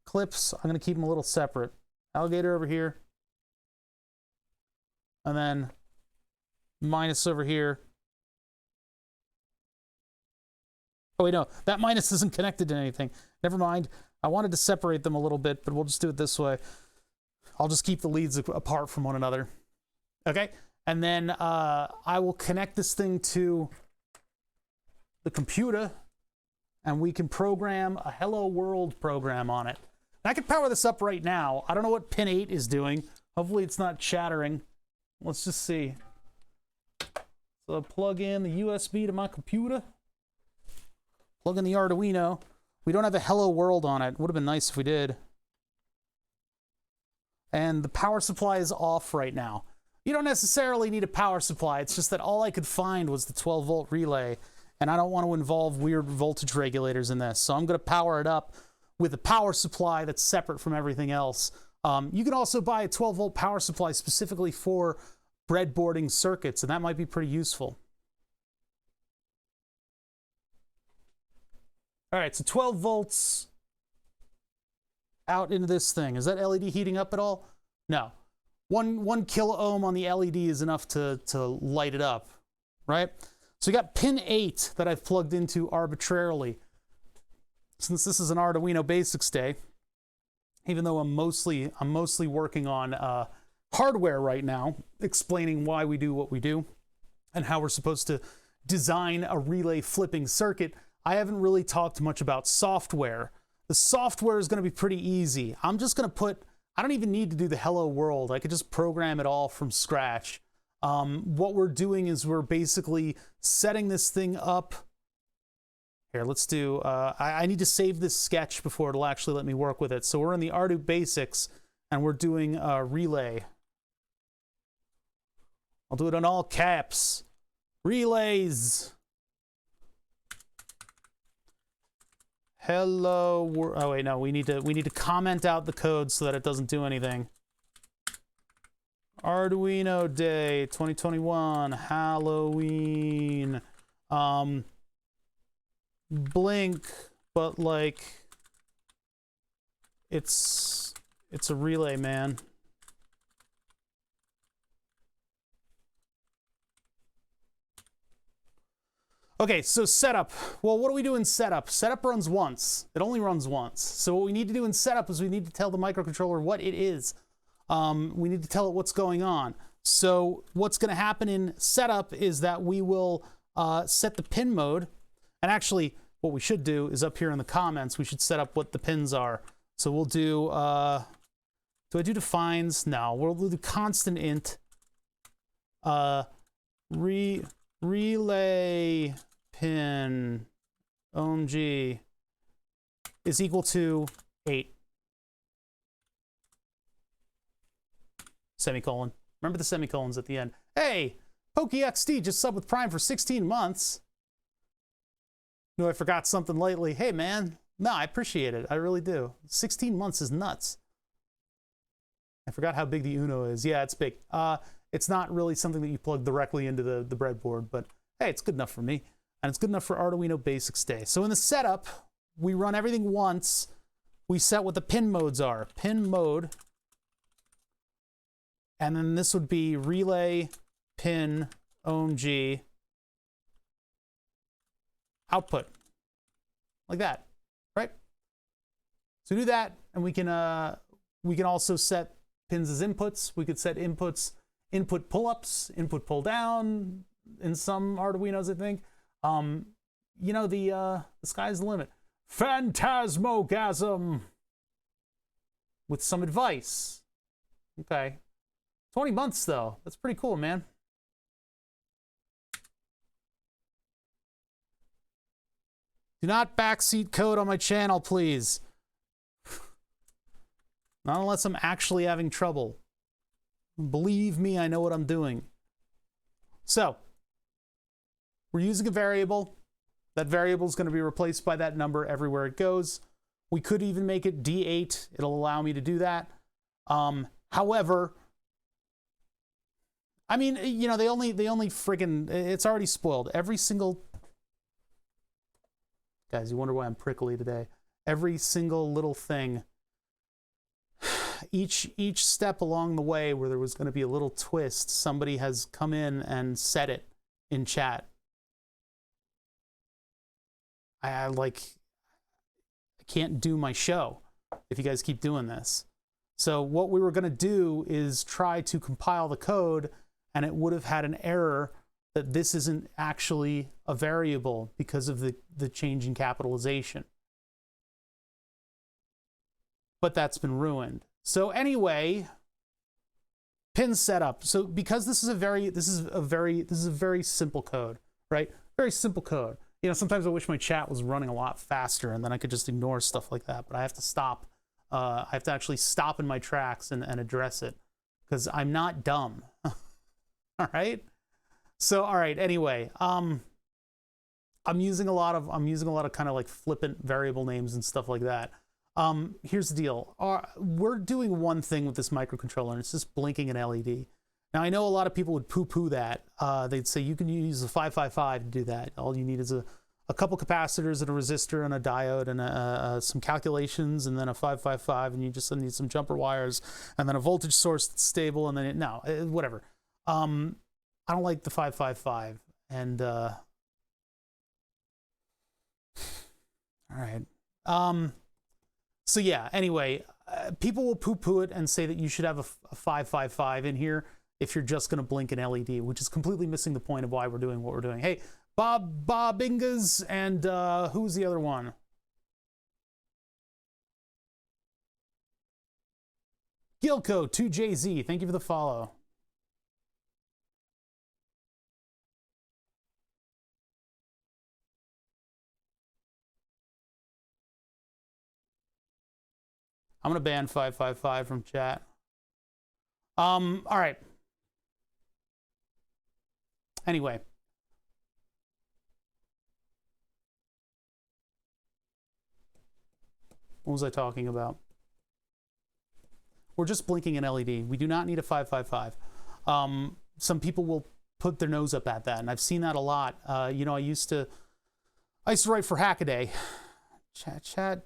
clips, I'm going to keep them a little separate. Alligator over here. And then minus over here. Oh, wait, no. That minus isn't connected to anything. Never mind. I wanted to separate them a little bit, but we'll just do it this way. I'll just keep the leads apart from one another. Okay? And then I will connect this thing to the computer, and we can program a Hello World program on it. And I can power this up right now. I don't know what pin 8 is doing. Hopefully it's not chattering. Let's just see. So I plug in the USB to my computer. Plug in the Arduino. We don't have a Hello World on it. Would have been nice if we did. And the power supply is off right now. You don't necessarily need a power supply. It's just that all I could find was the 12-volt relay, and I don't want to involve weird voltage regulators in this. So I'm going to power it up with a power supply that's separate from everything else. You can also buy a 12-volt power supply specifically for breadboarding circuits, and that might be pretty useful. All right, so 12 volts out into this thing. Is that LED heating up at all? No. One kilo ohm on the LED is enough to light it up, right? So we got pin 8 that I've plugged into arbitrarily. Since this is an Arduino Basics day, even though I'm mostly working on hardware right now, explaining why we do what we do and how we're supposed to design a relay flipping circuit, I haven't really talked much about software. The software is going to be pretty easy. I'm just going to put, I don't even need to do the Hello World. I could just program it all from scratch. What we're doing is we're basically setting this thing up. Here, let's do, I need to save this sketch before it'll actually let me work with it. So we're in the Arduino Basics, and we're doing a relay. I'll do it in all caps. Relays. Hello. Oh wait, no. We need to comment out the code so that it doesn't do anything. Arduino Day 2021, Halloween. Blink, but like it's a relay, man. Okay, so setup. Well, what do we do in setup? Setup runs once. It only runs once. So what we need to do in setup is we need to tell the microcontroller what it is. We need to tell it what's going on. So what's going to happen in setup is that we will set the pin mode. And actually, what we should do is up here in the comments, we should set up what the pins are. So we'll do, do I do defines? No, we'll do constant int relay pin omg is equal to 8. Semicolon. Remember the semicolons at the end. Hey, PokeXD just subbed with Prime for 16 months. No, I forgot something lately. Hey, man. No, I appreciate it. I really do. 16 months is nuts. I forgot how big the Uno is. Yeah, it's big. It's not really something that you plug directly into the breadboard, but hey, it's good enough for me. And it's good enough for Arduino Basics Day. So in the setup, we run everything once. We set what the pin modes are. Pin mode. And then this would be relay pin omg output. Like that, right? So do that, and we can also set pins as inputs. We could set inputs, input pull-ups, input pull-down in some Arduinos, I think. You know, the sky's the limit. Phantasmogasm with some advice. Okay. 20 months, though. That's pretty cool, man. Do not backseat code on my channel, please. Not unless I'm actually having trouble. Believe me, I know what I'm doing. So, we're using a variable. That variable is going to be replaced by that number everywhere it goes. We could even make it D8. It'll allow me to do that. However, I mean, you know, they only friggin', it's already spoiled. Every single, guys, you wonder why I'm prickly today. Every single little thing, each step along the way where there was going to be a little twist, somebody has come in and said it in chat. I can't do my show if you guys keep doing this. So what we were going to do is try to compile the code, and it would have had an error that this isn't actually a variable because of the change in capitalization. But that's been ruined. So anyway, pin setup. So because this is a very simple code, right? Very simple code. You know, sometimes I wish my chat was running a lot faster and then I could just ignore stuff like that, but I have to stop. I have to actually stop in my tracks and address it because I'm not dumb. All right. So, all right. Anyway, I'm using a lot of kind of like flippant variable names and stuff like that. Here's the deal. We're doing one thing with this microcontroller, and it's just blinking an LED. Now, I know a lot of people would poo-poo that. They'd say you can use a 555 to do that. All you need is a couple capacitors and a resistor and a diode and some calculations and then a 555, and you just need some jumper wires and then a voltage source that's stable, and then whatever. I don't like the 555, and all right. So yeah, anyway, people will poo-poo it and say that you should have a 555 in here if you're just going to blink an LED, which is completely missing the point of why we're doing what we're doing. Hey, Bob Ingas, and who's the other one? Gilco 2JZ, thank you for the follow. I'm gonna ban 555 from chat. All right. Anyway. What was I talking about? We're just blinking an LED. We do not need a 555. some people will put their nose up at that, and I've seen that a lot. You know, I used to write for Hackaday. Chat,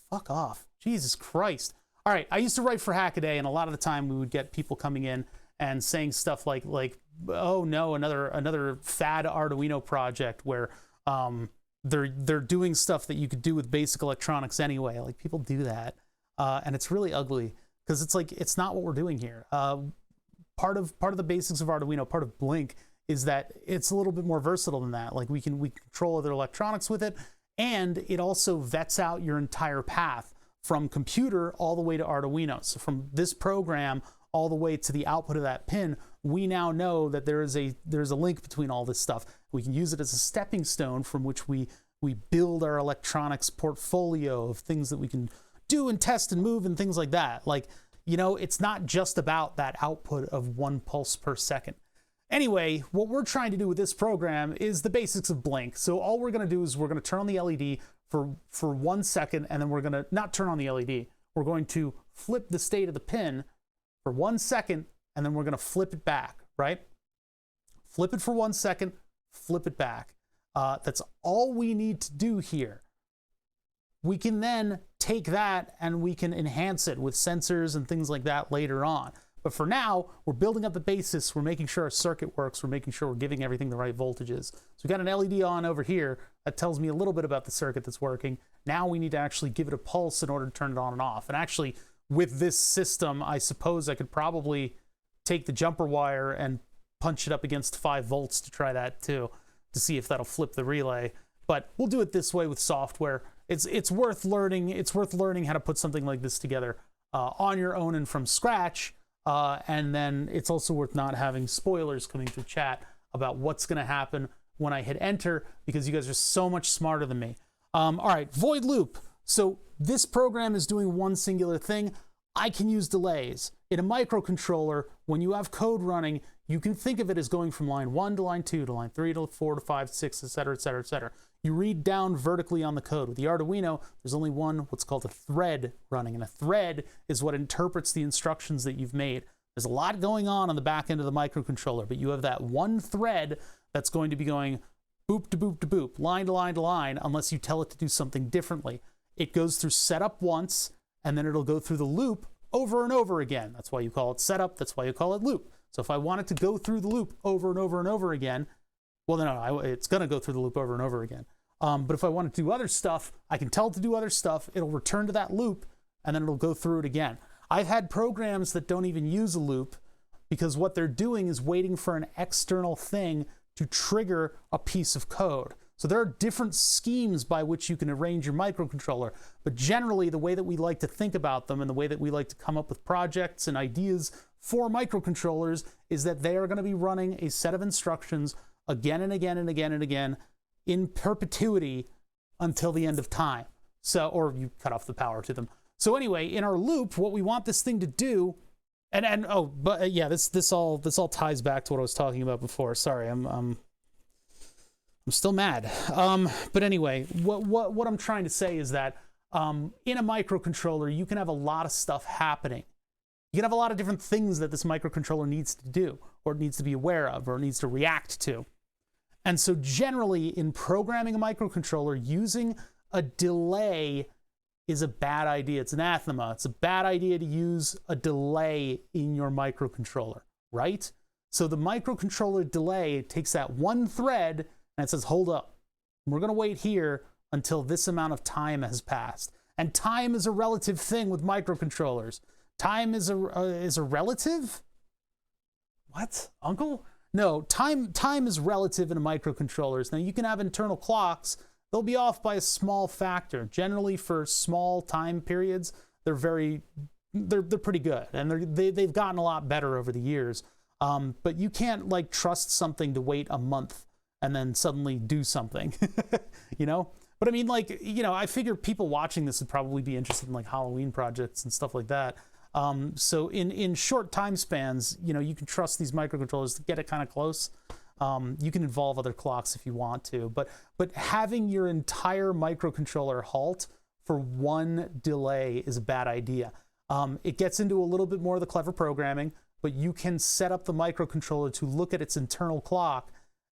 fuck off. Jesus Christ. All right, I used to write for Hackaday, and a lot of the time we would get people coming in and saying stuff like oh no, another fad Arduino project where they're doing stuff that you could do with basic electronics anyway. Like, people do that, and it's really ugly because it's like, it's not what we're doing here. Part of the basics of Arduino, part of Blink, is that it's a little bit more versatile than that. Like, we control other electronics with it, and it also vets out your entire path from computer all the way to Arduino. So from this program all the way to the output of that pin, we now know that there's a link between all this stuff. We can use it as a stepping stone from which we build our electronics portfolio of things that we can do and test and move and things like that. Like, you know, it's not just about that output of 1 pulse per second. Anyway, what we're trying to do with this program is the basics of Blink. So all we're going to do is we're going to turn on the LED for 1 second, and then we're going to not turn on the LED. We're going to flip the state of the pin for 1 second, and then we're going to flip it back, right? Flip it for 1 second, flip it back. That's all we need to do here. We can then take that and we can enhance it with sensors and things like that later on. But for now, we're building up the basis. We're making sure our circuit works. We're making sure we're giving everything the right voltages. So we got an LED on over here that tells me a little bit about the circuit that's working. Now we need to actually give it a pulse in order to turn it on and off. And actually, with this system, I suppose I could probably take the jumper wire and punch it up against 5 volts to try that too, to see if that'll flip the relay. But we'll do it this way with software. It's worth learning. It's worth learning how to put something like this together on your own and from scratch. And then it's also worth not having spoilers coming through chat about what's going to happen when I hit enter, because you guys are so much smarter than me. All right, void loop. So this program is doing one singular thing. I can use delays. In a microcontroller, when you have code running, you can think of it as going from line 1 to line 2 to line 3 to 4 to 5, 6, etc., etc., etc. You read down vertically on the code. With the Arduino, there's only one, what's called a thread running, and a thread is what interprets the instructions that you've made. There's a lot going on the back end of the microcontroller, but you have that one thread that's going to be going boop to boop to boop, line to line to line, unless you tell it to do something differently. It goes through setup once, and then it'll go through the loop over and over again. That's why you call it setup. That's why you call it loop. So if I want it to go through the loop over and over and over again, well, no, it's going to go through the loop over and over again. But if I want to do other stuff, I can tell it to do other stuff. It'll return to that loop, and then it'll go through it again. I've had programs that don't even use a loop because what they're doing is waiting for an external thing to trigger a piece of code. So there are different schemes by which you can arrange your microcontroller, but generally the way that we like to think about them and the way that we like to come up with projects and ideas for microcontrollers is that they are going to be running a set of instructions again and again and again and again in perpetuity until the end of time. So, or you cut off the power to them. So anyway, in our loop, what we want this thing to do, this all ties back to what I was talking about before. Sorry, I'm still mad. But anyway, what I'm trying to say is that in a microcontroller, you can have a lot of stuff happening. You can have a lot of different things that this microcontroller needs to do, or it needs to be aware of, or it needs to react to. And so generally, in programming a microcontroller, using a delay is a bad idea. It's anathema. It's a bad idea to use a delay in your microcontroller, right? So the microcontroller delay takes that one thread and it says, hold up, we're going to wait here until this amount of time has passed. And time is a relative thing with microcontrollers. Time is a relative? What, uncle? No, time is relative in microcontrollers. Now you can have internal clocks. They'll be off by a small factor. Generally, for small time periods, they're pretty good, and they've gotten a lot better over the years. But you can't like trust something to wait a month and then suddenly do something, you know. But I mean, like, you know, I figure people watching this would probably be interested in like Halloween projects and stuff like that. So in short time spans, you know, you can trust these microcontrollers to get it kind of close. You can involve other clocks if you want to, but having your entire microcontroller halt for one delay is a bad idea. It gets into a little bit more of the clever programming. but you can set up the microcontroller to look at its internal clock,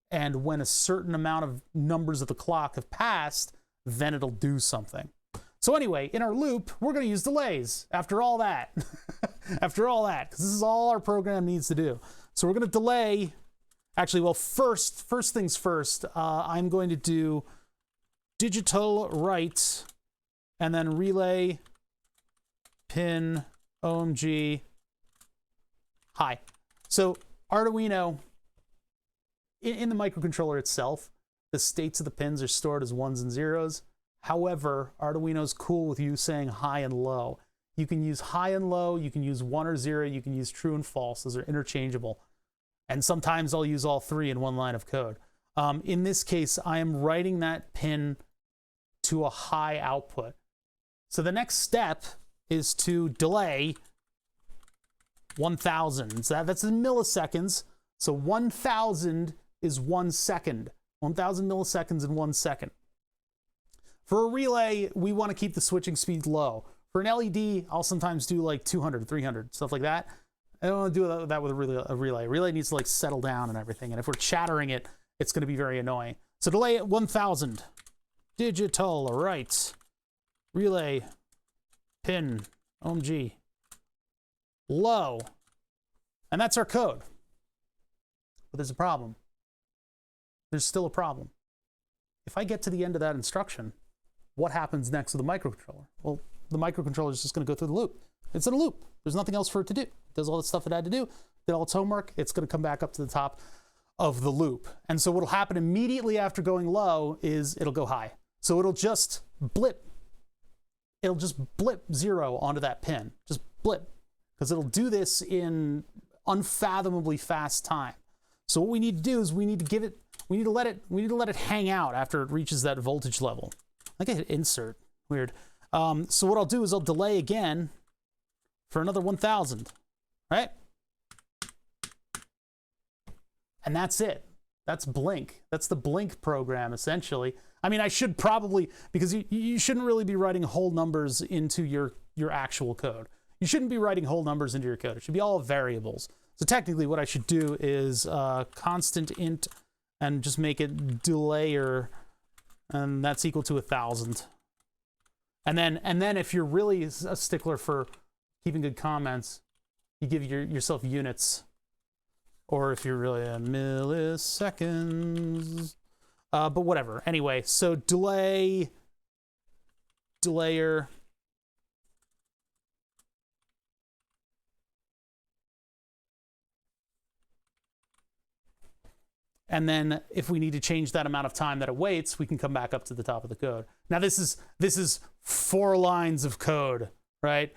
and when a certain amount of numbers of the clock have passed, then it'll do something. So anyway, in our loop, we're going to use delays after all that. After all that, because this is all our program needs to do. So we're going to delay. Actually, well, first things first, I'm going to do digital write and then relay pin omg high. So Arduino, in the microcontroller itself, the states of the pins are stored as 1s and 0s. However, Arduino's cool with you saying high and low. You can use high and low, you can use 1 or 0, you can use true and false. Those are interchangeable. And sometimes I'll use all three in one line of code. In this case, I am writing that pin to a high output. So the next step is to delay 1,000. So that's in milliseconds. So 1,000 is 1 second. 1,000 milliseconds in 1 second. For a relay, we want to keep the switching speed low. For an LED, I'll sometimes do like 200, 300, stuff like that. I don't want to do that with a relay. A relay needs to like settle down and everything. And if we're chattering it, it's going to be very annoying. So delay at 1,000. Digital write. Relay. Pin. OMG. Low. And that's our code. But there's a problem. There's still a problem. If I get to the end of that instruction, what happens next with the microcontroller? Well, the microcontroller is just going to go through the loop. It's in a loop. There's nothing else for it to do. It does all the stuff it had to do, did all its homework. It's going to come back up to the top of the loop. And so what'll happen immediately after going low is it'll go high. So it'll just blip. It'll just blip 0 onto that pin. Just blip. Because it'll do this in unfathomably fast time. So what we need to do is we need to let it hang out after it reaches that voltage level. I think I hit insert. Weird. So what I'll do is I'll delay again for another 1,000, right? And that's it. That's blink. That's the blink program, essentially. I mean, I should probably, because you shouldn't really be writing whole numbers into your actual code. You shouldn't be writing whole numbers into your code. It should be all variables. So technically what I should do is constant int and just make it delayer, and that's equal to 1,000. And then if you're really a stickler for keeping good comments, you give yourself units. Or if you're really a milliseconds. But whatever. Anyway, so delayer. And then if we need to change that amount of time that it waits, we can come back up to the top of the code. Now this is 4 lines of code, right?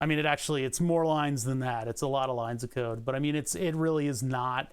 I mean, it's more lines than that. It's a lot of lines of code, but I mean, it really is not,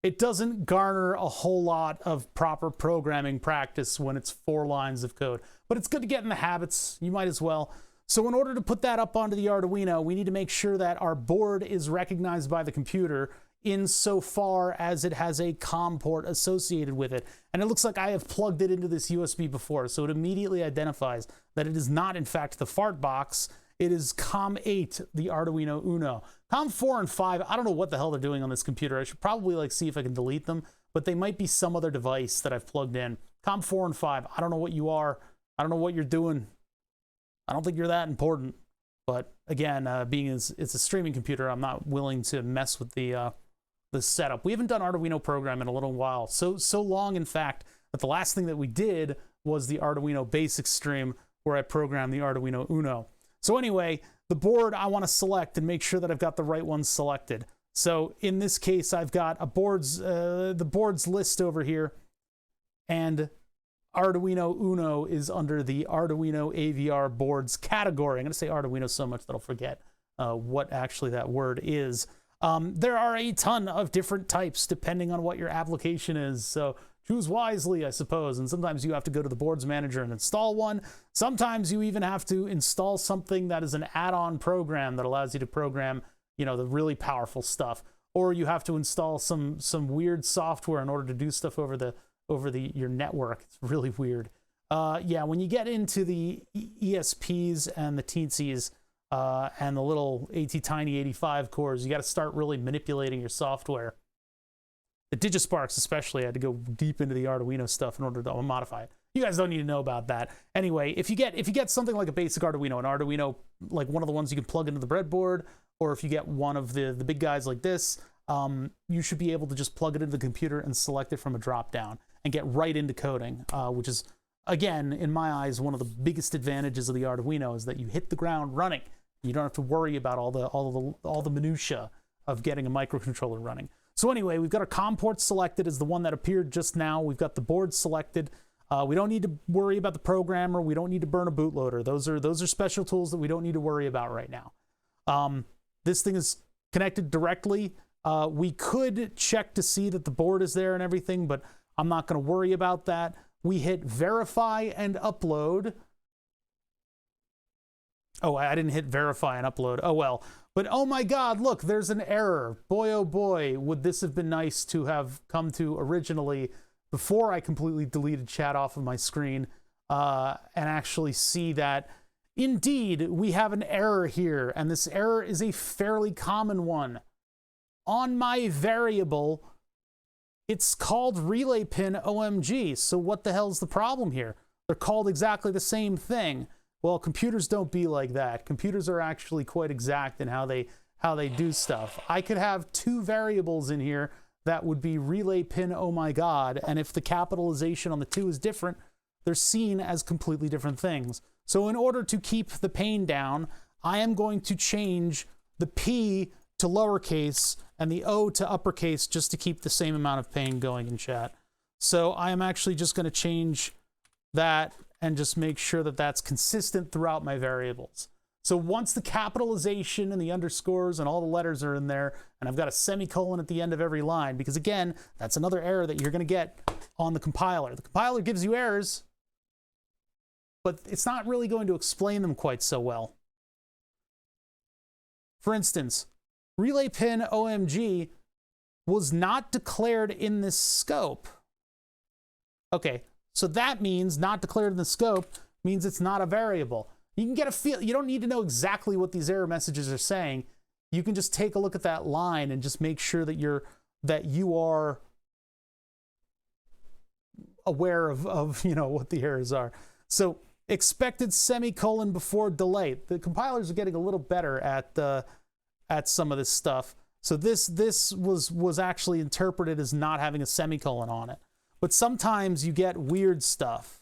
it doesn't garner a whole lot of proper programming practice when it's 4 lines of code, but it's good to get in the habits. You might as well. So in order to put that up onto the Arduino, we need to make sure that our board is recognized by the computer insofar as it has a COM port associated with it. And it looks like I have plugged it into this USB before, so it immediately identifies that it is not, in fact, the fart box. It is COM8, the Arduino Uno. COM4 and 5, I don't know what the hell they're doing on this computer. I should probably see if I can delete them, but they might be some other device that I've plugged in. COM4 and 5, I don't know what you are. I don't know what you're doing. I don't think you're that important. But again, being it's a streaming computer, I'm not willing to mess with the setup. We haven't done Arduino program in a little while. So long, in fact, that the last thing that we did was the Arduino Basics stream where I programmed the Arduino Uno. So anyway, the board I want to select and make sure that I've got the right one selected. So in this case, I've got the boards list over here, and Arduino Uno is under the Arduino AVR boards category. I'm going to say Arduino so much that I'll forget what actually that word is. There are a ton of different types depending on what your application is, so choose wisely, I suppose. And sometimes you have to go to the boards manager and install one. Sometimes you even have to install something that is an add-on program that allows you to program, the really powerful stuff. Or you have to install some weird software in order to do stuff over your network. It's really weird. Yeah, when you get into the ESPs and the teensies, and the little AT-Tiny 85 cores. You got to start really manipulating your software. The Digisparks especially, I had to go deep into the Arduino stuff in order to modify it. You guys don't need to know about that. Anyway, if you get something like a basic Arduino, an Arduino like one of the ones you can plug into the breadboard, or if you get one of the big guys like this, you should be able to just plug it into the computer and select it from a drop down and get right into coding, which is, again, in my eyes, one of the biggest advantages of the Arduino is that you hit the ground running. You don't have to worry about all the minutia of getting a microcontroller running. So anyway, we've got our COM port selected as the one that appeared just now. We've got the board selected. We don't need to worry about the programmer. We don't need to burn a bootloader. Those are special tools that we don't need to worry about right now. This thing is connected directly. We could check to see that the board is there and everything, but I'm not going to worry about that. We hit verify and upload. Oh, I didn't hit verify and upload. Oh, well. But oh my God, look, there's an error. Boy, oh boy, would this have been nice to have come to originally before I completely deleted chat off of my screen and actually see that indeed we have an error here. And this error is a fairly common one. On my variable, it's called relay pin OMG. So what the hell's the problem here? They're called exactly the same thing. Well, computers don't be like that. Computers are actually quite exact in how they do stuff. I could have two variables in here that would be relay pin oh my God, and if the capitalization on the two is different, they're seen as completely different things. So in order to keep the pain down, I am going to change the P to lowercase and the O to uppercase just to keep the same amount of pain going in chat. So I am actually just going to change that and just make sure that that's consistent throughout my variables. So once the capitalization and the underscores and all the letters are in there, and I've got a semicolon at the end of every line, because again, that's another error that you're going to get on the compiler. The compiler gives you errors, but it's not really going to explain them quite so well. For instance, relay pin OMG was not declared in this scope. Okay. So that means not declared in the scope means it's not a variable. You can get a feel. You don't need to know exactly what these error messages are saying. You can just take a look at that line and just make sure that you are aware of you know what the errors are. So expected semicolon before delay. The compilers are getting a little better at some of this stuff. So this was actually interpreted as not having a semicolon on it. But sometimes you get weird stuff.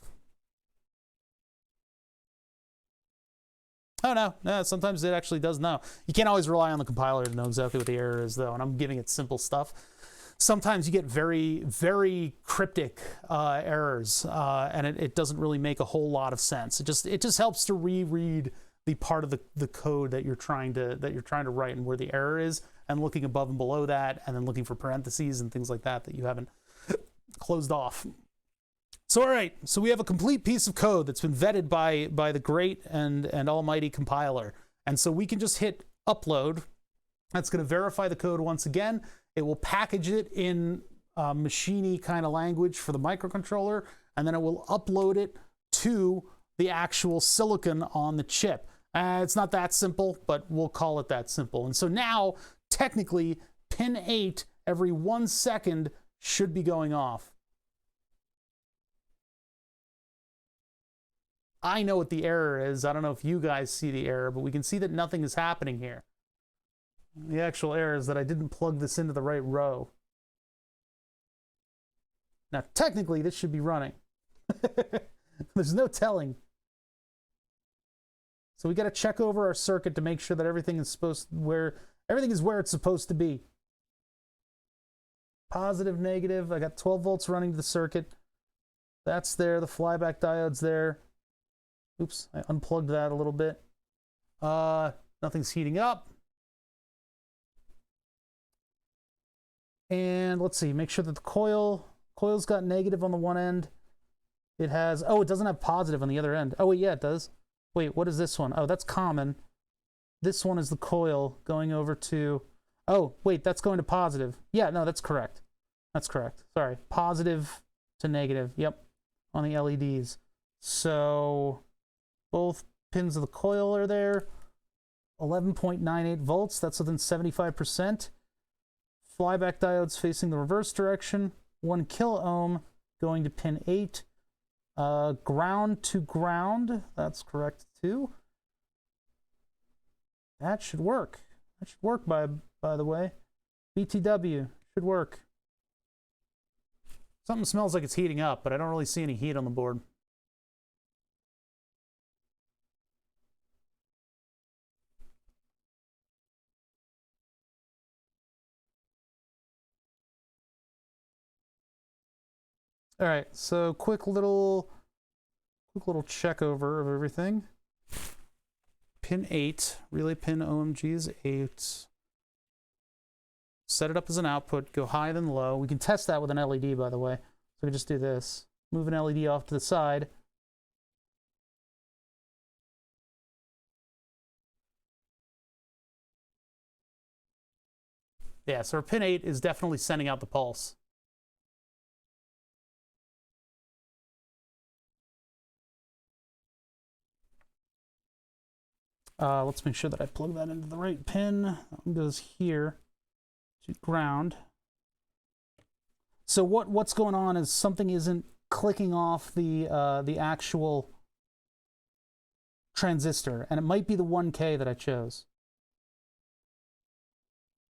Oh, no, sometimes it actually does know. You can't always rely on the compiler to know exactly what the error is, though, and I'm giving it simple stuff. Sometimes you get very, very cryptic errors, and it doesn't really make a whole lot of sense. It just helps to reread the part of the code that you're trying to write and where the error is, and looking above and below that, and then looking for parentheses and things like that you haven't closed off. So all right, so we have a complete piece of code that's been vetted by the great and almighty compiler, and so we can just hit upload. That's going to verify the code once again. It will package it in machiney kind of language for the microcontroller, and then it will upload it to the actual silicon on the chip. It's not that simple, but we'll call it that simple. And so now technically pin 8 every 1 second should be going off. I know what the error is. I don't know if you guys see the error, but we can see that nothing is happening here. The actual error is that I didn't plug this into the right row. Now, technically, this should be running. There's no telling. So we got to check over our circuit to make sure that everything is where it's supposed to be. Positive, negative. I got 12 volts running to the circuit. That's there. The flyback diode's there. Oops, I unplugged that a little bit. Nothing's heating up. And let's see, make sure that the coil's got negative on the one end. It has, oh, it doesn't have positive on the other end. Oh, wait, yeah, it does. Wait, what is this one? Oh, that's common. This one is the coil going over to, oh, wait, that's going to positive. Yeah, no, that's correct. That's correct. Sorry, positive to negative. Yep, on the LEDs. So both pins of the coil are there. 11.98 volts. That's within 75%. Flyback diodes facing the reverse direction. 1 kilo ohm going to pin 8. Ground to ground. That's correct too. That should work. That should work, by the way. BTW should work. Something smells like it's heating up, but I don't really see any heat on the board. All right, so quick little check over of everything. Pin 8, relay pin OMG is 8. Set it up as an output, go high then low. We can test that with an LED, by the way. So we can just do this. Move an LED off to the side. Yeah, so our pin 8 is definitely sending out the pulse. Let's make sure that I plug that into the right pin. That one goes here to ground. So what's going on is something isn't clicking off the actual transistor, and it might be the 1K that I chose.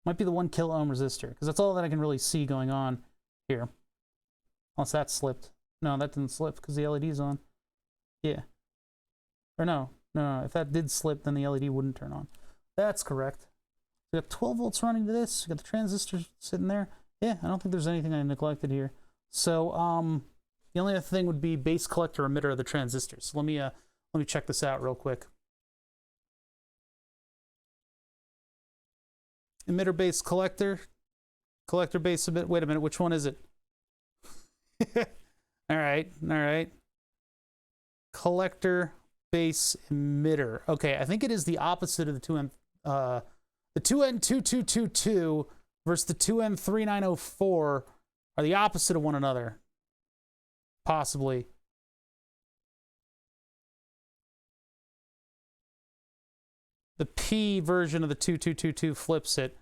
Might be the 1 kilo ohm resistor, because that's all that I can really see going on here. Unless that slipped. No, that didn't slip because the LED's on. Yeah. Or no. No, if that did slip, then the LED wouldn't turn on. That's correct. We got 12 volts running to this. We got the transistor sitting there. Yeah, I don't think there's anything I neglected here. So, the only other thing would be base collector emitter of the transistor. So let me check this out real quick. Emitter base collector base emitter. Wait a minute, which one is it? all right. Collector base emitter. Okay, I think it is the opposite of the 2M, the 2N2222 versus the 2M3904 are the opposite of one another. Possibly. The P version of the 2222 flips it.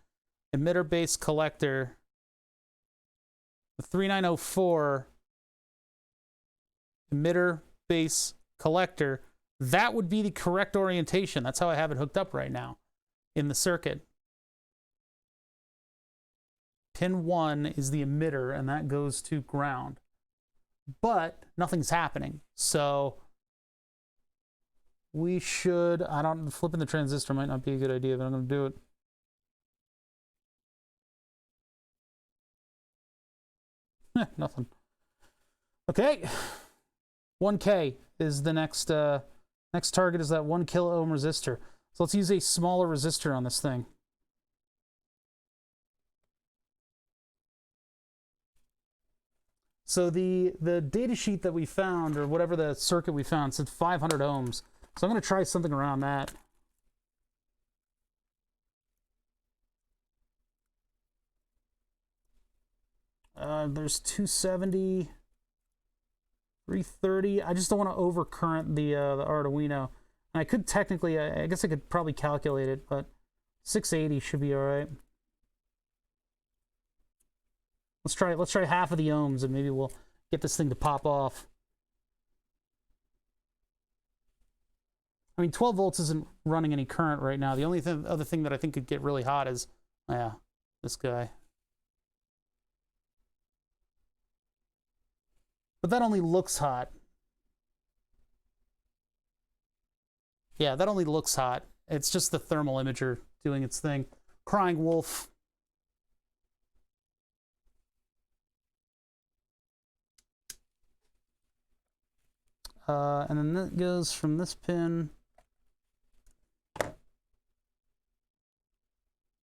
Emitter base collector. The 3904 emitter base collector. That would be the correct orientation. That's how I have it hooked up right now in the circuit. Pin 1 is the emitter, and that goes to ground. But nothing's happening. So we should, flipping the transistor might not be a good idea, but I'm going to do it. Nothing. Okay. 1K is the next target is that 1 kilo ohm resistor. So let's use a smaller resistor on this thing. So the data sheet that we found, or whatever the circuit we found, said 500 ohms. So I'm going to try something around that. There's 270, 330. I just don't want to overcurrent the Arduino. And I could technically, I guess I could probably calculate it, but 680 should be all right. Let's try half of the ohms, and maybe we'll get this thing to pop off. I mean, 12 volts isn't running any current right now. The only other thing that I think could get really hot is, yeah, this guy. But that only looks hot. Yeah, that only looks hot. It's just the thermal imager doing its thing. Crying wolf. And then that goes from this pin.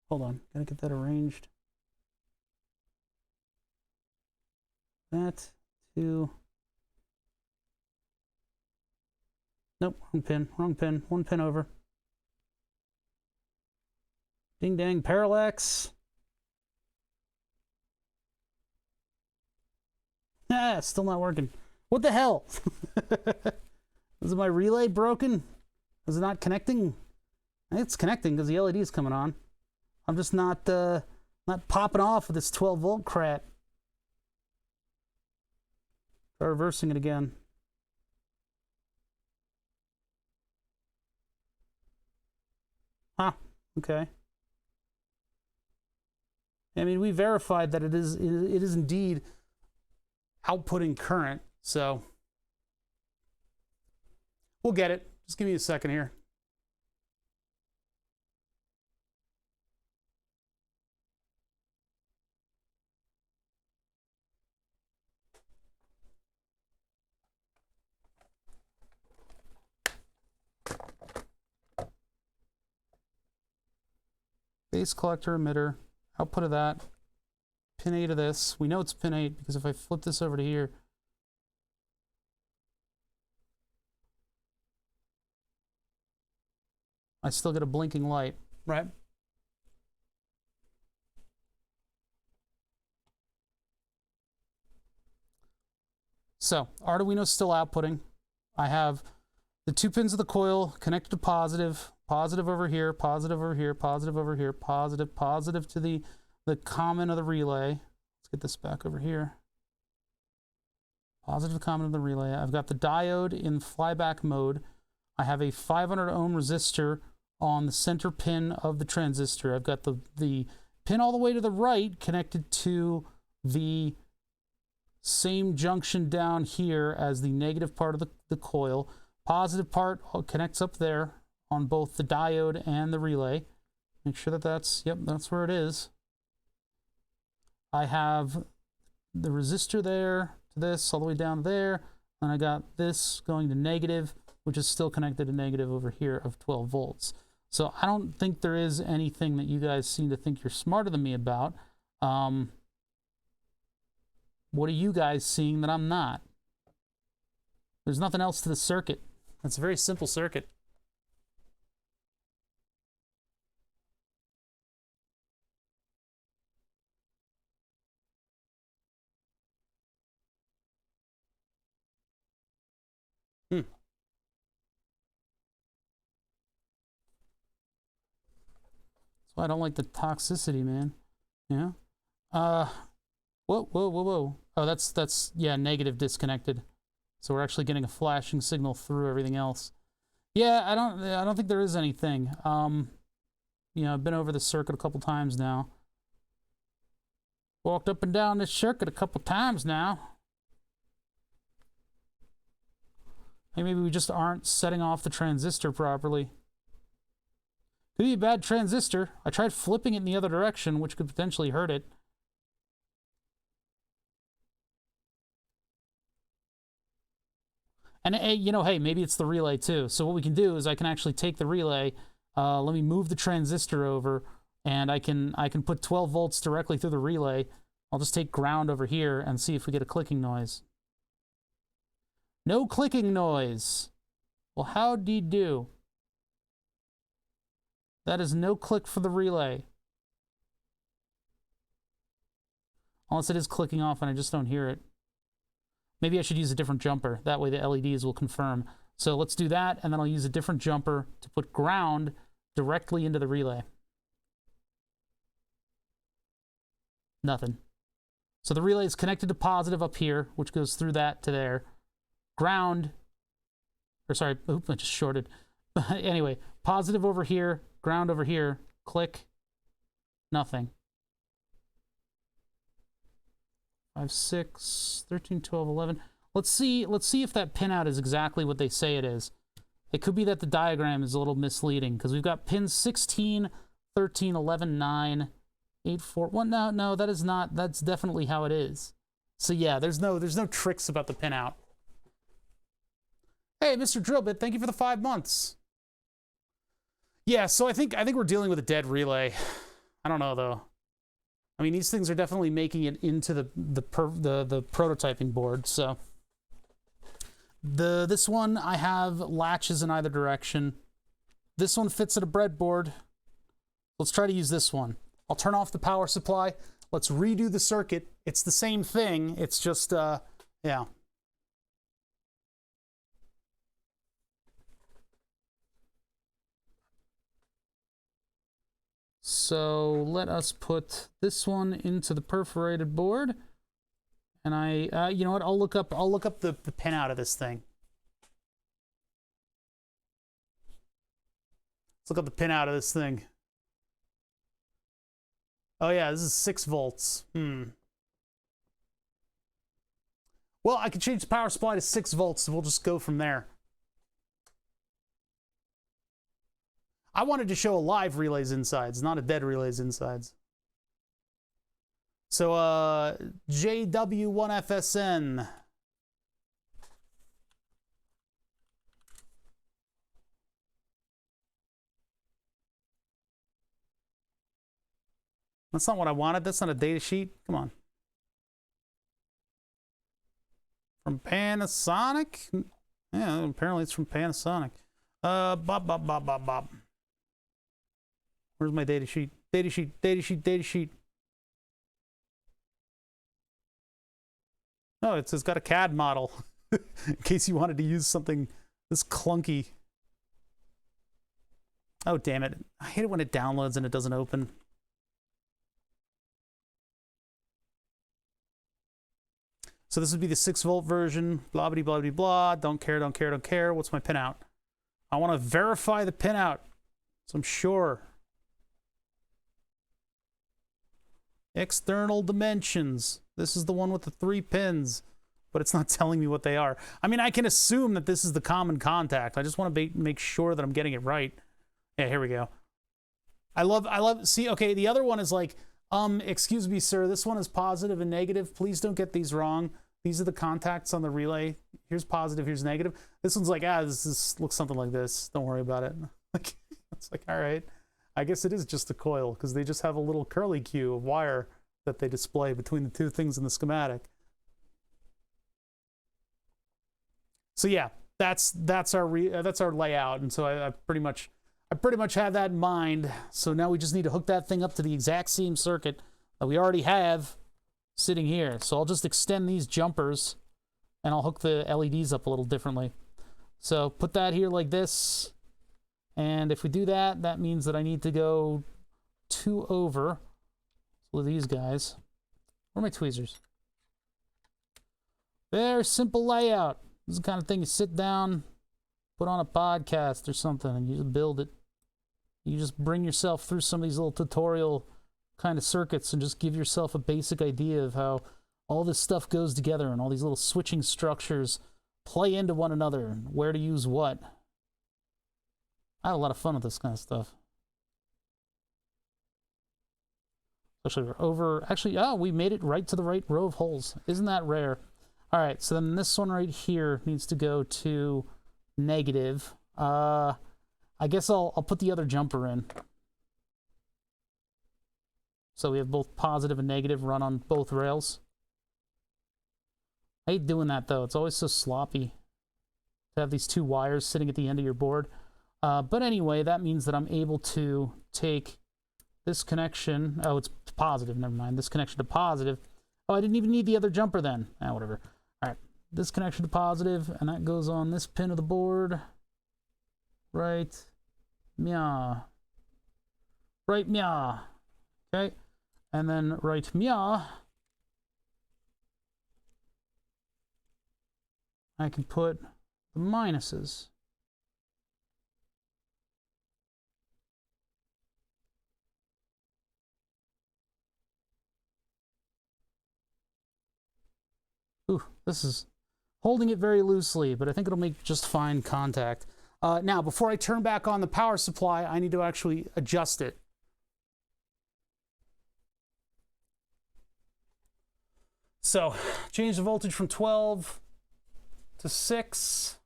Hold on, gotta get that arranged. That to... Nope, wrong pin, one pin over. Ding dang, parallax. Ah, still not working. What the hell? Is my relay broken? Is it not connecting? It's connecting because the LED is coming on. I'm just not popping off with this 12 volt crap. Try reversing it again. Huh, okay. I mean, we verified that it is indeed outputting current, so we'll get it. Just give me a second here. Base collector emitter, output of that, pin 8 of this. We know it's pin 8 because if I flip this over to here, I still get a blinking light, right? So Arduino's still outputting. I have the 2 pins of the coil connected to positive. Positive over here, positive over here, positive over here, positive, positive to the common of the relay. Let's get this back over here. Positive common of the relay. I've got the diode in flyback mode. I have a 500 ohm resistor on the center pin of the transistor. I've got the pin all the way to the right connected to the same junction down here as the negative part of the coil. Positive part connects up there on both the diode and the relay. Make sure that that's where it is. I have the resistor there to this all the way down there, and I got this going to negative, which is still connected to negative over here of 12 volts. So I don't think there is anything that you guys seem to think you're smarter than me about. What are you guys seeing that I'm not? There's nothing else to the circuit. It's a very simple circuit. So I don't like the toxicity, man. Yeah. Whoa. Oh, that's yeah, negative disconnected. So we're actually getting a flashing signal through everything else. Yeah, I don't think there is anything. You know, I've been over the circuit a couple times now. Walked up and down this circuit a couple times now. Hey, maybe we just aren't setting off the transistor properly. Could be a bad transistor. I tried flipping it in the other direction, which could potentially hurt it. And you know, hey, maybe it's the relay too. So what we can do is I can actually take the relay, let me move the transistor over, and I can put 12 volts directly through the relay. I'll just take ground over here and see if we get a clicking noise. No clicking noise. Well, how'd you do? That is no click for the relay. Unless it is clicking off and I just don't hear it. Maybe I should use a different jumper. That way the LEDs will confirm. So let's do that, and then I'll use a different jumper to put ground directly into the relay. Nothing. So the relay is connected to positive up here, which goes through that to there. Ground, or sorry, oop, I just shorted. Anyway, positive over here, ground over here, click, nothing. 5, 6, 13, 12, 11. Let's see if that pinout is exactly what they say it is. It could be that the diagram is a little misleading, because we've got pins 16, 13, 11, 9, 8, 4. Well, no, that is not. That's definitely how it is. So yeah, there's no tricks about the pinout. Hey, Mr. Drillbit, thank you for the 5 months. Yeah, so I think we're dealing with a dead relay. I don't know though. I mean, these things are definitely making it into the prototyping board. So this one I have latches in either direction. This one fits at a breadboard. Let's try to use this one. I'll turn off the power supply. Let's redo the circuit. It's the same thing. It's just yeah. So let us put this one into the perforated board. And you know what? I'll look up the pin out of this thing. Let's look up the pin out of this thing. Oh yeah, this is 6 volts. Well, I could change the power supply to 6 volts, so we'll just go from there. I wanted to show a live relay's insides, not a dead relay's insides. So, JW1FSN. That's not what I wanted. That's not a data sheet. Come on. From Panasonic? Yeah, apparently it's from Panasonic. Bob. Where's my data sheet? Data sheet. No, it's got a CAD model. In case you wanted to use something this clunky. Oh, damn it. I hate it when it downloads and it doesn't open. So this would be the 6-volt version. Blah, blah, blah, blah, blah. Don't care. What's my pinout? I want to verify the pinout. So I'm sure. External dimensions. This is the one with the 3 pins, but it's not telling me what they are. I mean, I can assume that this is the common contact. I just want to make sure that I'm getting it right. Yeah, here we go. I love, see, okay, the other one is like, excuse me, sir, this one is positive and negative. Please don't get these wrong. These are the contacts on the relay. Here's positive, here's negative. This one's like, this looks something like this. Don't worry about it. Like, it's like, all right. I guess it is just a coil because they just have a little curly Q of wire that they display between the 2 things in the schematic. So yeah, that's our layout, and so I pretty much have that in mind. So now we just need to hook that thing up to the exact same circuit that we already have sitting here. So I'll just extend these jumpers and I'll hook the LEDs up a little differently. So put that here like this. And if we do that, that means that I need to go 2 over with these guys. Where are my tweezers? There, simple layout. This is the kind of thing you sit down, put on a podcast or something, and you just build it. You just bring yourself through some of these little tutorial kind of circuits and just give yourself a basic idea of how all this stuff goes together and all these little switching structures play into one another and where to use what. I had a lot of fun with this kind of stuff. Especially we're over, actually, oh, we made it right to the right row of holes. Isn't that rare? All right, so then this one right here needs to go to negative. I guess I'll put the other jumper in. So we have both positive and negative run on both rails. I hate doing that though. It's always so sloppy to have these 2 wires sitting at the end of your board. But anyway, that means that I'm able to take this connection. Oh, it's positive. Never mind. This connection to positive. Oh, I didn't even need the other jumper then. Whatever. All right. This connection to positive, and that goes on this pin of the board. Right. Meow. Right. Meow. Okay. And then right. Meow. I can put the minuses. Ooh, this is holding it very loosely, but I think it'll make just fine contact. Now, before I turn back on the power supply, I need to actually adjust it. So, change the voltage from 12 to 6.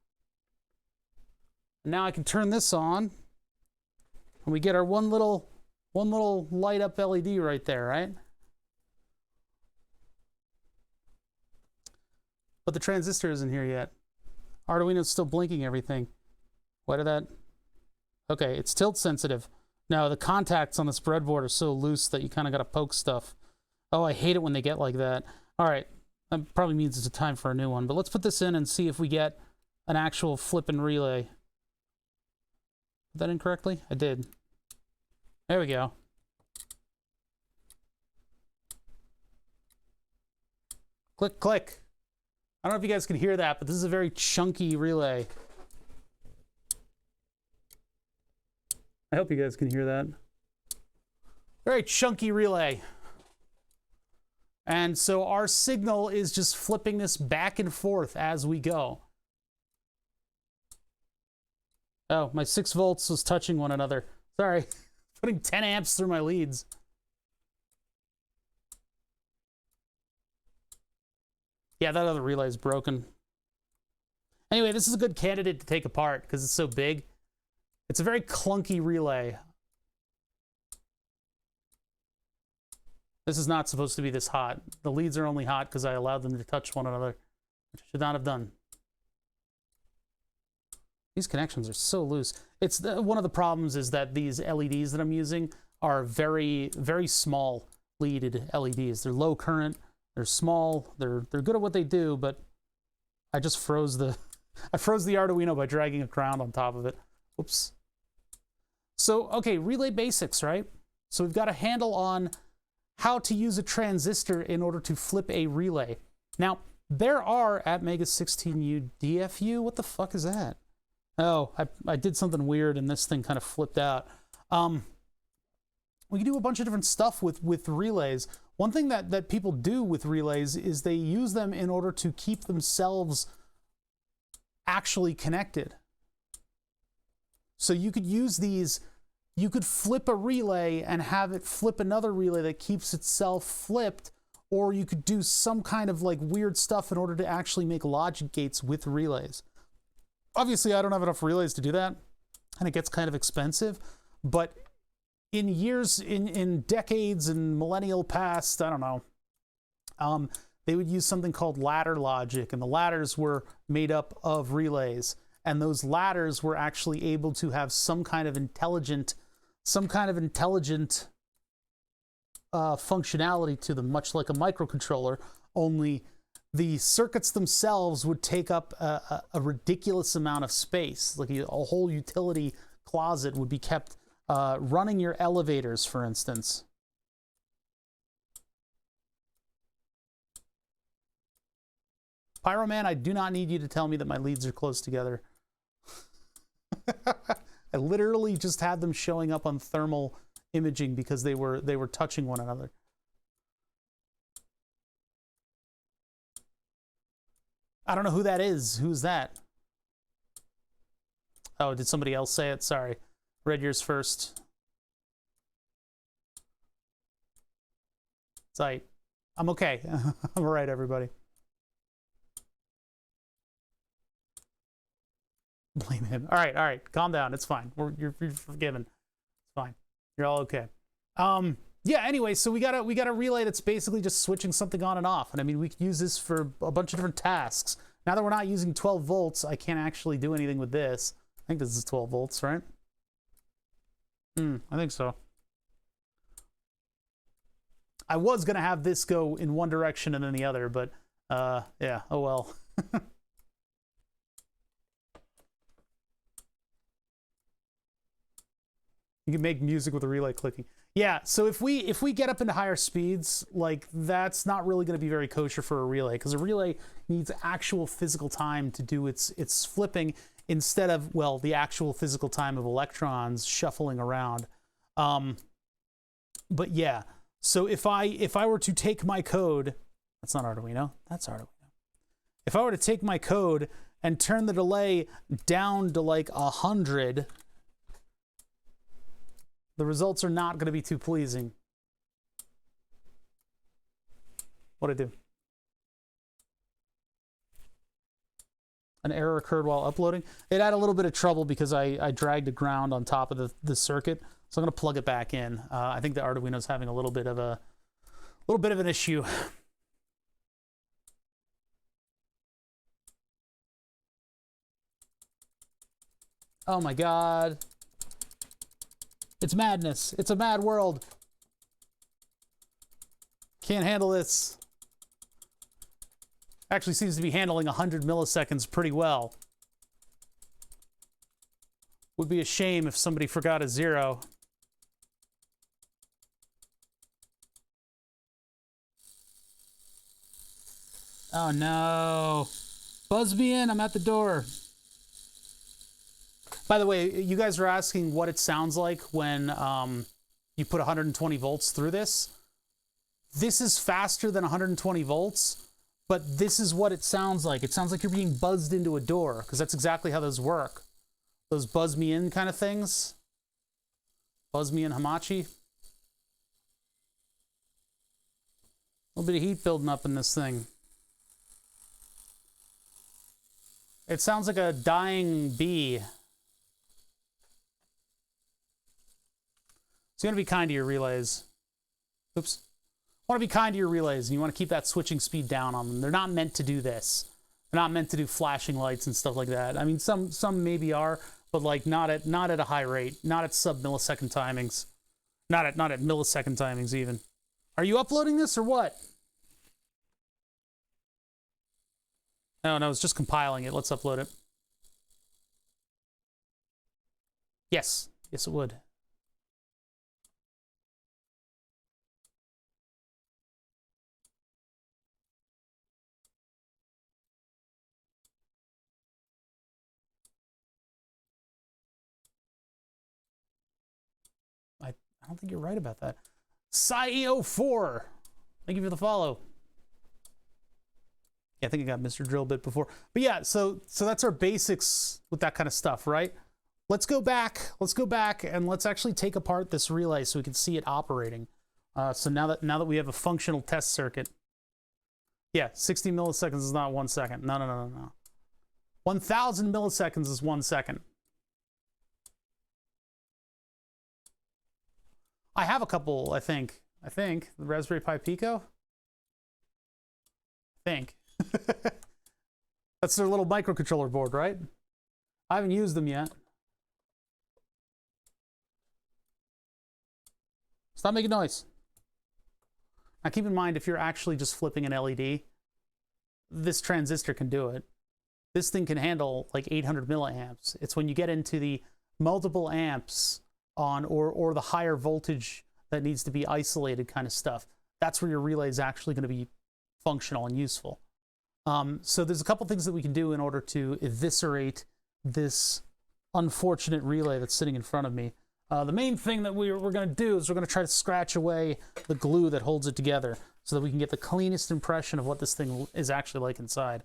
And now I can turn this on, and we get our one little light up LED right there, right? But the transistor isn't here yet. Arduino's still blinking everything. Why did that? Okay, it's tilt sensitive. No, the contacts on this breadboard are so loose that you kind of got to poke stuff. Oh, I hate it when they get like that. All right, that probably means it's a time for a new one. But let's put this in and see if we get an actual flipping relay. Put that in correctly? I did. There we go. Click, click. I don't know if you guys can hear that, but this is a very chunky relay. I hope you guys can hear that. Very chunky relay. And so our signal is just flipping this back and forth as we go. Oh, my 6 volts was touching one another. Sorry, putting 10 amps through my leads. Yeah, that other relay is broken. Anyway, this is a good candidate to take apart because it's so big. It's a very clunky relay. This is not supposed to be this hot. The leads are only hot because I allowed them to touch one another, which I should not have done. These connections are so loose. It's one of the problems is that these LEDs that I'm using are very, very small leaded LEDs. They're low current. They're small. They're good at what they do, but I just froze the Arduino by dragging a ground on top of it. Oops. So, okay, relay basics, right? So we've got a handle on how to use a transistor in order to flip a relay. Now, there are at Mega 16U DFU. What the fuck is that? Oh, I did something weird and this thing kind of flipped out. We can do a bunch of different stuff with relays. One thing that people do with relays is they use them in order to keep themselves actually connected. So you could use these, you could flip a relay and have it flip another relay that keeps itself flipped, or you could do some kind of like weird stuff in order to actually make logic gates with relays. Obviously, I don't have enough relays to do that, and it gets kind of expensive, but in years, in decades and millennial past, I don't know, they would use something called ladder logic, and the ladders were made up of relays, and those ladders were actually able to have some kind of intelligent functionality to them, much like a microcontroller, only the circuits themselves would take up a ridiculous amount of space. Like a whole utility closet would be kept running your elevators, for instance. Pyroman, I do not need you to tell me that my leads are close together. I literally just had them showing up on thermal imaging because they were touching one another. I don't know who that is. Who's that? Oh, did somebody else say it? Sorry. Read yours first. Sight. I'm okay. I'm all right, everybody. Blame him. All right. Calm down. It's fine. You're forgiven. It's fine. You're all okay. Yeah, anyway, so we got a relay that's basically just switching something on and off. And I mean, we could use this for a bunch of different tasks. Now that we're not using 12 volts, I can't actually do anything with this. I think this is 12 volts, right? I think so. I was going to have this go in one direction and then the other, but yeah, oh well. You can make music with a relay clicking. Yeah, so if we get up into higher speeds, like that's not really going to be very kosher for a relay, because a relay needs actual physical time to do its flipping instead of, well, the actual physical time of electrons shuffling around. But yeah, so if I were to take my code, that's not Arduino, that's Arduino. If I were to take my code and turn the delay down to like 100, the results are not going to be too pleasing. What'd I do? An error occurred while uploading. It had a little bit of trouble because I dragged a ground on top of the circuit, so I'm going to plug it back in. I think the Arduino's having a little bit of an issue. Oh my God. It's madness. It's a mad world. Can't handle this. Actually seems to be handling 100 milliseconds pretty well. Would be a shame if somebody forgot a 0. Oh no. Buzz me in, I'm at the door. By the way, you guys are asking what it sounds like when you put 120 volts through this. This is faster than 120 volts, but this is what it sounds like. It sounds like you're being buzzed into a door, because that's exactly how those work. Those buzz me in kind of things. Buzz me in Hamachi. A little bit of heat building up in this thing. It sounds like a dying bee. So you want to be kind to your relays. Oops. Want to be kind to your relays, and you want to keep that switching speed down on them. They're not meant to do this. They're not meant to do flashing lights and stuff like that. I mean, some maybe are, but like not at a high rate, not at sub-millisecond timings, not at millisecond timings even. Are you uploading this or what? No, it's just compiling it. Let's upload it. Yes, it would. I don't think you're right about that. Psyeo4, thank you for the follow. Yeah, I think I got Mr. Drillbit before. But yeah, so that's our basics with that kind of stuff, right? Let's go back and let's actually take apart this relay so we can see it operating. So now that we have a functional test circuit. Yeah, 60 milliseconds is not 1 second. No. 1,000 milliseconds is 1 second. I have a couple, I think. The Raspberry Pi Pico? I think. That's their little microcontroller board, right? I haven't used them yet. Stop making noise. Now keep in mind, if you're actually just flipping an LED, this transistor can do it. This thing can handle like 800 milliamps. It's when you get into the multiple amps on or the higher voltage that needs to be isolated kind of stuff. That's where your relay is actually going to be functional and useful. So there's a couple things that we can do in order to eviscerate this unfortunate relay that's sitting in front of me. The main thing that we're going to do is we're going to try to scratch away the glue that holds it together so that we can get the cleanest impression of what this thing is actually like inside.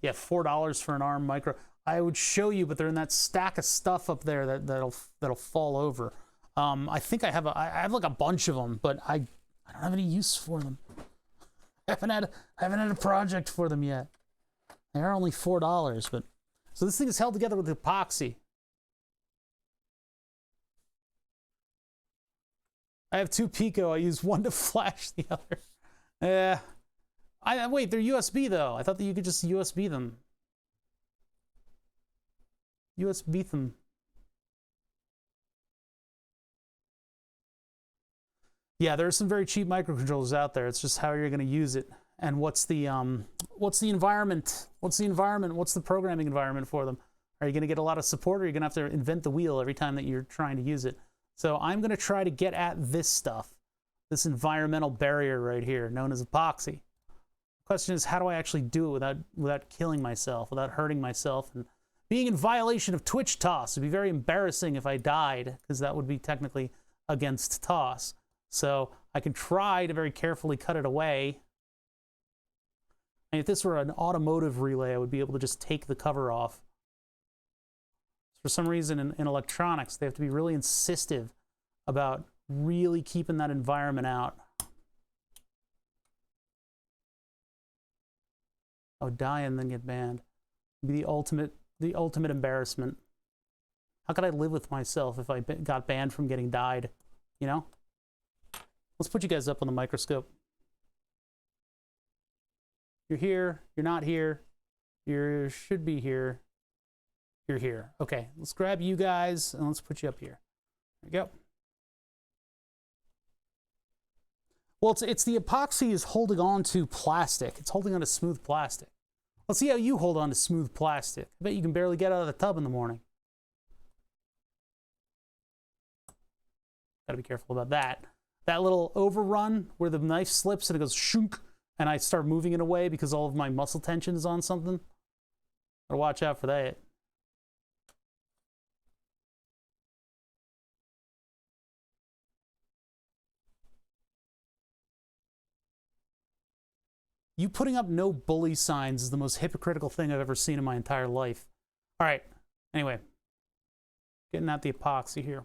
Yeah, $4 for an ARM micro. I would show you, but they're in that stack of stuff up there that'll fall over. I think I have like a bunch of them, but I don't have any use for them. I haven't had a project for them yet. They are only $4, but so this thing is held together with epoxy. I have 2 Pico. I use one to flash the other. Wait, they're USB though. I thought that you could just USB them. USB them. Yeah, there are some very cheap microcontrollers out there. It's just how you're going to use it, and what's the environment? What's the programming environment for them? Are you going to get a lot of support, or are you going to have to invent the wheel every time that you're trying to use it? So I'm going to try to get at this stuff, this environmental barrier right here, known as epoxy. The question is, how do I actually do it without killing myself, without hurting myself, and being in violation of Twitch TOS? It'd be very embarrassing if I died, because that would be technically against TOS. So I can try to very carefully cut it away. And if this were an automotive relay, I would be able to just take the cover off. For some reason in electronics, they have to be really insistent about really keeping that environment out. I would die and then get banned. It'd be the ultimate embarrassment. How could I live with myself if I got banned from getting died? You know? Let's put you guys up on the microscope. You're here, you're not here, you should be here, you're here. Okay, let's grab you guys and let's put you up here. There you go. Well, it's the epoxy is holding on to plastic. It's holding on to smooth plastic. Let's see how you hold on to smooth plastic. I bet you can barely get out of the tub in the morning. Gotta be careful about that. That little overrun where the knife slips and it goes shunk, and I start moving it away because all of my muscle tension is on something, gotta watch out for that. You putting up no bully signs is the most hypocritical thing I've ever seen in my entire life. All right, anyway, getting at the epoxy here.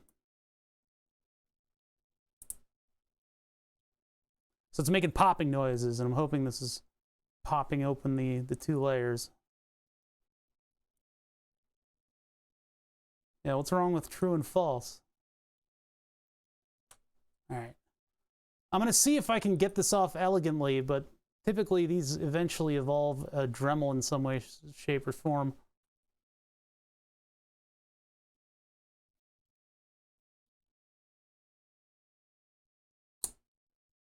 So it's making popping noises, and I'm hoping this is popping open the two layers. Yeah, what's wrong with true and false? All right. I'm going to see if I can get this off elegantly, but typically these eventually evolve a Dremel in some way, shape, or form.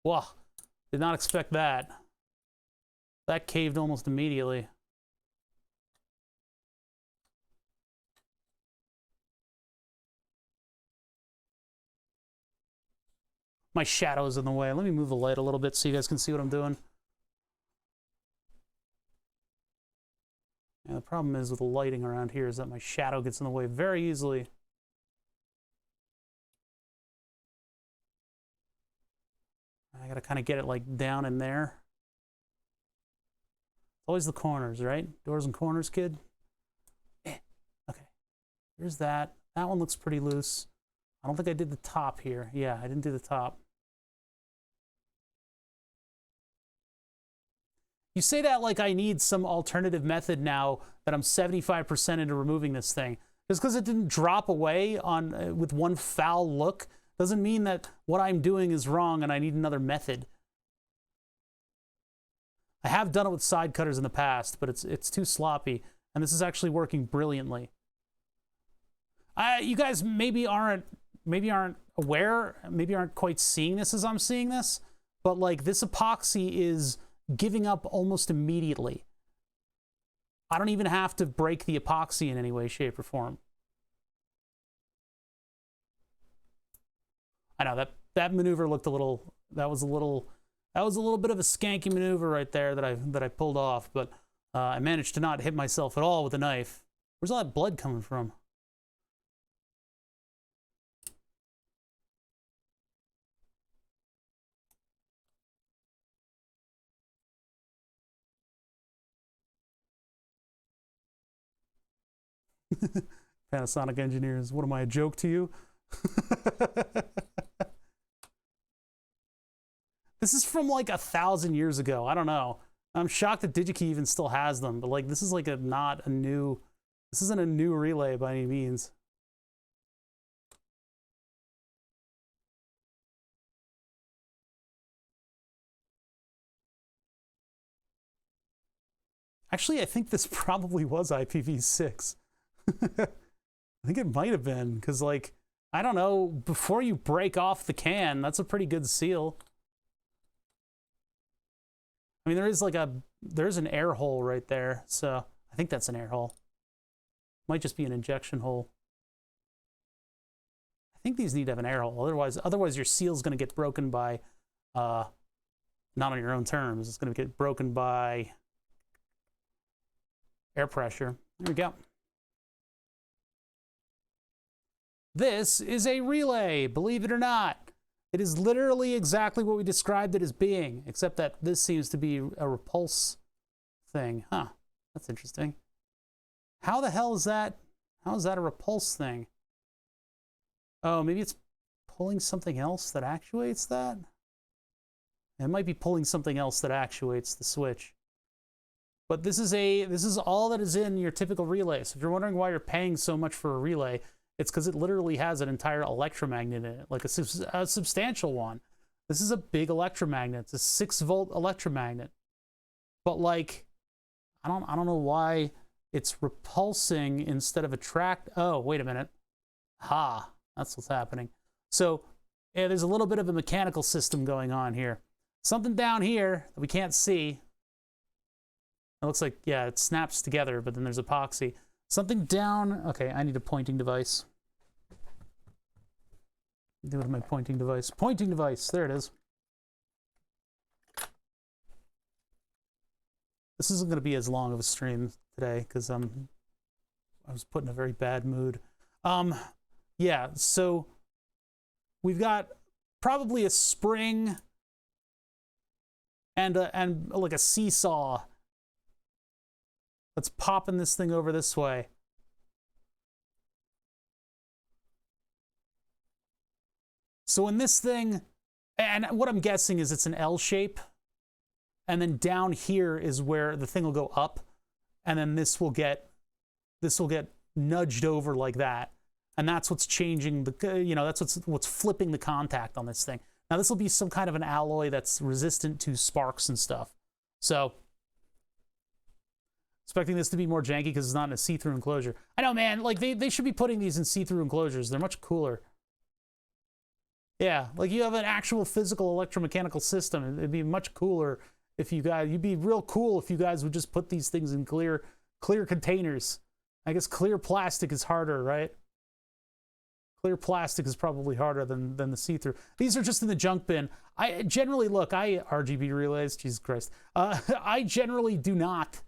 Wow, did not expect that. That caved almost immediately. My shadow's in the way. Let me move the light a little bit so you guys can see what I'm doing. Yeah, the problem is with the lighting around here is that my shadow gets in the way very easily. I gotta kind of get it like down in there. Always the corners, right? Doors and corners, kid. Okay, here's that. That one looks pretty loose. I don't think I did the top here. Yeah, I didn't do the top. You say that like I need some alternative method now that I'm 75% into removing this thing. Just because it didn't drop away on with one foul look doesn't mean that what I'm doing is wrong and I need another method. I have done it with side cutters in the past, but it's too sloppy, and this is actually working brilliantly. You guys maybe aren't aware, maybe aren't quite seeing this as I'm seeing this, but like this epoxy is giving up almost immediately. I don't even have to break the epoxy in any way, shape, or form. I know that maneuver looked a little. That was a little bit of a skanky maneuver right there that I pulled off, but I managed to not hit myself at all with a knife. Where's all that blood coming from? Panasonic engineers, what am I, a joke to you? This is from like 1,000 years ago. I don't know. I'm shocked that Digikey even still has them, but like this is like this isn't a new relay by any means. Actually, I think this probably was IPv6. I think it might have been, because like, I don't know, before you break off the can, that's a pretty good seal. I mean, there's an air hole right there, so I think that's an air hole. Might just be an injection hole. I think these need to have an air hole, otherwise your seal's gonna get broken by, not on your own terms, it's gonna get broken by air pressure. There we go. This is a relay, believe it or not. It is literally exactly what we described it as being, except that this seems to be a repulse thing. Huh, that's interesting. How the hell is that? How is that a repulse thing? Oh, maybe it's pulling something else that actuates that? It might be pulling something else that actuates the switch. But this is all that is in your typical relay. So if you're wondering why you're paying so much for a relay, it's because it literally has an entire electromagnet in it, like a substantial one. This is a big electromagnet. It's a 6-volt electromagnet. But like, I don't know why it's repulsing instead of attract. Oh, wait a minute. Ha, that's what's happening. So yeah, there's a little bit of a mechanical system going on here. Something down here that we can't see. It looks like, yeah, it snaps together, but then there's epoxy. Something down. Okay, I need a pointing device. Do it with my pointing device. Pointing device, there it is. This isn't going to be as long of a stream today because I was put in a very bad mood. Yeah, so we've got probably a spring and like a seesaw that's popping this thing over this way. So in this thing, and what I'm guessing is it's an L shape, and then down here is where the thing will go up, and then this will get nudged over like that, and that's what's changing the, you know, that's what's flipping the contact on this thing. Now this will be some kind of an alloy that's resistant to sparks and stuff. So expecting this to be more janky because it's not in a see-through enclosure. I know, man, like they should be putting these in see-through enclosures. They're much cooler. Yeah, like you have an actual physical electromechanical system. It'd be much cooler if you guys, you'd be real cool if you guys would just put these things in clear containers. I guess clear plastic is harder, right? Clear plastic is probably harder than the see-through. These are just in the junk bin. I generally, look, RGB relays, Jesus Christ. I generally do not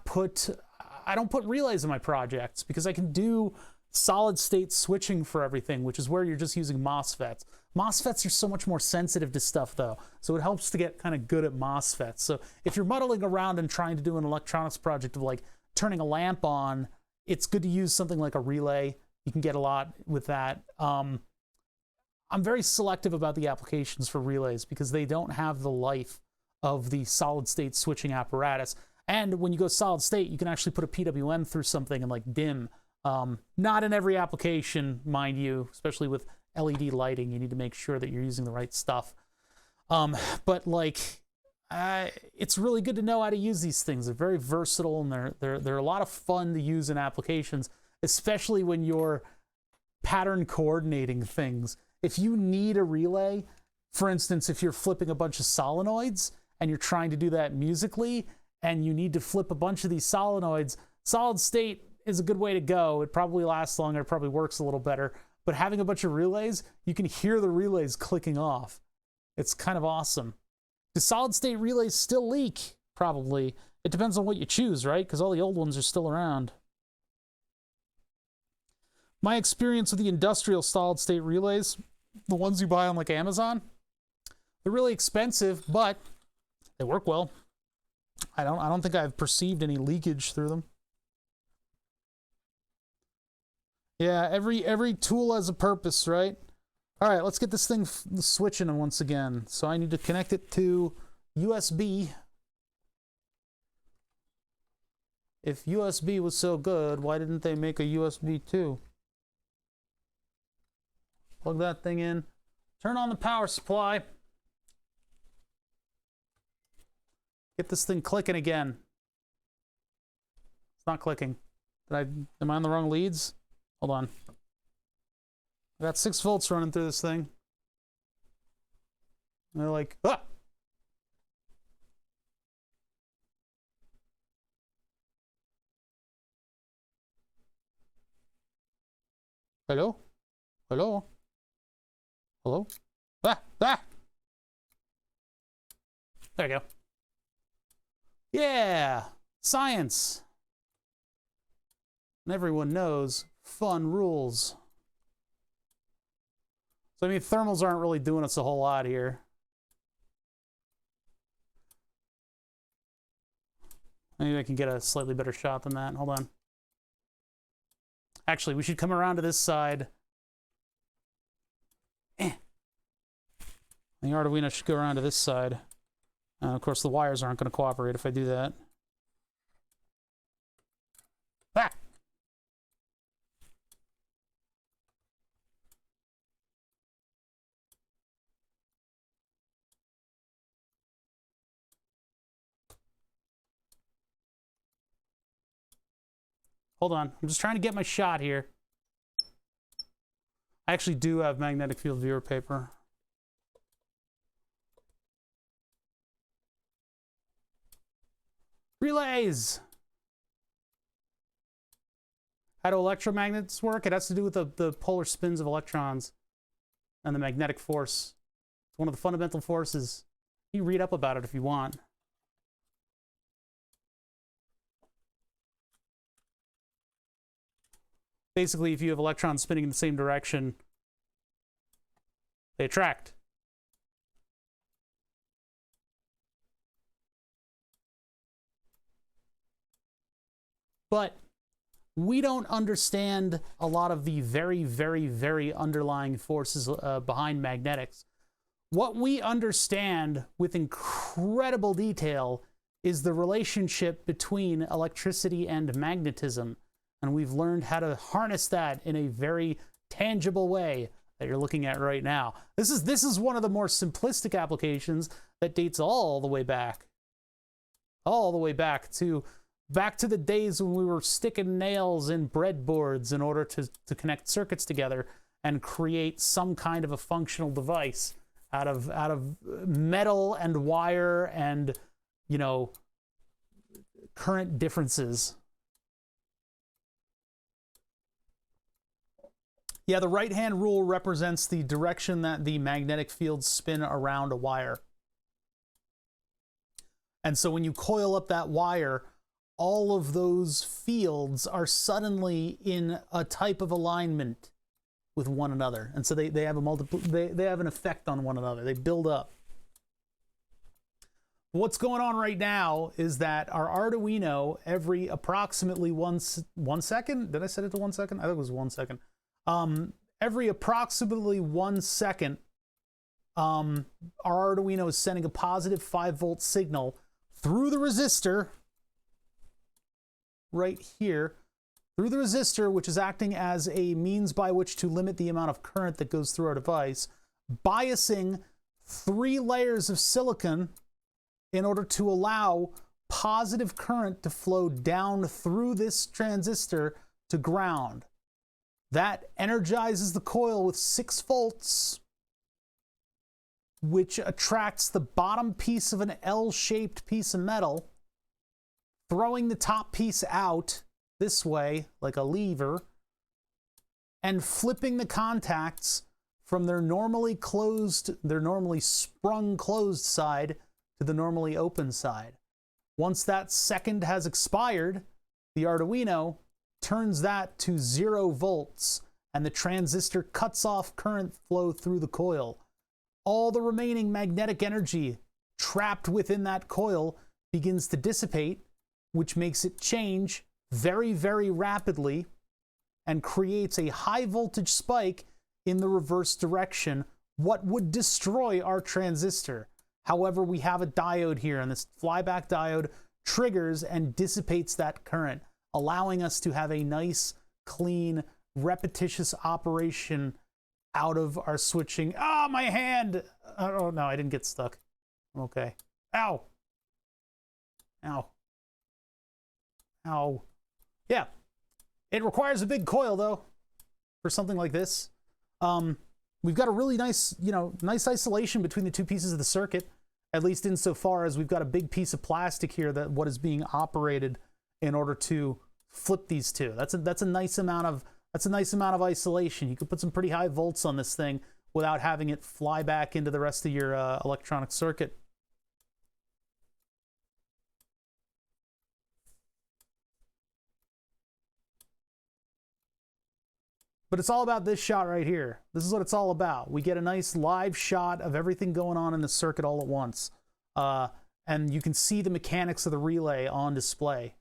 put relays in my projects because I can do solid state switching for everything, which is where you're just using MOSFETs. MOSFETs are so much more sensitive to stuff though, so it helps to get kind of good at MOSFETs. So if you're muddling around and trying to do an electronics project of like turning a lamp on, it's good to use something like a relay. You can get a lot with that. I'm very selective about the applications for relays because they don't have the life of the solid state switching apparatus. And when you go solid state, you can actually put a PWM through something and like dim. Not in every application, mind you, especially with LED lighting. You need to make sure that you're using the right stuff. But like, it's really good to know how to use these things. They're very versatile and they're a lot of fun to use in applications, especially when you're pattern coordinating things. If you need a relay, for instance, if you're flipping a bunch of solenoids and you're trying to do that musically and you need to flip a bunch of these solenoids, solid state is a good way to go. It probably lasts longer, it probably works a little better. But having a bunch of relays, you can hear the relays clicking off. It's kind of awesome. Do solid state relays still leak? Probably. It depends on what you choose, right? Because all the old ones are still around. My experience with the industrial solid state relays, the ones you buy on like Amazon, they're really expensive, but they work well. I don't think I've perceived any leakage through them. Yeah, every tool has a purpose, right? All right, let's get this thing switching once again. So I need to connect it to USB. If USB was so good, why didn't they make a USB 2? Plug that thing in. Turn on the power supply. Get this thing clicking again. It's not clicking. Am I on the wrong leads? Hold on. I got 6 volts running through this thing. And they're like, ah! Hello? Hello? Hello? Ah! Ah! There you go. Yeah! Science! And everyone knows fun rules. So, I mean, thermals aren't really doing us a whole lot here. Maybe I can get a slightly better shot than that. Hold on. Actually, we should come around to this side. The Arduino should go around to this side. Of course, the wires aren't going to cooperate if I do that. Ah! Hold on, I'm just trying to get my shot here. I actually do have magnetic field viewer paper. Relays! How do electromagnets work? It has to do with the polar spins of electrons and the magnetic force. It's one of the fundamental forces. You can read up about it if you want. Basically, if you have electrons spinning in the same direction, they attract. But we don't understand a lot of the very, very, very underlying forces behind magnetics. What we understand with incredible detail is the relationship between electricity and magnetism. And we've learned how to harness that in a very tangible way that you're looking at right now. This is one of the more simplistic applications that dates all the way back to the days when we were sticking nails in breadboards in order to connect circuits together and create some kind of a functional device out of metal and wire and, you know, current differences. Yeah, the right-hand rule represents the direction that the magnetic fields spin around a wire. And so when you coil up that wire, all of those fields are suddenly in a type of alignment with one another. And so they have they have an effect on one another. They build up. What's going on right now is that our Arduino, every approximately one second, did I set it to 1 second? I think it was 1 second. Every approximately 1 second, our Arduino is sending a positive 5-volt signal through the resistor right here, through the resistor, which is acting as a means by which to limit the amount of current that goes through our device, biasing 3 layers of silicon in order to allow positive current to flow down through this transistor to ground. That energizes the coil with 6 volts, which attracts the bottom piece of an L-shaped piece of metal, throwing the top piece out this way, like a lever, and flipping the contacts from their normally sprung closed side to the normally open side. Once that second has expired, the Arduino turns that to 0 volts, and the transistor cuts off current flow through the coil. All the remaining magnetic energy trapped within that coil begins to dissipate, which makes it change very, very rapidly and creates a high voltage spike in the reverse direction, what would destroy our transistor. However, we have a diode here, and this flyback diode triggers and dissipates that current, allowing us to have a nice, clean, repetitious operation out of our switching. Ah, my hand! Oh, no, I didn't get stuck. Okay. Ow! Ow. Ow. Yeah. It requires a big coil, though, for something like this. We've got a really nice, nice isolation between the 2 pieces of the circuit, at least insofar as we've got a big piece of plastic here that what is being operated in order to flip these 2. That's a nice amount of isolation. You could put some pretty high volts on this thing without having it fly back into the rest of your electronic circuit. But it's all about this shot right here. This is what it's all about. We get a nice live shot of everything going on in the circuit all at once. And you can see the mechanics of the relay on display.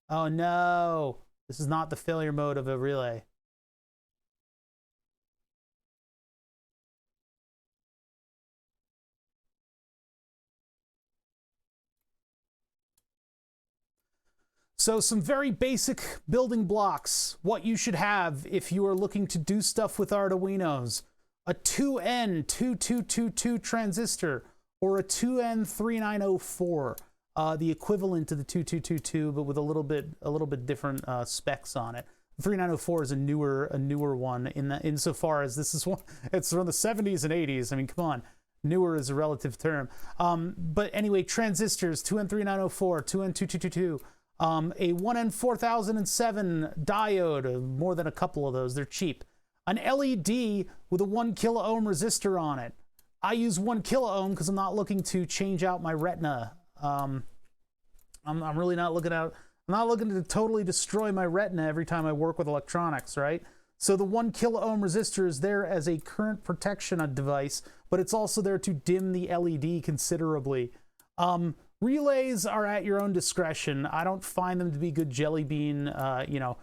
Oh no, this is not the failure mode of a relay. So some very basic building blocks, what you should have if you are looking to do stuff with Arduinos. A 2N2222 transistor, or a 2N3904, the equivalent to the 2222, but with a little bit different specs on it. The 3904 is a newer one insofar as this is one. It's from the 70s and 80s. I mean, come on. Newer is a relative term. But anyway, transistors, 2N3904, 2N2222. A 1N4007 diode, more than a couple of those, they're cheap. An LED with a 1 kilo ohm resistor on it. I use 1 kilo ohm because I'm not looking to change out my retina. I'm really not looking I'm not looking to totally destroy my retina every time I work with electronics, right? So the 1 kilo ohm resistor is there as a current protection device, but it's also there to dim the LED considerably. Relays are at your own discretion. I don't find them to be good jellybean, you know,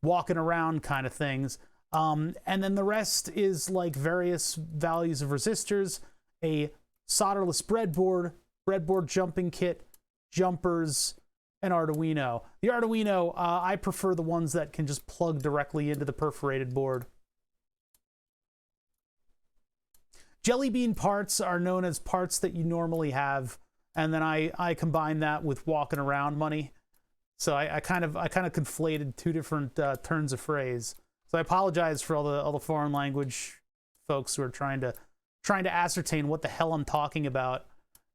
walking around kind of things. And then the rest is like various values of resistors, a solderless breadboard jumping kit, jumpers, and Arduino. The Arduino, I prefer the ones that can just plug directly into the perforated board. Jellybean parts are known as parts that you normally have, and then I combine that with walking around money. So I kind of conflated two different turns of phrase. So I apologize for all the foreign language folks who are trying to ascertain what the hell I'm talking about,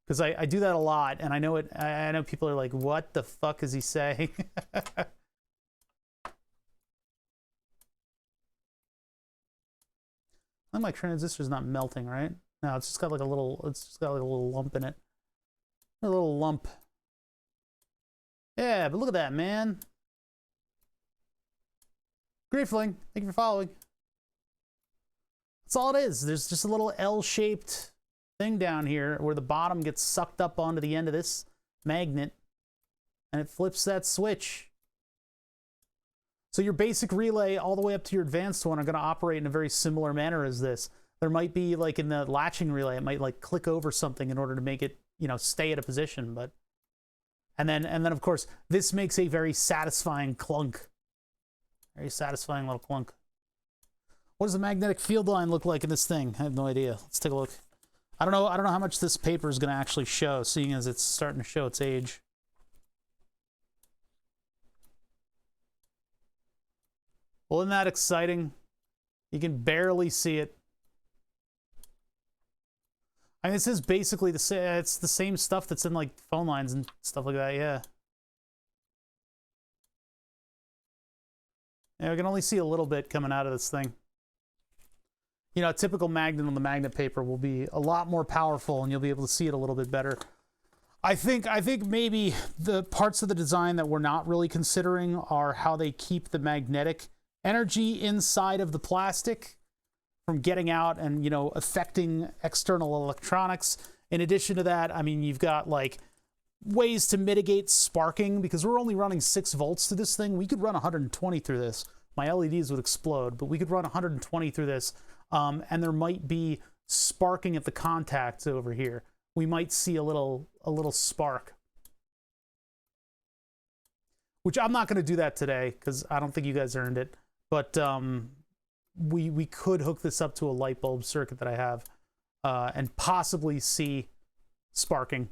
because I do that a lot, and I know people are like, what the fuck is he saying? My transistor's not melting, right? No, it's just got like a little lump in it. A little lump. Yeah, but look at that, man. Griefling, thank you for following. That's all it is. There's just a little L-shaped thing down here where the bottom gets sucked up onto the end of this magnet, and it flips that switch. So your basic relay all the way up to your advanced one are going to operate in a very similar manner as this. There might be, like in the latching relay, it might like click over something in order to make it, you know, stay at a position, but and then of course this makes a very satisfying clunk. Very satisfying little clunk. What does the magnetic field line look like in this thing? I have no idea. Let's take a look. I don't know how much this paper is going to actually show, seeing as it's starting to show its age. Well, isn't that exciting? You can barely see it. I mean, this is basically it's the same stuff that's in like phone lines and stuff like that, yeah. Yeah, we can only see a little bit coming out of this thing. You know, a typical magnet on the magnet paper will be a lot more powerful, and you'll be able to see it a little bit better. I think maybe the parts of the design that we're not really considering are how they keep the magnetic energy inside of the plastic from getting out and, you know, affecting external electronics. In addition to that, I mean, you've got like ways to mitigate sparking, because we're only running 6 volts through this thing. We could run 120 through this. My LEDs would explode, but we could run 120 through this, and there might be sparking at the contacts over here. We might see a little spark, which I'm not going to do that today because I don't think you guys earned it. But we could hook this up to a light bulb circuit that I have, and possibly see sparking.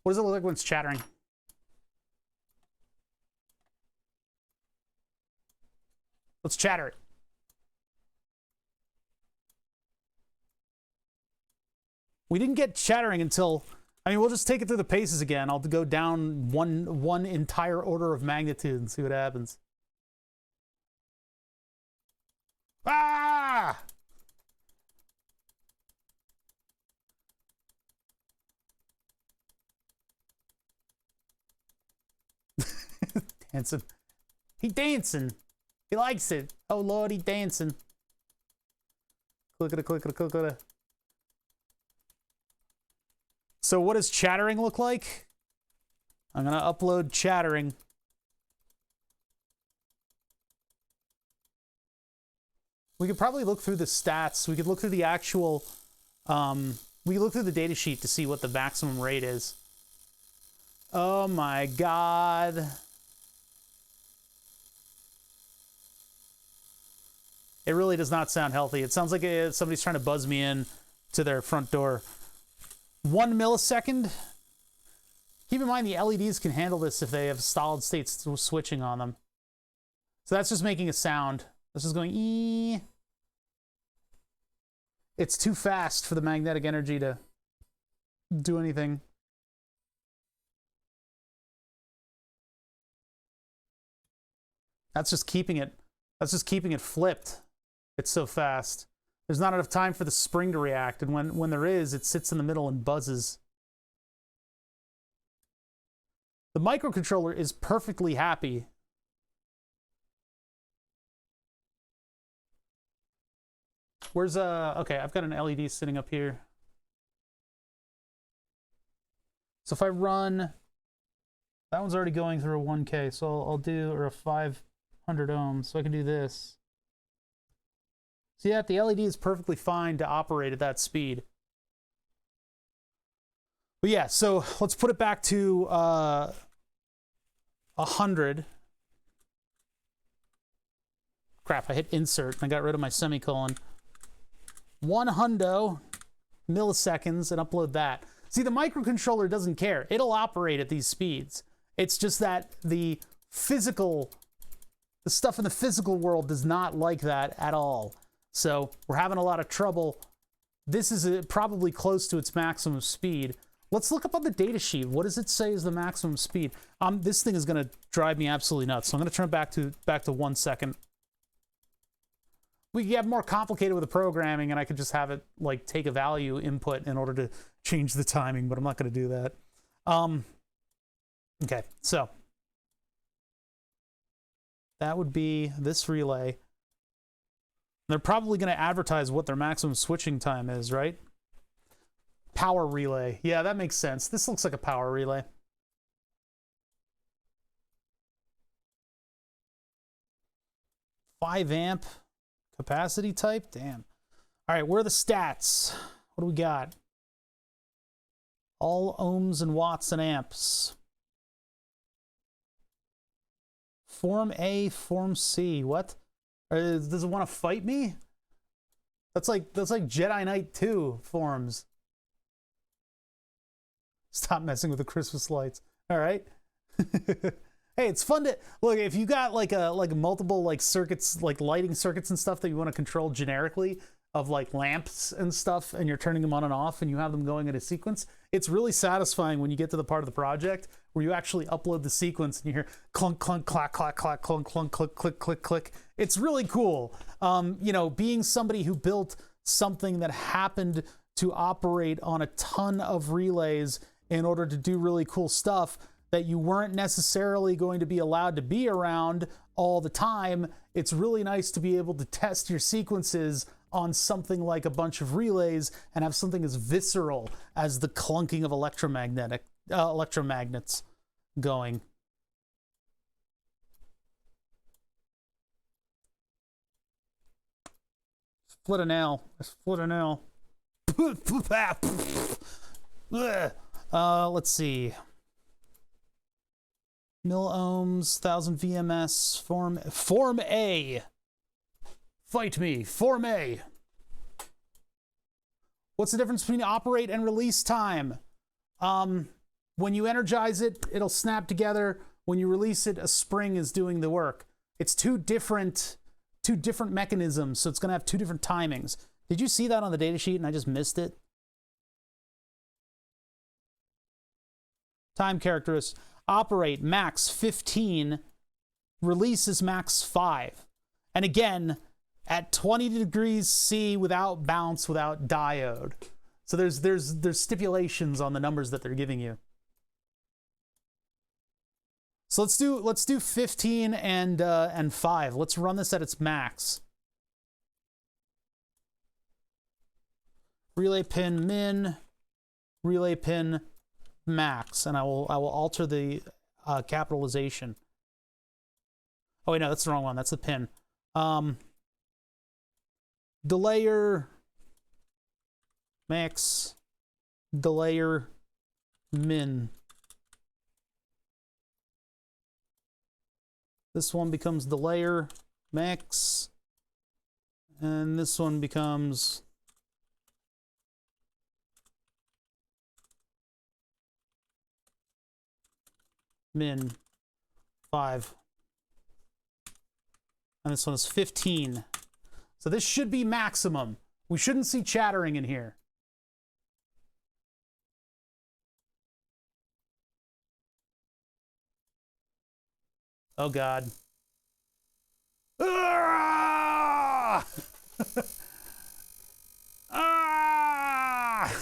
What does it look like when it's chattering? Let's chatter it. We didn't get chattering until, I mean, we'll just take it through the paces again. I'll go down one entire order of magnitude and see what happens. Ah! Dancing. He dancing. He likes it. Oh Lord, he dancing. Click it, click it, click it. So what does chattering look like? I'm gonna upload chattering. We could probably look through the stats. We could look through the actual, we could look through the data sheet to see what the maximum rate is. Oh my God. It really does not sound healthy. It sounds like somebody's trying to buzz me in to their front door. 1 millisecond. Keep in mind the LEDs can handle this if they have solid state switching on them. So that's just making a sound. This is going ee. It's too fast for the magnetic energy to do anything. That's just keeping it flipped. It's so fast. There's not enough time for the spring to react, and when there is, it sits in the middle and buzzes. The microcontroller is perfectly happy. Where's okay, I've got an LED sitting up here. So if I run, that one's already going through a 1K, so I'll do, or a 500 ohms, so I can do this. See that? The LED is perfectly fine to operate at that speed. But yeah, so let's put it back to 100. Crap, I hit insert and I got rid of my semicolon. 100 milliseconds and upload that. See, the microcontroller doesn't care. It'll operate at these speeds. It's just that the stuff in the physical world does not like that at all. So we're having a lot of trouble. This is probably close to its maximum speed. Let's look up on the datasheet. What does it say is the maximum speed? This thing is going to drive me absolutely nuts. So I'm going to turn it back to 1 second. We can get more complicated with the programming, and I could just have it like take a value input in order to change the timing, but I'm not going to do that. Okay, so that would be this relay. They're probably going to advertise what their maximum switching time is, right? Power relay. Yeah, that makes sense. This looks like a power relay. Five amp capacity type. Damn. All right, where are the stats? What do we got? All ohms and watts and amps. Form A, Form C. What? Does it want to fight me? That's like Jedi Knight 2 forms. Stop messing with the Christmas lights. All right. Hey, it's fun to look if you got like multiple like circuits, like lighting circuits and stuff that you want to control generically of like lamps and stuff, and you're turning them on and off and you have them going in a sequence. It's really satisfying when you get to the part of the project where you actually upload the sequence and you hear clunk, clunk, clack, clack, clack, clunk, clunk, click, click, click, click. It's really cool. You know, being somebody who built something that happened to operate on a ton of relays in order to do really cool stuff that you weren't necessarily going to be allowed to be around all the time, it's really nice to be able to test your sequences on something like a bunch of relays and have something as visceral as the clunking of electromagnets going. Split a nail. Split a nail. Let's see. Mil ohms, 1000 VMS, Form A. Fight me, Form A. What's the difference between operate and release time? When you energize it, it'll snap together. When you release it, a spring is doing the work. It's two different mechanisms, so it's going to have two different timings. Did you see that on the datasheet and I just missed it? Time characteristics. Operate max 15, release is max 5. And again, at 20 degrees C without bounce, without diode. So there's stipulations on the numbers that they're giving you. So let's do 15 and 5. Let's run this at its max. Relay pin min, relay pin max, and I will alter the capitalization. Oh wait, no, that's the wrong one. That's the pin. Delayer max, delayer min. This one becomes delayer max, and this one becomes min 5. And this one is 15. So this should be maximum. We shouldn't see chattering in here. Oh God. Ah! Ah!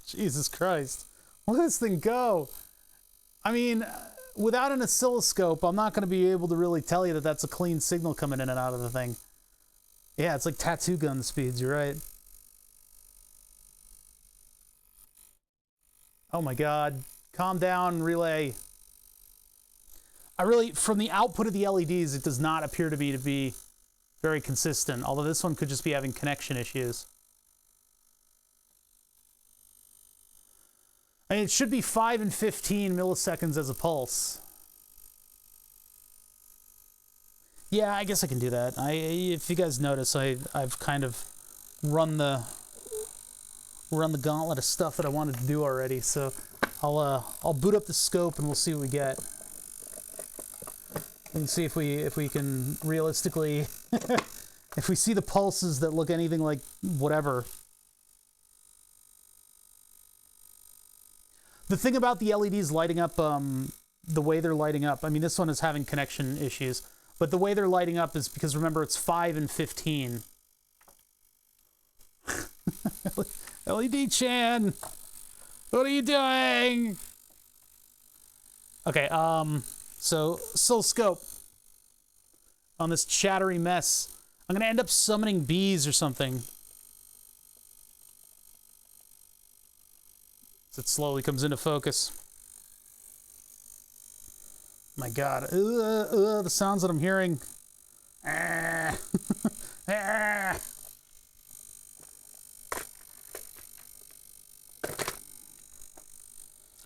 Jesus Christ. Look at this thing go. I mean, without an oscilloscope, I'm not going to be able to really tell you that that's a clean signal coming in and out of the thing. Yeah, it's like tattoo gun speeds, you're right. Oh my God. Calm down, relay. From the output of the LEDs, it does not appear to be very consistent, although this one could just be having connection issues. I mean, it should be 5 and 15 milliseconds as a pulse. Yeah, I guess I can do that. If you guys notice, I've kind of run the gauntlet of stuff that I wanted to do already. So I'll boot up the scope and we'll see what we get. And see if we can realistically if we see the pulses that look anything like whatever. The thing about the LEDs lighting up, the way they're lighting up, I mean, this one is having connection issues, but the way they're lighting up is because, remember, it's 5 and 15. LED Chan, what are you doing? Okay, so oscilloscope on this chattery mess. I'm gonna end up summoning bees or something. As it slowly comes into focus. My God, the sounds that I'm hearing. Ah. Ah.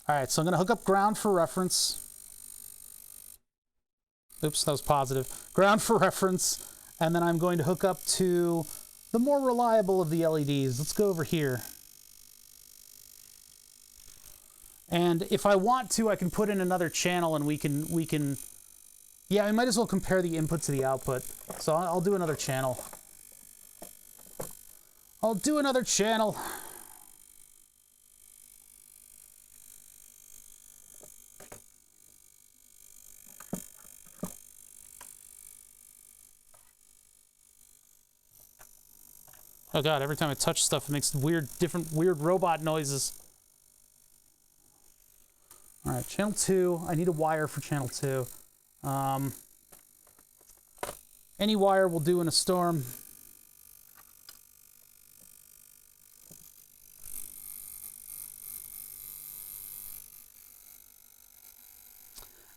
All right, so I'm gonna hook up ground for reference. Oops, that was positive. Ground for reference, and then I'm going to hook up to the more reliable of the LEDs. Let's go over here. And if I want to, I can put in another channel and we can, yeah, I might as well compare the input to the output. So I'll do another channel. I'll do another channel. Oh God, every time I touch stuff, it makes different weird robot noises. All right, channel 2, I need a wire for channel 2. Any wire will do in a storm.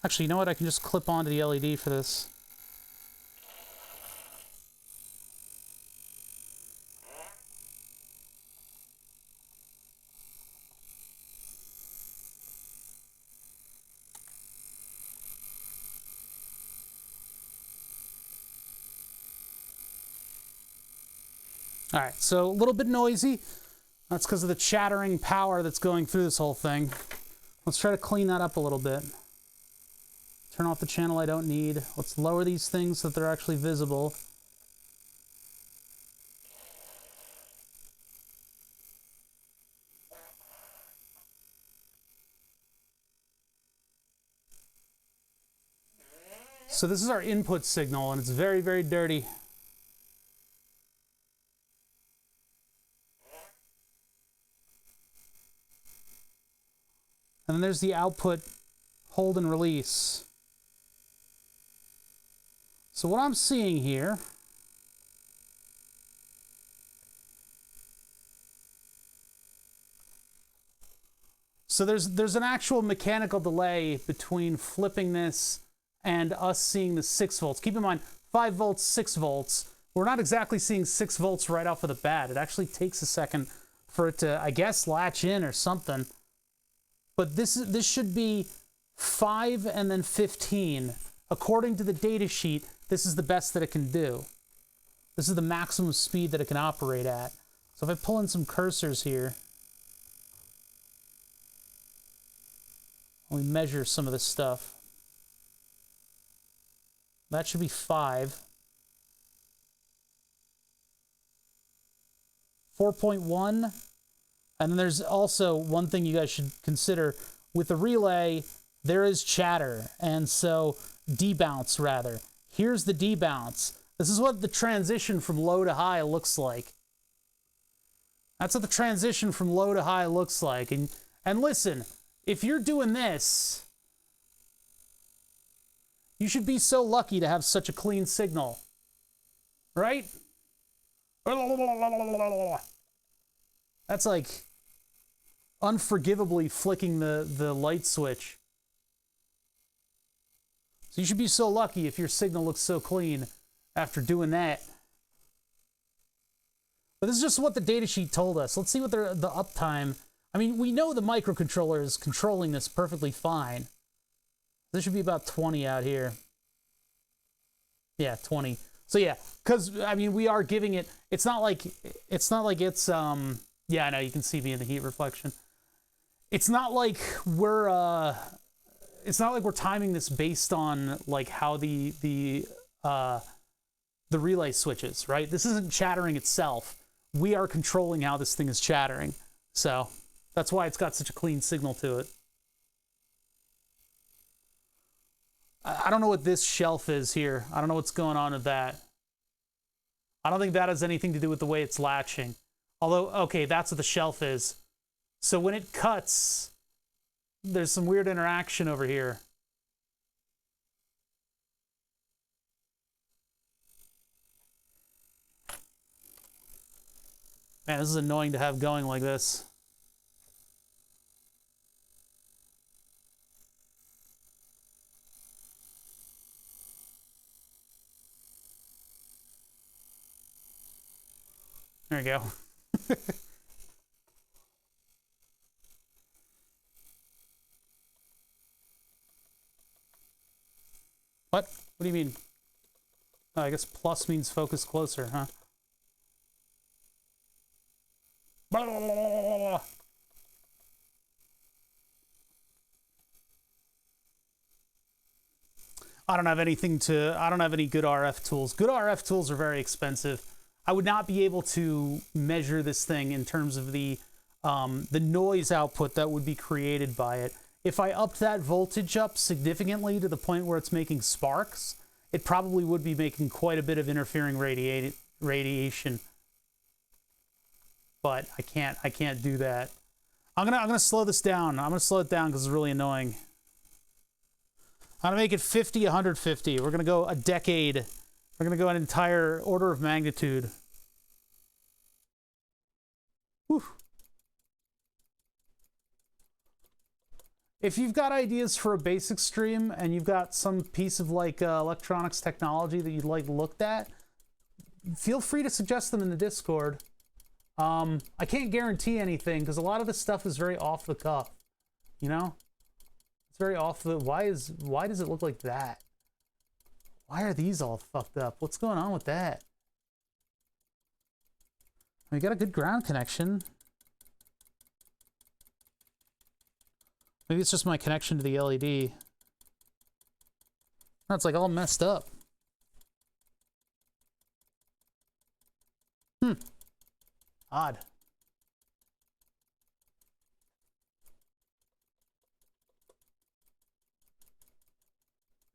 Actually, you know what? I can just clip onto the LED for this. All right, so a little bit noisy. That's because of the chattering power that's going through this whole thing. Let's try to clean that up a little bit. Turn off the channel I don't need. Let's lower these things so that they're actually visible. So this is our input signal, and it's very, very dirty. And then there's the output, hold and release. So what I'm seeing here so there's an actual mechanical delay between flipping this and us seeing the 6 volts. Keep in mind, 5 volts, 6 volts. We're not exactly seeing 6 volts right off of the bat. It actually takes a second for it to, I guess, latch in or something. But this should be 5 and then 15. According to the data sheet, this is the best that it can do. This is the maximum speed that it can operate at. So if I pull in some cursors here, we measure some of this stuff. That should be 5. 4.1. And then there's also one thing you guys should consider. With the relay, there is chatter. And so, debounce rather. Here's the debounce. This is what the transition from low to high looks like. That's what the transition from low to high looks like. And listen, if you're doing this, you should be so lucky to have such a clean signal, right? That's like unforgivably flicking the light switch. So you should be so lucky if your signal looks so clean after doing that. But this is just what the datasheet told us. Let's see what the uptime... I mean, we know the microcontroller is controlling this perfectly fine. This should be about 20 out here. Yeah, 20. So yeah, because, I mean, we are giving it... It's not like it's... Yeah, I know, you can see me in the heat reflection. It's not like we're... It's not like we're timing this based on, like, how the relay switches, right? This isn't chattering itself. We are controlling how this thing is chattering. So that's why it's got such a clean signal to it. I don't know what this shelf is here. I don't know what's going on with that. I don't think that has anything to do with the way it's latching. Although, okay, that's what the shelf is. So when it cuts, there's some weird interaction over here. Man, this is annoying to have going like this. There you go. What? What do you mean? Oh, I guess plus means focus closer, huh? Blah, blah, blah, blah, blah. I don't have any good RF tools. Good RF tools are very expensive. I would not be able to measure this thing in terms of the noise output that would be created by it. If I upped that voltage up significantly to the point where it's making sparks, it probably would be making quite a bit of interfering radiation. But I can't do that. I'm gonna slow this down. I'm gonna slow it down because it's really annoying. I'm gonna make it 50, 150. We're gonna go a decade. We're gonna go an entire order of magnitude. Whew. If you've got ideas for a basic stream and you've got some piece of like electronics technology that you'd like looked at, feel free to suggest them in the Discord. I can't guarantee anything because a lot of this stuff is very off the cuff, you know? It's very off the... Why does it look like that? Why are these all fucked up? What's going on with that? We got a good ground connection. Maybe it's just my connection to the LED. No, it's like all messed up. Odd.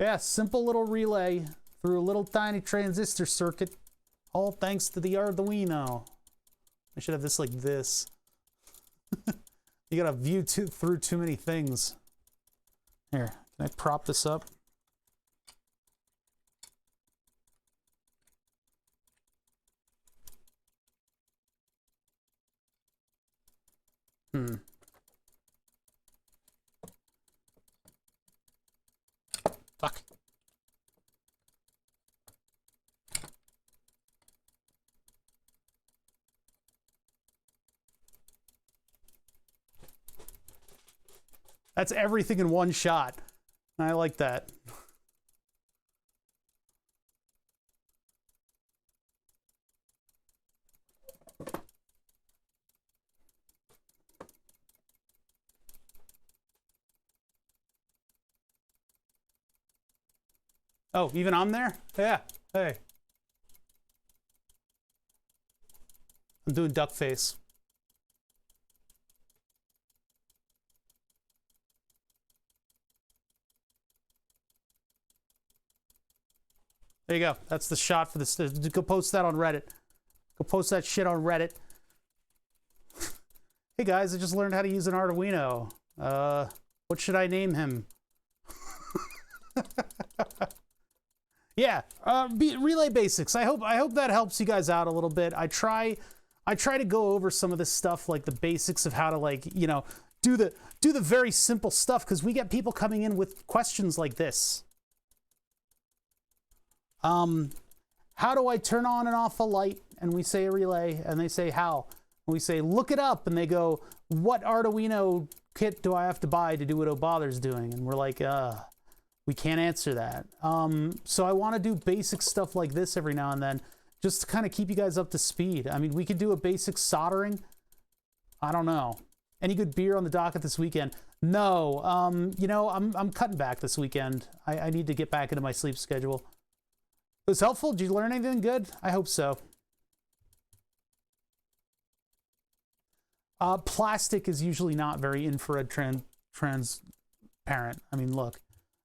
Yeah, simple little relay through a little tiny transistor circuit, all thanks to the Arduino. I should have this like this. You gotta view through too many things. Here, can I prop this up? Fuck. That's everything in one shot. I like that. Oh, even I'm there? Yeah. Hey. I'm doing duck face. There you go. That's the shot for this. Go post that on Reddit. Go post that shit on Reddit. Hey guys, I just learned how to use an Arduino. What should I name him? Yeah, relay basics. I hope that helps you guys out a little bit. I try to go over some of this stuff, like the basics of how to, like, you know, do the very simple stuff, because we get people coming in with questions like this. How do I turn on and off a light? And we say a relay, and they say how. And we say look it up, and they go, what Arduino kit do I have to buy to do what O'Bother's doing? And we're like, we can't answer that. So I want to do basic stuff like this every now and then, just to kind of keep you guys up to speed. I mean, we could do a basic soldering. I don't know. Any good beer on the docket this weekend? No. You know, I'm cutting back this weekend. I need to get back into my sleep schedule. It was helpful. Did you learn anything good? I hope so. Plastic is usually not very infrared transparent. I mean, look,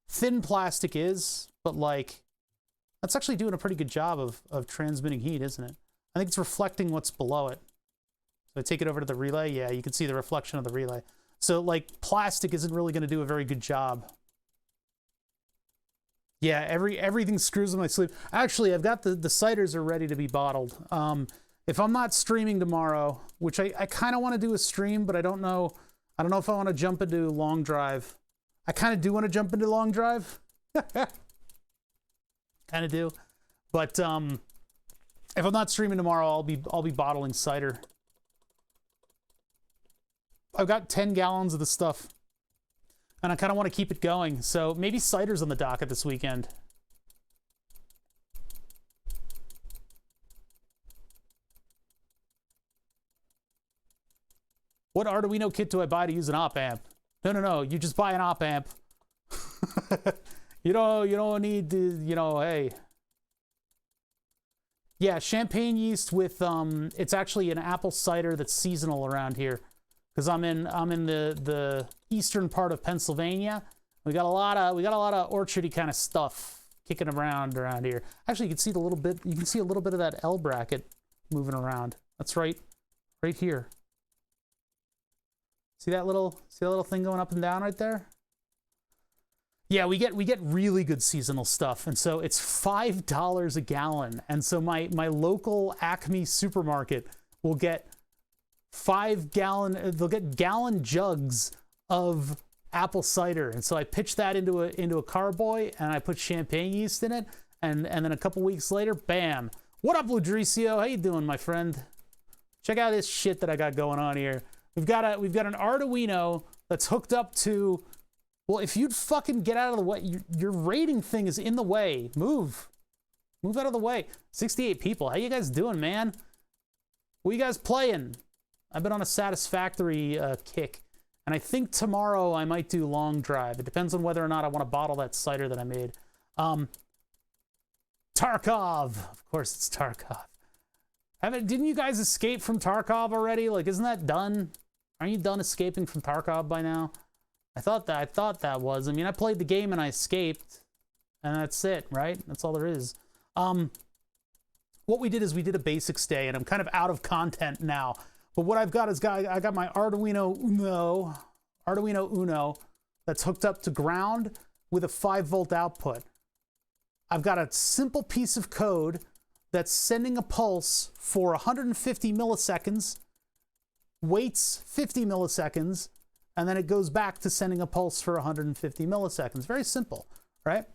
thin plastic is, but like, that's actually doing a pretty good job of transmitting heat, isn't it? I think it's reflecting what's below it. So I take it over to the relay. Yeah, you can see the reflection of the relay. So like, plastic isn't really going to do a very good job. Yeah, everything screws with my sleep. Actually, I've got the ciders are ready to be bottled. If I'm not streaming tomorrow, which I kind of want to do a stream, but I don't know if I want to jump into long drive. I kind of do want to jump into long drive. Kind of do. But if I'm not streaming tomorrow, I'll be bottling cider. I've got 10 gallons of the stuff, and I kind of want to keep it going. So maybe cider's on the docket this weekend. What Arduino kit do I buy to use an op amp? No. You just buy an op amp. you don't need to, you know, hey. Yeah, champagne yeast with it's actually an apple cider that's seasonal around here, because I'm in the eastern part of Pennsylvania. We got a lot of orchardy kind of stuff kicking around here. Actually, you can see a little bit of that L bracket moving around. That's right here. See that little thing going up and down right there? Yeah, we get really good seasonal stuff, and so it's $5 a gallon. And so my local Acme supermarket will get they'll get gallon jugs of apple cider. And so I pitch that into a carboy, and I put champagne yeast in it, and then a couple weeks later, bam. What up, Ludricio? How you doing, my friend? Check out this shit that I got going on here. We've got an Arduino that's hooked up to, well, if you'd fucking get out of the way, your rating thing is in the way. Move out of the way. 68 people. How you guys doing, man? What are you guys playing? I've been on a satisfactory kick, and I think tomorrow I might do long drive. It depends on whether or not I want to bottle that cider that I made. Tarkov. Of course it's Tarkov. Didn't you guys escape from Tarkov already? Like, isn't that done? Aren't you done escaping from Tarkov by now? I thought that was. I mean, I played the game and I escaped, and that's it, right? That's all there is. What we did is we did a basics day, and I'm kind of out of content now. But what I've got is I got my Arduino Uno that's hooked up to ground with a 5-volt output. I've got a simple piece of code that's sending a pulse for 150 milliseconds, waits 50 milliseconds, and then it goes back to sending a pulse for 150 milliseconds. Very simple, right?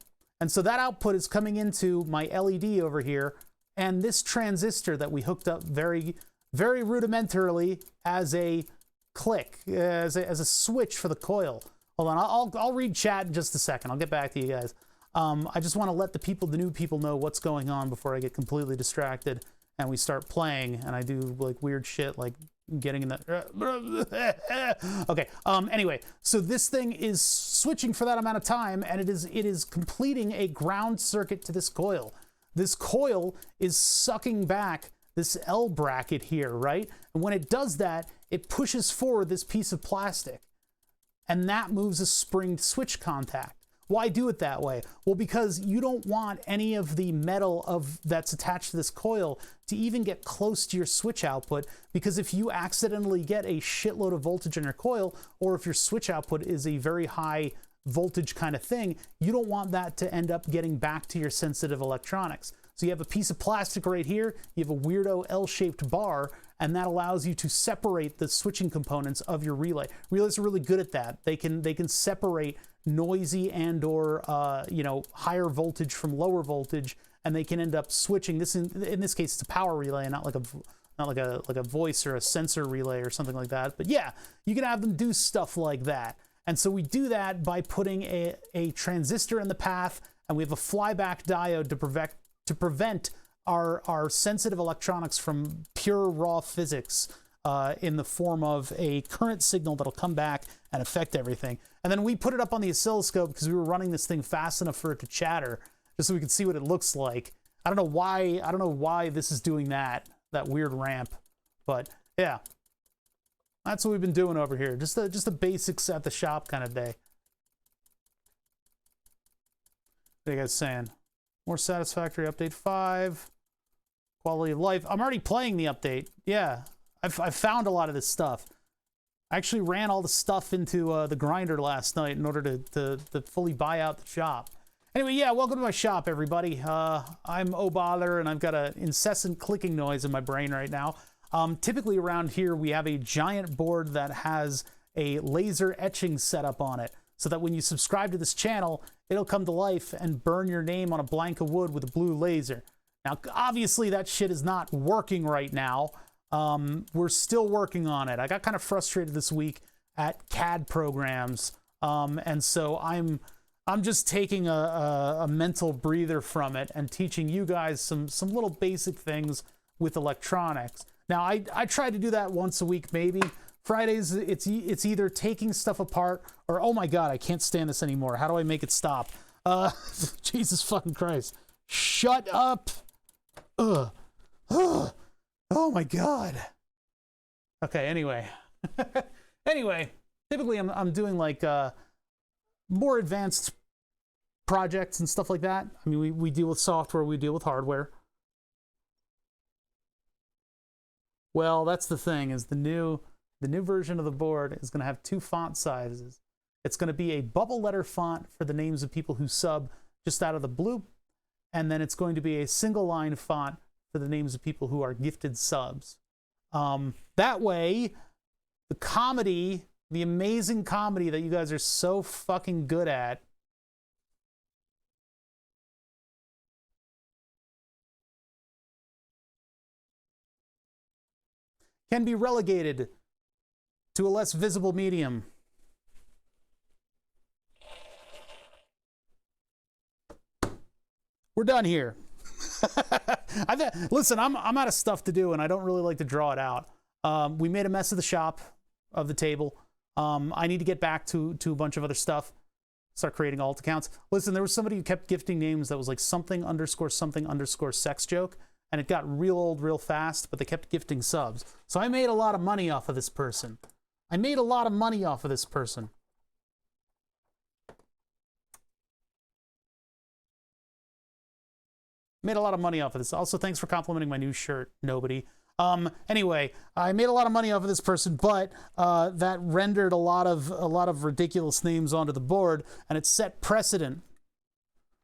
And so that output is coming into my LED over here, and this transistor that we hooked up very, very rudimentarily as a click, as a switch for the coil. Hold on, I'll read chat in just a second. I'll get back to you guys. I just want to let the new people know what's going on before I get completely distracted and we start playing and I do like weird shit like getting in the okay. Anyway, so this thing is switching for that amount of time, and it is completing a ground circuit to this coil. This coil is sucking back this L bracket here, right? And when it does that, it pushes forward this piece of plastic, and that moves a springed switch contact. Why do it that way? Well, because you don't want any of the metal that's attached to this coil to even get close to your switch output, because if you accidentally get a shitload of voltage in your coil, or if your switch output is a very high voltage kind of thing, you don't want that to end up getting back to your sensitive electronics. So you have a piece of plastic right here, you have a weirdo L-shaped bar, and that allows you to separate the switching components of your relay. Relays are really good at that. They can separate noisy and or you know, higher voltage from lower voltage, and they can end up switching. This in this case, it's a power relay, and not like a voice or a sensor relay or something like that. But yeah, you can have them do stuff like that. And so we do that by putting a transistor in the path, and we have a flyback diode to prevent our sensitive electronics from pure raw physics in the form of a current signal that'll come back and affect everything. And then we put it up on the oscilloscope because we were running this thing fast enough for it to chatter, just so we could see what it looks like. I don't know why this is doing that weird ramp, but yeah, that's what we've been doing over here. Just the basics at the shop kind of day. What are you guys saying? More satisfactory update 5. Quality of life. I'm already playing the update. Yeah, I've found a lot of this stuff. I actually ran all the stuff into the grinder last night in order to fully buy out the shop. Anyway, yeah, welcome to my shop, everybody. I'm O'Bother, and I've got an incessant clicking noise in my brain right now. Typically around here, we have a giant board that has a laser etching setup on it, so that when you subscribe to this channel, it'll come to life and burn your name on a blank of wood with a blue laser. Now, obviously, that shit is not working right now. We're still working on it. I got kind of frustrated this week at CAD programs, and so I'm just taking a mental breather from it and teaching you guys some little basic things with electronics. Now, I try to do that once a week, maybe. Fridays, it's either taking stuff apart or, oh my God, I can't stand this anymore. How do I make it stop? Jesus fucking Christ. Shut up. Ugh. Ugh. Oh my God. Okay, anyway. Anyway, typically I'm doing like more advanced projects and stuff like that. I mean, we deal with software, we deal with hardware. Well, that's the thing, is the new version of the board is going to have 2 font sizes. It's going to be a bubble letter font for the names of people who sub just out of the blue, and then it's going to be a single line font for the names of people who are gifted subs. That way, the comedy, the amazing comedy that you guys are so fucking good at, can be relegated to a less visible medium. We're done here. Listen, I'm out of stuff to do, and I don't really like to draw it out. We made a mess of the shop, of the table. I need to get back to a bunch of other stuff. Start creating alt accounts. Listen, there was somebody who kept gifting names that was like something _ sex joke, and it got real old real fast, but they kept gifting subs. So I made a lot of money off of this person. Made a lot of money off of this. Also, thanks for complimenting my new shirt, nobody. Anyway, I made a lot of money off of this person, but that rendered a lot of ridiculous names onto the board, and it set precedent.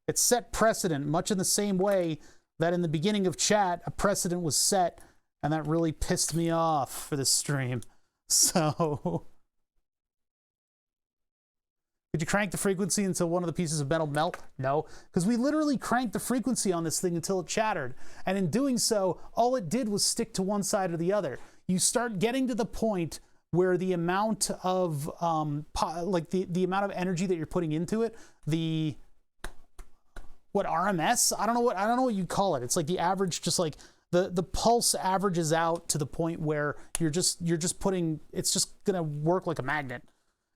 It set precedent, much in the same way that in the beginning of chat, a precedent was set, and that really pissed me off for this stream. So, did you crank the frequency until one of the pieces of metal melt? No, because we literally cranked the frequency on this thing until it chattered. And in doing so, all it did was stick to one side or the other. You start getting to the point where the amount of, the amount of energy that you're putting into it, RMS? I don't know what you call it. It's like the average, just like the pulse averages out to the point where you're just putting, it's just gonna work like a magnet.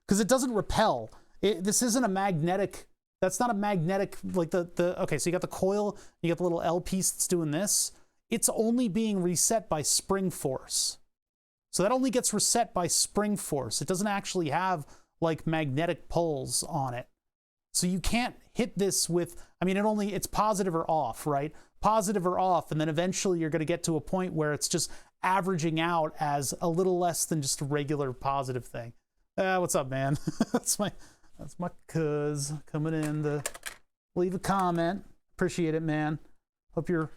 Because it doesn't repel. This isn't a magnetic, that's not a magnetic, like okay, so you got the coil, you got the little L piece that's doing this. It's only being reset by spring force. So that only gets reset by spring force. It doesn't actually have like magnetic poles on it. So you can't hit this with, I mean, it's positive or off, right? Positive or off, and then eventually you're going to get to a point where it's just averaging out as a little less than just a regular positive thing. What's up, man? that's my cuz coming in to leave a comment. Appreciate it, man. Hope your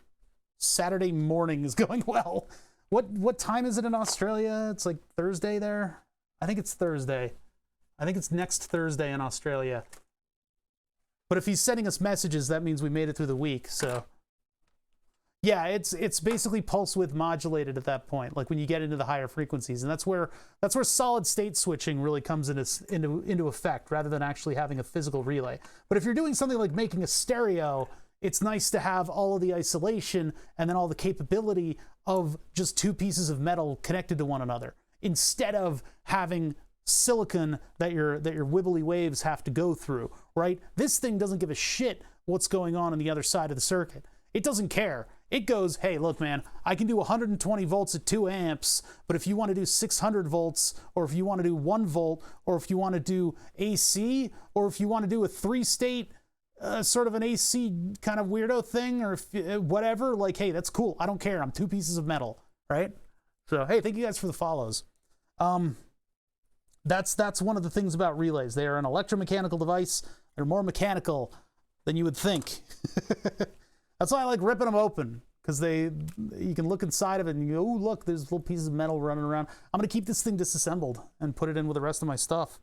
Saturday morning is going well. What time is it in Australia? It's like Thursday there. I think it's Thursday. I think it's next Thursday in Australia. But if he's sending us messages, that means we made it through the week. So yeah, it's basically pulse width modulated at that point, like when you get into the higher frequencies, and that's where solid state switching really comes into effect, rather than actually having a physical relay. But if you're doing something like making a stereo, it's nice to have all of the isolation and then all the capability of just two pieces of metal connected to one another, instead of having silicon that your wibbly waves have to go through, right? This thing doesn't give a shit what's going on the other side of the circuit. It doesn't care. It goes, hey, look, man, I can do 120 volts at 2 amps, but if you want to do 600 volts, or if you want to do 1 volt, or if you want to do AC, or if you want to do a 3-state sort of an AC kind of weirdo thing, or whatever, like, hey, that's cool. I don't care. I'm 2 pieces of metal, right? So, hey, thank you guys for the follows. That's one of the things about relays. They are an electromechanical device. They're more mechanical than you would think. That's why I like ripping them open, because you can look inside of it and you go, oh, look, there's little pieces of metal running around. I'm going to keep this thing disassembled and put it in with the rest of my stuff.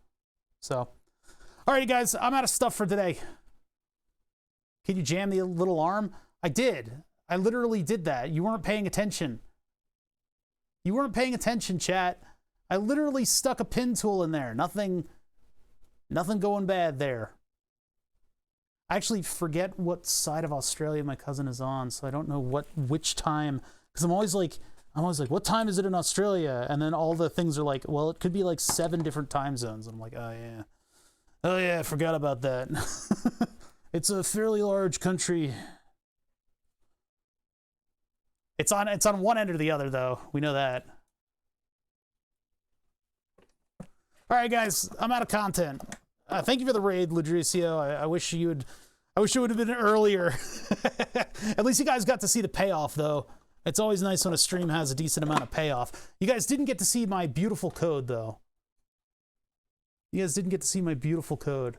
So, alrighty, guys, I'm out of stuff for today. Can you jam the little arm? I did. I literally did that. You weren't paying attention. You weren't paying attention, chat. I literally stuck a pin tool in there. Nothing going bad there. I actually forget what side of Australia my cousin is on, so I don't know which time, because I'm always like, what time is it in Australia? And then all the things are like, well, it could be like 7 different time zones. And I'm like, oh yeah, I forgot about that. It's a fairly large country. It's on one end or the other, though. We know that. All right, guys, I'm out of content. Thank you for the raid, Ludricio. I wish it would have been earlier. At least you guys got to see the payoff, though. It's always nice when a stream has a decent amount of payoff. You guys didn't get to see my beautiful code, though. You guys didn't get to see my beautiful code.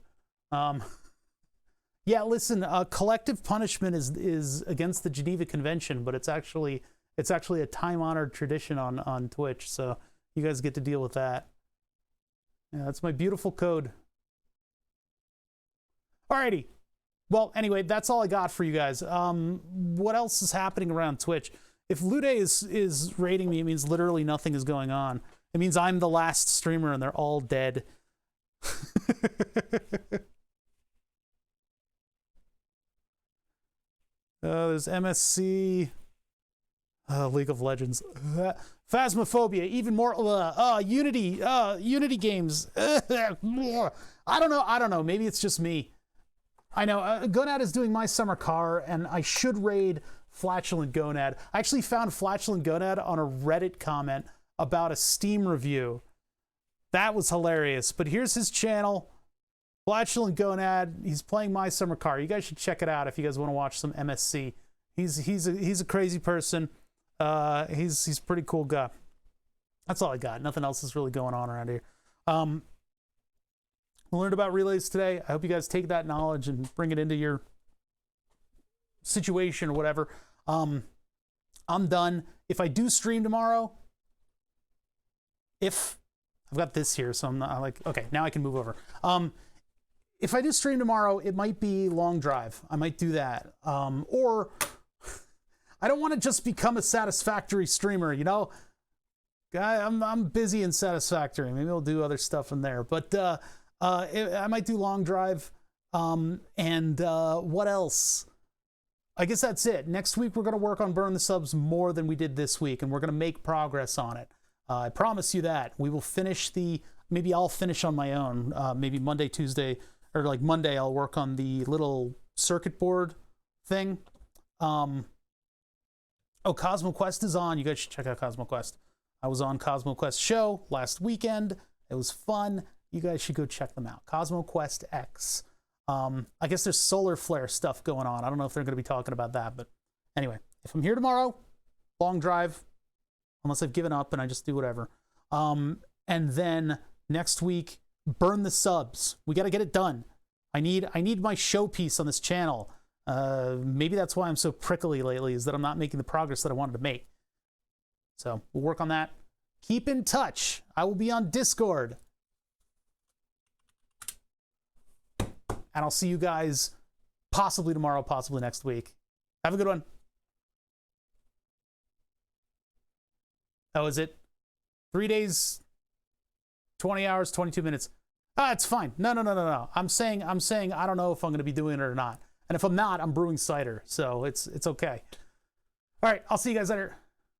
Yeah, listen, collective punishment is against the Geneva Convention, but it's actually a time-honored tradition on Twitch, so you guys get to deal with that. Yeah, that's my beautiful code. Alrighty. Well, anyway, that's all I got for you guys. What else is happening around Twitch? If Lude is rating me, it means literally nothing is going on. It means I'm the last streamer and they're all dead. There's MSC, League of Legends, Phasmophobia, even more, Unity games. I don't know. Maybe it's just me. I know Gonad is doing My Summer Car, and I should raid Flatulent Gonad. I actually found Flatulent Gonad on a Reddit comment about a Steam review. That was hilarious. But here's his channel, Flatulent Gonad. He's playing My Summer Car. You guys should check it out if you guys want to watch some MSC. He's a crazy person. He's a pretty cool guy. That's all I got. Nothing else is really going on around here. We learned about relays today. I hope you guys take that knowledge and bring it into your situation or whatever. I'm done. If I do stream tomorrow, if I've got this here, so I'm like, okay, now I can move over. If I do stream tomorrow, it might be long drive. I might do that. Or I don't want to just become a Satisfactory streamer, you know? I'm busy in Satisfactory. Maybe I'll do other stuff in there. But I might do long drive. And what else? I guess that's it. Next week, we're going to work on Burn the Subs more than we did this week, and we're going to make progress on it. I promise you that. We will finish maybe I'll finish on my own. Maybe Monday, Tuesday, or like Monday, I'll work on the little circuit board thing. Oh, Cosmo Quest is on. You guys should check out Cosmo Quest. I was on Cosmo Quest show last weekend. It was fun. You guys should go check them out. Cosmo Quest X. I guess there's solar flare stuff going on. I don't know if they're going to be talking about that, but anyway, if I'm here tomorrow, long drive, unless I've given up and I just do whatever. And then next week, burn the subs. We got to get it done. I need my showpiece on this channel. Maybe that's why I'm so prickly lately, is that I'm not making the progress that I wanted to make. So we'll work on that. Keep in touch. I will be on Discord. And I'll see you guys possibly tomorrow, possibly next week. Have a good one. Oh, is it 3 days, 20 hours, 22 minutes? Ah, it's fine. No. I'm saying I don't know if I'm going to be doing it or not. And if I'm not, I'm brewing cider. So it's okay. All right, I'll see you guys later.